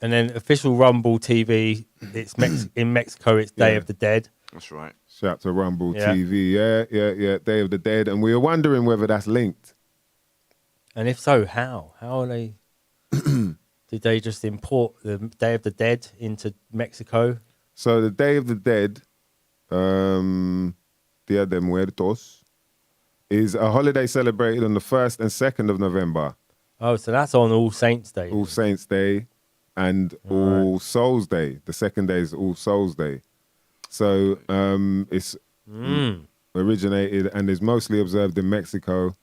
And then official Rumble TV, it's in Mexico, it's Day Yeah. of the Dead. That's right. Shout out to Rumble Yeah. TV, yeah, Day of the Dead, and we were wondering whether that's linked. And if so, how? How are they? Did they just import the Day of the Dead into Mexico? So the Day of the Dead, Dia de Muertos, is a holiday celebrated on the 1st and 2nd of November, Oh, so that's on All Saints Day. All Saints Day, and All Souls Day. The second day is All Souls Day. So it's originated and is mostly observed in Mexico,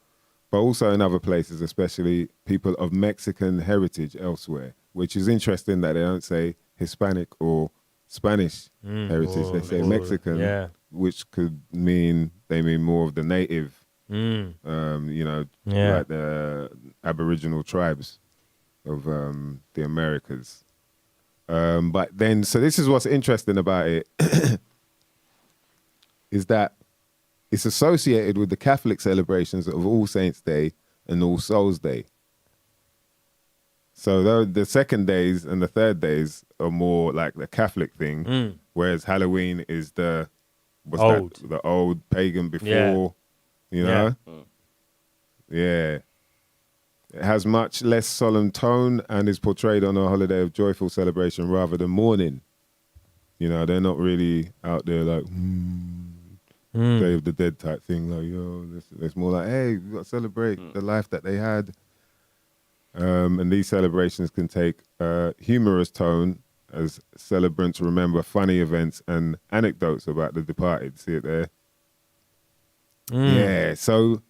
but also in other places, especially people of Mexican heritage elsewhere, which is interesting that they don't say Hispanic or Spanish heritage. They say Mexican, yeah. which could mean they mean more of the native, Yeah. like the Aboriginal tribes of the Americas. But then, so this is what's interesting about it, is that it's associated with the Catholic celebrations of All Saints Day and All Souls Day. So the second days and the third days are more like the Catholic thing, whereas Halloween is the old pagan before, Yeah. Yeah. It has much less solemn tone and is portrayed on a holiday of joyful celebration rather than mourning. They're not really out there like Day of the Dead type thing. Like, it's more like, hey, we've got to celebrate the life that they had. And these celebrations can take a humorous tone as celebrants remember funny events and anecdotes about the departed. See it there? Yeah, so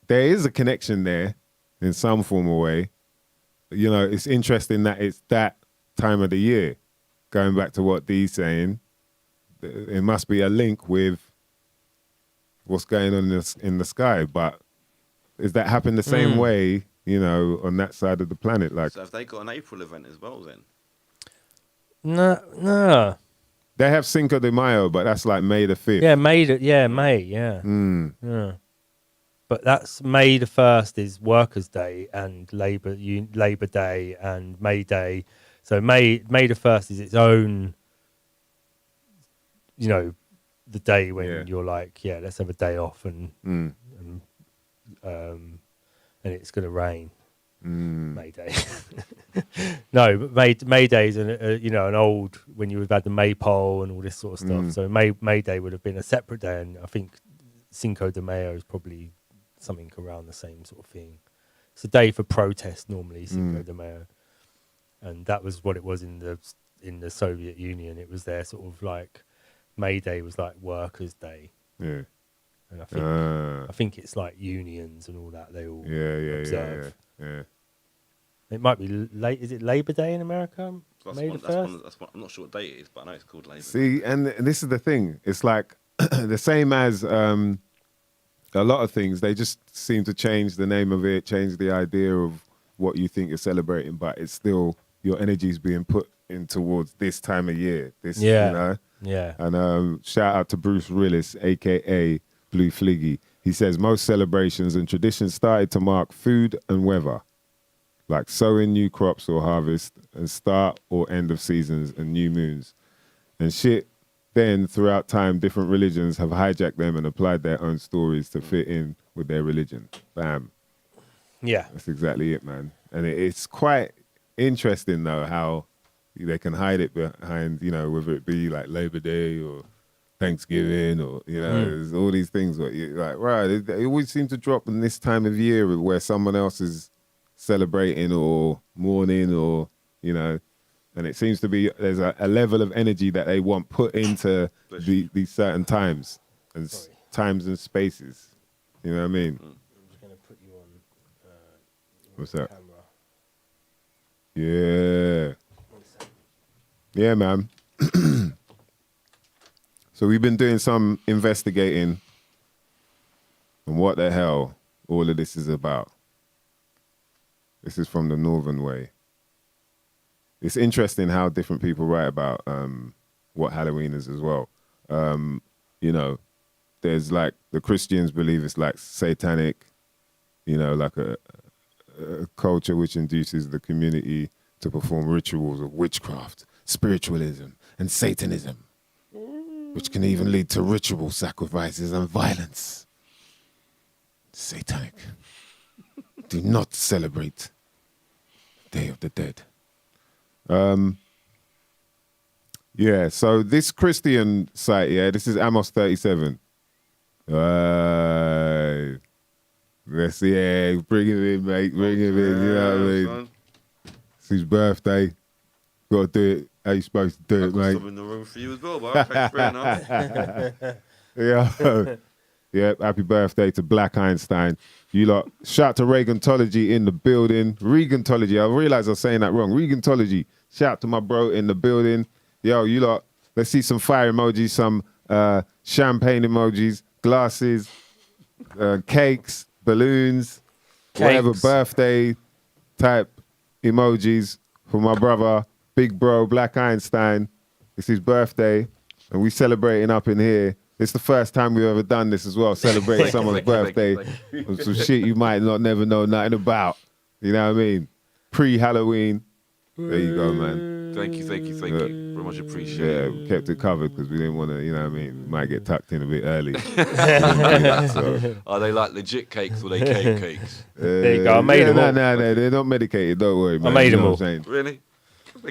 there is a connection there in some form or way. It's interesting that it's that time of the year. Going back to what Dee's saying, it must be a link with what's going on in the sky. But is that happen the same way, on that side of the planet? Like, So have they got an April event as well then? No. they have Cinco de Mayo, but that's like May the 5th. Yeah, May. Yeah. Yeah. But that's May the 1st is Workers' Day and Labor Day and May Day. So May the 1st is its own, the day when you're like, let's have a day off and it's going to rain. May Day. No, but May Day is an old, when you've had the maypole and all this sort of stuff. So May Day would have been a separate day, and I think Cinco de Mayo is probably something around the same sort of thing. It's a day for protest normally, Cinco de Mayo, and that was what it was in the Soviet Union. It was their sort of like May Day was like Workers' Day. Yeah. And I think it's like unions and all that they all observe. Yeah. It might be late. Is it Labor Day in America? So May the 1st? I'm not sure what day it is, but I know it's called Labour. See, and this is the thing. It's like the same as a lot of things. They just seem to change the name of it, change the idea of what you think you're celebrating, but it's still your energy's being put in towards this time of year. This, Yeah. you know. Yeah. And shout out to Bruce Willis, aka Blue Fliggy. He says most celebrations and traditions started to mark food and weather, like sowing new crops or harvest, and start or end of seasons and new moons. And shit, then throughout time, different religions have hijacked them and applied their own stories to fit in with their religion. Bam. Yeah. That's exactly it, man. And it's quite interesting, though, how they can hide it behind, you know, whether it be like Labor Day or Thanksgiving or, you know, there's all these things where you're like, right, it always seems to drop in this time of year where someone else is celebrating or mourning or, you know, and it seems to be there's a level of energy that they want put into these certain times and times and spaces. You know what I mean? I'm just going to put you on What's that? camera. Yeah. Yeah, man. So we've been doing some investigating on what the hell all of this is about. This is from the Northern Way. It's interesting how different people write about what Halloween is as well. You know, there's like the Christians believe it's like satanic, you know, like a culture which induces the community to perform rituals of witchcraft, spiritualism, and Satanism, which can even lead to ritual sacrifices and violence. Satanic. Do not celebrate Day of the Dead. Yeah, so this Christian site, yeah, this is Amos 37. Let's see, yeah, bring him in, mate, bring him in, you know what I mean? Son. It's his birthday. Got to do it how you supposed to do I've it, got mate. some in the room for you as well, but okay, fair enough. Yeah. Yeah, happy birthday to Black Einstein. You lot, shout out to Regantology in the building. Regantology, I realized I was saying that wrong. Regantology, shout out to my bro in the building. Yo, you lot, let's see some fire emojis, some champagne emojis, glasses, cakes, balloons, whatever birthday type emojis for my brother, big bro, Black Einstein. It's his birthday, and we celebrating up in here. It's the first time we've ever done this as well, celebrating someone's birthday on some shit you might not never know nothing about. You know what I mean? Pre-Halloween. There you go, man. Thank you. Very much Yeah, appreciated. we kept it covered because we didn't want to, you know what I mean? Might get tucked in a bit early. So, Are they like legit cakes or they cake cakes? There you go, I made them all. No, they're not medicated. Don't worry, man. made You them know all. what I'm saying? Really?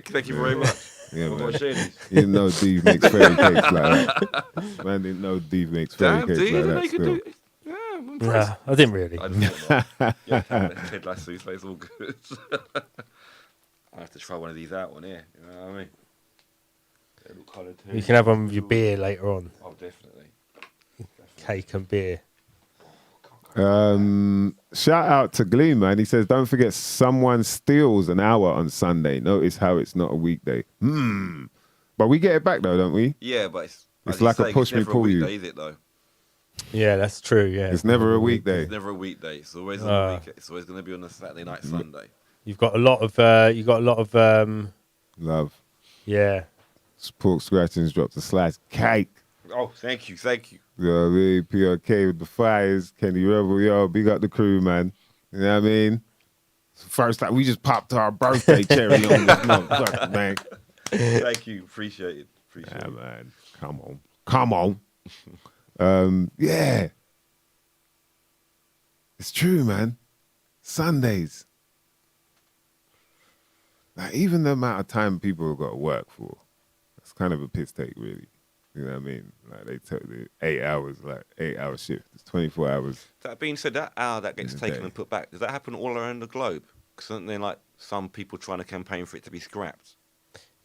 Thank you very much. Yeah, I'm man. not sharing these. You didn't know Dave makes fairy cakes like that. Man didn't know Dave makes fairy Damn, cakes dude, like they that could still. do. Yeah, I'm impressed. Nah, I didn't really. I just thought that. Yeah, Ted Lasso, so it's all good. I have to try one of these out on here. You know what I mean? They're all coloured too. You can have one with your beer later on. Oh, definitely. Cake and beer. Shout out to Gleam, man. He says, don't forget someone steals an hour on Sunday. Notice how it's not a weekday. But we get it back though, don't we? Yeah, but it's It's as you like a say, push it's me, never pull a you. weekday, is it though? Yeah, that's true. Yeah, It's never a weekday. It's never a weekday. It's always on a weekend. It's always going to be on a Saturday night, Sunday. You've got a lot of. Love. Yeah. Pork scratchings dropped a slice cake. Oh, thank you. You know what I mean? PRK with the fires. Kenny Rebel, yo, big up the crew, man. You know what I mean? First time, we just popped our birthday cherry on this motherfucker, man. Thank you. Appreciate it. Yeah, man. Come on. Yeah. It's true, man. Sundays. Like, even the amount of time people have got to work for, it's kind of a piss take, really. You know what I mean? Like, they took the 8 hours, like 8-hour shift. It's 24 hours. That being said, that hour that gets In a taken day. and put back, does that happen all around the globe? Because aren't there like some people trying to campaign for it to be scrapped?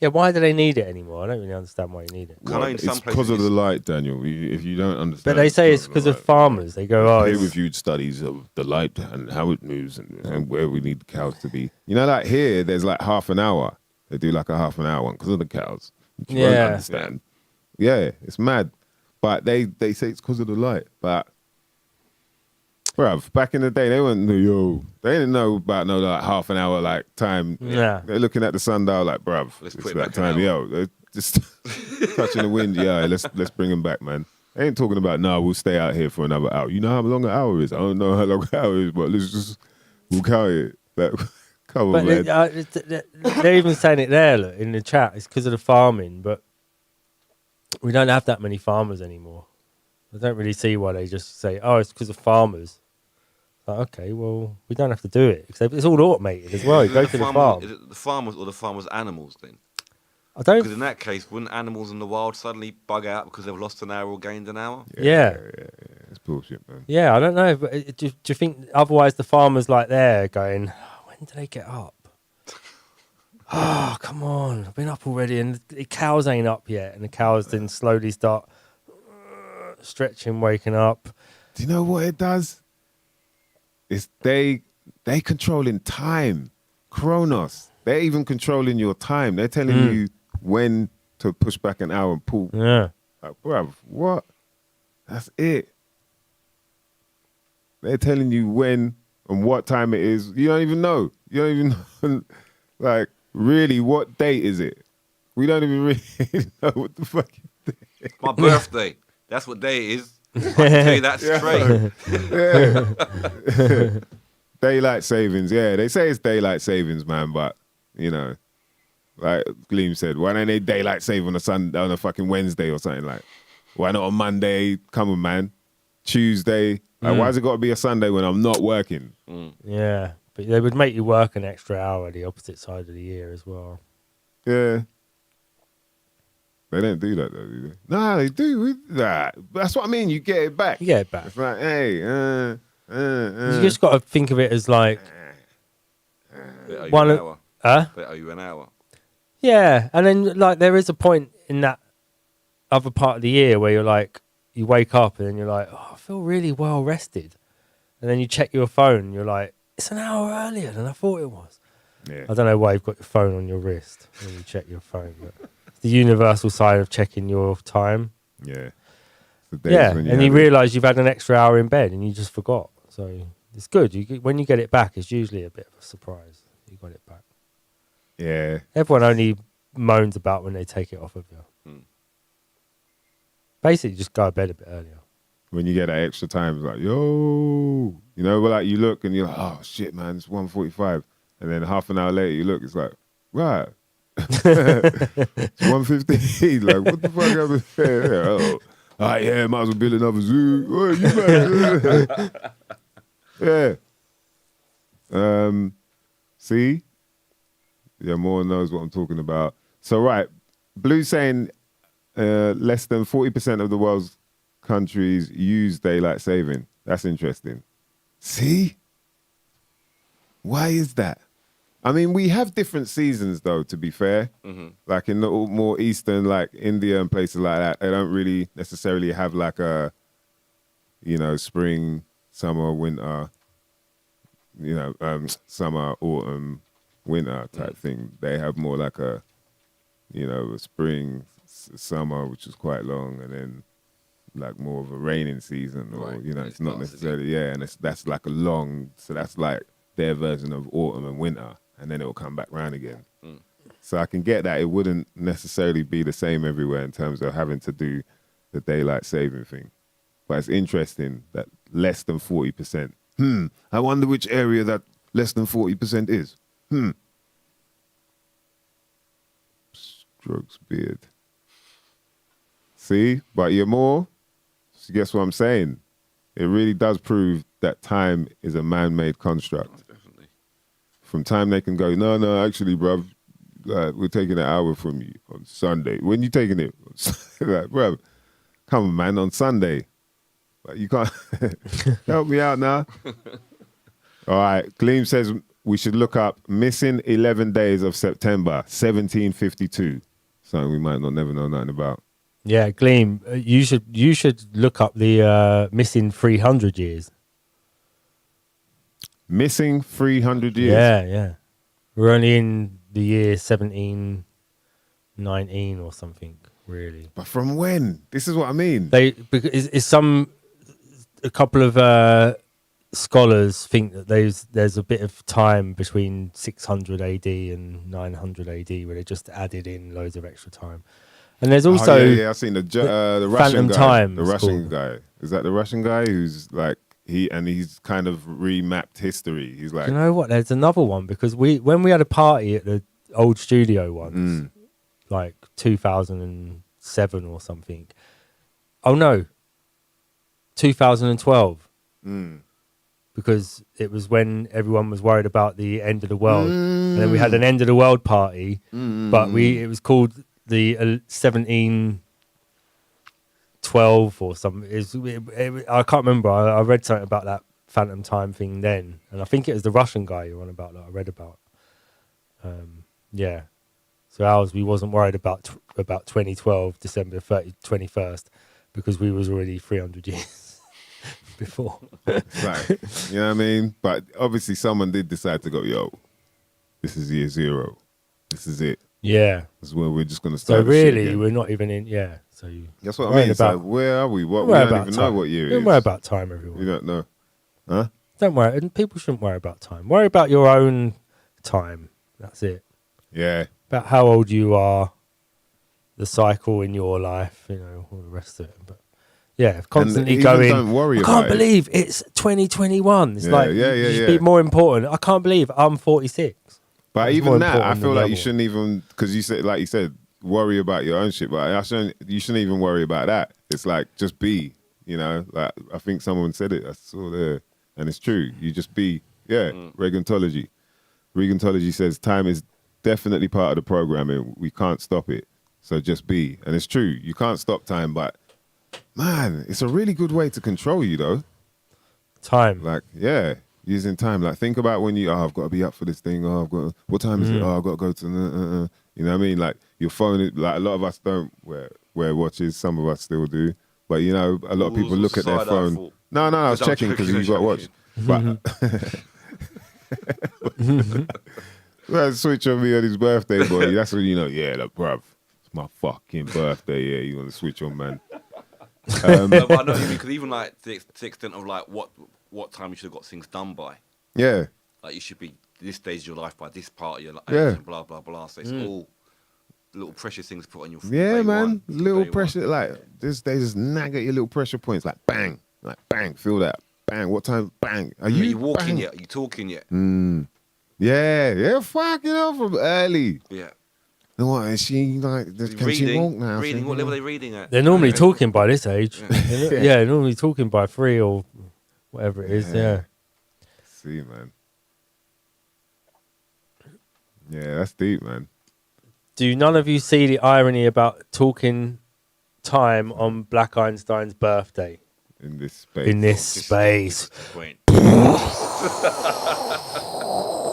Yeah, why do they need it anymore? I don't really understand why you need it. I know in some it's places because of the it's- light, Daniel. If you don't understand, But they say it's of the because of light. farmers. They go, oh, it's, Peer-reviewed studies of the light and how it moves and where we need the cows to be. You know, like here, there's like half an hour. They do like a half an hour one because of the cows. Which you won't Yeah. understand. Yeah, it's mad. But they say it's because of the light. But, bruv, back in the day, they didn't know about no like half an hour like time. Yeah. They're looking at the sundial like, bruv, Let's it's put it that back an time. hour. Yo, they're just touching the wind. Yeah, let's bring them back, man. They ain't talking about, we'll stay out here for another hour. You know how long an hour is? I don't know how long an hour is, but we'll carry it. Like, come on, but man. they're even saying it there, look, in the chat. It's because of the farming, but we don't have that many farmers anymore. I don't really see why they just say, oh, it's because of farmers. Like, okay, well, we don't have to do it. 'Cause it's all automated as well. You go to the farm. Is it the farmers or the farmers' animals then? I don't. Because in that case, wouldn't animals in the wild suddenly bug out because they've lost an hour or gained an hour? Yeah. It's bullshit, man. Yeah, I don't know. But do you think otherwise the farmers like there going, when do they get up? Oh, come on. I've been up already and the cows ain't up yet. And the cows then slowly start stretching, waking up. Do you know what it does? It's they controlling time, chronos. They're even controlling your time. They're telling you when to push back an hour and pull. Yeah. Like, bruv, what? That's it. They're telling you when and what time it is. You don't even know. You don't even know, like, really, what date is it? We don't even really know what the fuck it is. My birthday. That's what day it is. I can tell you that straight. Yeah. Daylight savings, yeah. They say it's daylight savings, man, but, you know, like Gleam said, why don't they daylight save on a fucking Wednesday or something like? Why not on Monday? Come on, man. Tuesday. Like, why has it got to be a Sunday when I'm not working? Yeah. But they would make you work an extra hour the opposite side of the year as well. Yeah. They don't do that though, do they? Nah, they do that. That's what I mean. You get it back. You get it back. It's like, hey, You just got to think of it as like, They owe you One an of- hour. huh? They owe you an hour. Yeah. And then like there is a point in that other part of the year where you're like, you wake up and then you're like, oh, I feel really well rested. And then you check your phone and you're like, it's an hour earlier than I thought it was. yeah. I don't know why you've got your phone on your wrist when you check your phone. But it's the universal sign of checking your time. Yeah. The days Yeah, when and you have it. realise you've had an extra hour in bed and you just forgot. So it's good. When you get it back, it's usually a bit of a surprise. You got it back. Yeah. Everyone only moans about when they take it off of you. Basically, just go to bed a bit earlier. When you get that extra time, it's like, yo. You know, but like you look and you're like, oh shit, man, it's 1:45. And then half an hour later you look, it's like, right. It's 1:15. Like, what the fuck happened there? Oh. All right, yeah, might as well build another zoo. Oh, you yeah. See? Yeah, more knows what I'm talking about. So, right, Blue saying less than 40% of the world's countries use daylight saving. That's interesting. See? Why is that? I mean, we have different seasons, though, to be fair. Like in the more eastern, like India and places like that, they don't really necessarily have like a, spring, summer, winter, summer, autumn, winter type thing. They have more like a, a spring, summer, which is quite long, and then like more of a raining season, or Right. it's not necessarily and that's like a long. So that's like their version of autumn and winter, and then it will come back round again. So I can get that it wouldn't necessarily be the same everywhere in terms of having to do the daylight saving thing, but it's interesting that less than 40%. I wonder which area that less than 40% is. Strokes beard. See, but you're more. So guess what I'm saying? It really does prove that time is a man-made construct. Definitely. From time they can go, no, actually, bruv, we're taking an hour from you on Sunday. When you taking it? Like, bruv, come on, man, on Sunday. Like, you can't help me out now. All right, Gleam says we should look up missing 11 days of September 1752. Something we might not never know nothing about. Yeah, Gleam, you should look up the missing 300 years. Missing 300 years. Yeah. We're only in the year 1719 or something, really. But from when? This is what I mean. Because a couple of scholars think that there's a bit of time between 600 AD and 900 AD where they just added in loads of extra time. And there's also I've seen the Russian Phantom guy. Time. The Russian guy. Is that the Russian guy who's like he's kind of remapped history. He's like, you know what? There's another one because when we had a party at the old studio once, like 2007 or something. Oh no, 2012. Because it was when everyone was worried about the end of the world, and then we had an end of the world party, but it was called the 1712 or something. I can't remember. I read something about that Phantom Time thing then, and I think it was the Russian guy you're on about that I read about. Yeah, so ours we wasn't worried about 2012 December 21st because we was already 300 years. Before. Right. You know what I mean? But obviously someone did decide to go, yo, this is year 0. This is it. Yeah. This is where we're just going to So start. really, we're not even in, So that's what I mean. So where are we? We don't even know what year it is. Don't worry about time, everyone. You don't know. Huh? Don't worry. And people shouldn't worry about time. Worry about your own time. That's it. Yeah. About how old you are, the cycle in your life, all the rest of it. But yeah, constantly going, don't worry I about can't believe it's 2021. It's you should be more important. I can't believe I'm 46. But It's even that, I feel like level. you shouldn't even, because you said, worry about your own shit. But you shouldn't even worry about that. It's like, just be, like I think someone said it, I saw there, and it's true. You just be, Regentology. Regentology says time is definitely part of the programming. We can't stop it. So just be. And it's true. You can't stop time, but man, it's a really good way to control you, though. Time. Like, yeah, using time. Like, think about when I've got to be up for this thing. What time is it? I've got to go to, you know what I mean? Like, your phone, like, a lot of us don't wear watches. Some of us still do. But, a lot of people look at their phone. No, I was checking because you've got a watch. But, well, switch on me on his birthday, boy. That's when look, bruv, it's my fucking birthday. Yeah, you want to switch on, man. No, but I know what you mean, because even like to the extent of like what time you should have got things done by. Yeah. Like you should be this stage of your life by this part of your life, and blah blah blah. So it's all little precious things put on your. Yeah, man. Little day pressure, one. like this. They just nag at your little pressure points, like bang, feel that, bang. What time? Bang. Are Are you you walking bang? yet? Are you talking yet? Yeah. Fuck, from early. Yeah. And what is she like? Can she walk now? Reading. What level are they reading at? They're normally talking by this age. Yeah, normally talking by 3 or whatever it is. Yeah. See, man. Yeah, that's deep, man. Do none of you see the irony about talking time on Black Einstein's birthday? In this space. In this space. Point.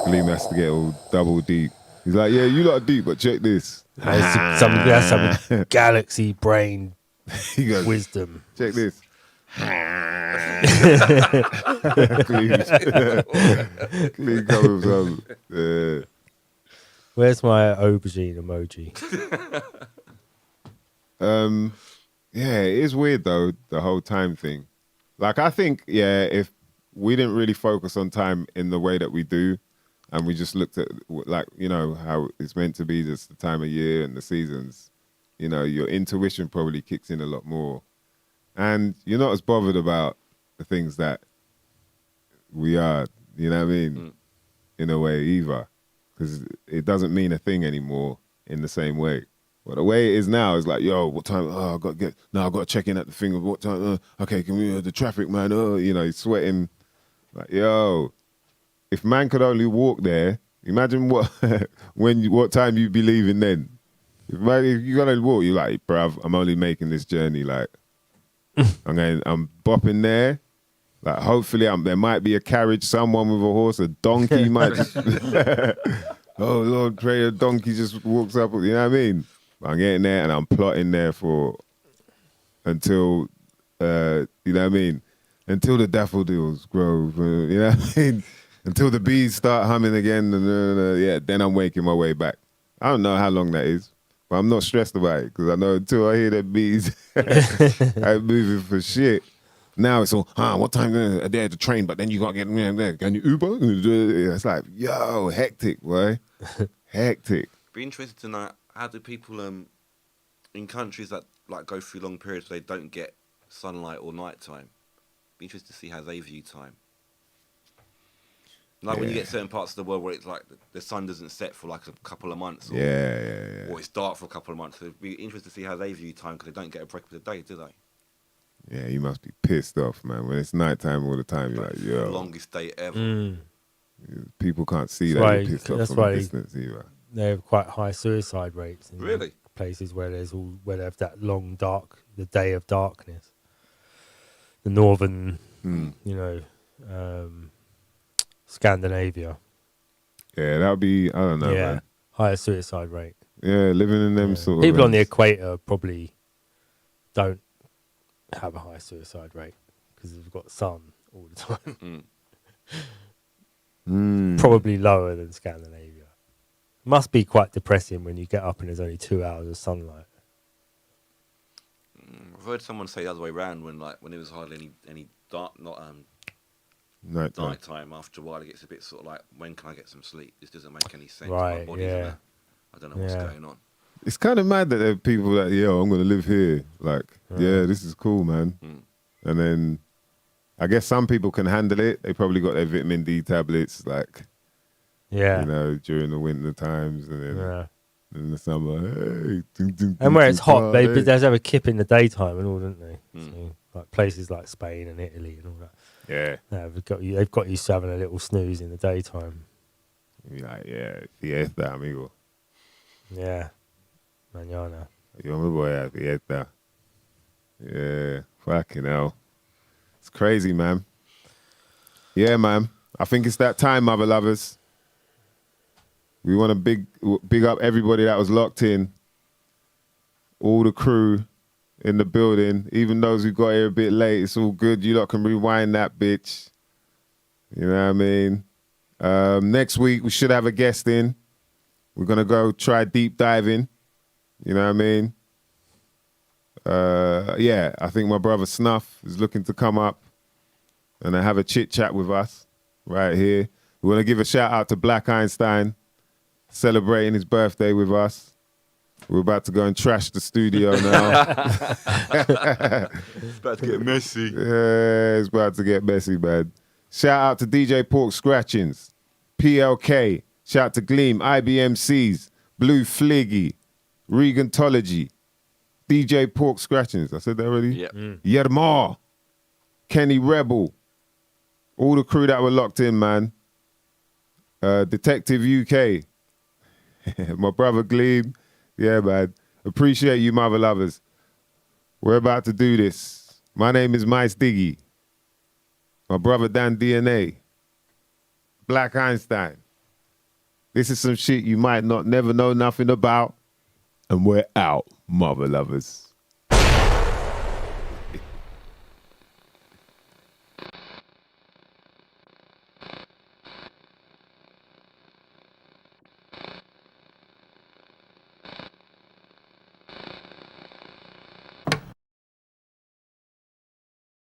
Liam has to get all double deep. He's like, yeah, you lot are deep, but check this. That's some galaxy brain He goes, wisdom. check this. Clean comes Where's my aubergine emoji? Yeah, it is weird though, the whole time thing. Like, I think, if we didn't really focus on time in the way that we do, and we just looked at, like, how it's meant to be, just the time of year and the seasons, your intuition probably kicks in a lot more. And you're not as bothered about the things that we are, you know what I mean? In a way either. Because it doesn't mean a thing anymore in the same way. But the way it is now is like, yo, what time? Oh, I've got to check in at the thing of what time. Okay, can we, the traffic, man? He's sweating. Like, yo, if man could only walk there, imagine what time you'd be leaving then. If you gotta walk, you're like, bruv, I'm only making this journey. Like, I'm bopping there. Like, hopefully, there might be a carriage, someone with a horse, a donkey might just... oh, Lord, pray a donkey just walks up. You know what I mean? I'm getting there and I'm plotting there until, you know what I mean? Until the daffodils grow, you know what I mean? Until the bees start humming again, yeah, then I'm making my way back. I don't know how long that is, but I'm not stressed about it because I know until I hear the bees, I'm moving for shit. Now it's all, what time are they at the train? But then you got to get there. Can you Uber? It's like, yo, hectic, boy. Hectic. Be interested to know, how do people in countries that like go through long periods where they don't get sunlight or nighttime? Be interested to see how they view time. Like when you get certain parts of the world where it's like the sun doesn't set for like a couple of months. Or, or it's dark for a couple of months. So it'd be interesting to see how they view time because they don't get a break of the day, do they? Yeah, you must be pissed off, man. When it's nighttime all the time, you're like, yo. Longest day ever. People can't see That's that. You're pissed off from a distance either. They have quite high suicide rates in Really? places where where they have that long the day of darkness. The northern, Scandinavia. Yeah, that would be, I don't know, man. Higher suicide rate. Yeah, living in them sort of... People on the equator probably don't have a high suicide rate because they've got sun all the time. Probably lower than Scandinavia. Must be quite depressing when you get up and there's only 2 hours of sunlight. I've heard someone say the other way around when it was hardly any dark, nighttime. After a while, it gets a bit sort of like, when can I get some sleep? This doesn't make any sense. Right, My body's I don't know what's going on. It's kind of mad that there are people that, I'm going to live here. Like, this is cool, man. And then I guess some people can handle it. They probably got their vitamin D tablets, like, during the winter times. And then in the summer, hey. And where it's hot, they have a kip in the daytime and all, don't they? So, like places like Spain and Italy and all that. Yeah. They've got used to having a little snooze in the daytime. You're like, fiesta, amigo. Yeah. Mañana. Yo me voy a fiesta. Yeah. Fucking hell. It's crazy, man. Yeah, man. I think it's that time, mother lovers. We want to big up everybody that was locked in. All the crew in the building. Even those who got here a bit late. It's all good. You lot can rewind that bitch. You know what I mean? Next week, we should have a guest in. We're going to go try deep diving. You know what I mean? I think my brother Snuff is looking to come up and have a chit chat with us right here. We want to give a shout out to Black Einstein celebrating his birthday with us. We're about to go and trash the studio now. It's about to get messy. Yeah, it's about to get messy, man. Shout out to DJ Pork Scratchings, PLK. Shout out to Gleam, IBMCs, Blue Fliggy, Regantology, DJ Pork Scratchings. I said that already? Yep. Yerma, Kenny Rebel, all the crew that were locked in, man. Detective UK, my brother Gleam. Yeah, man. Appreciate you, mother lovers. We're about to do this. My name is MysDiggi. My brother Dan DNA. Black Einstein. This is some shit you might not never know nothing about. And we're out, mother lovers.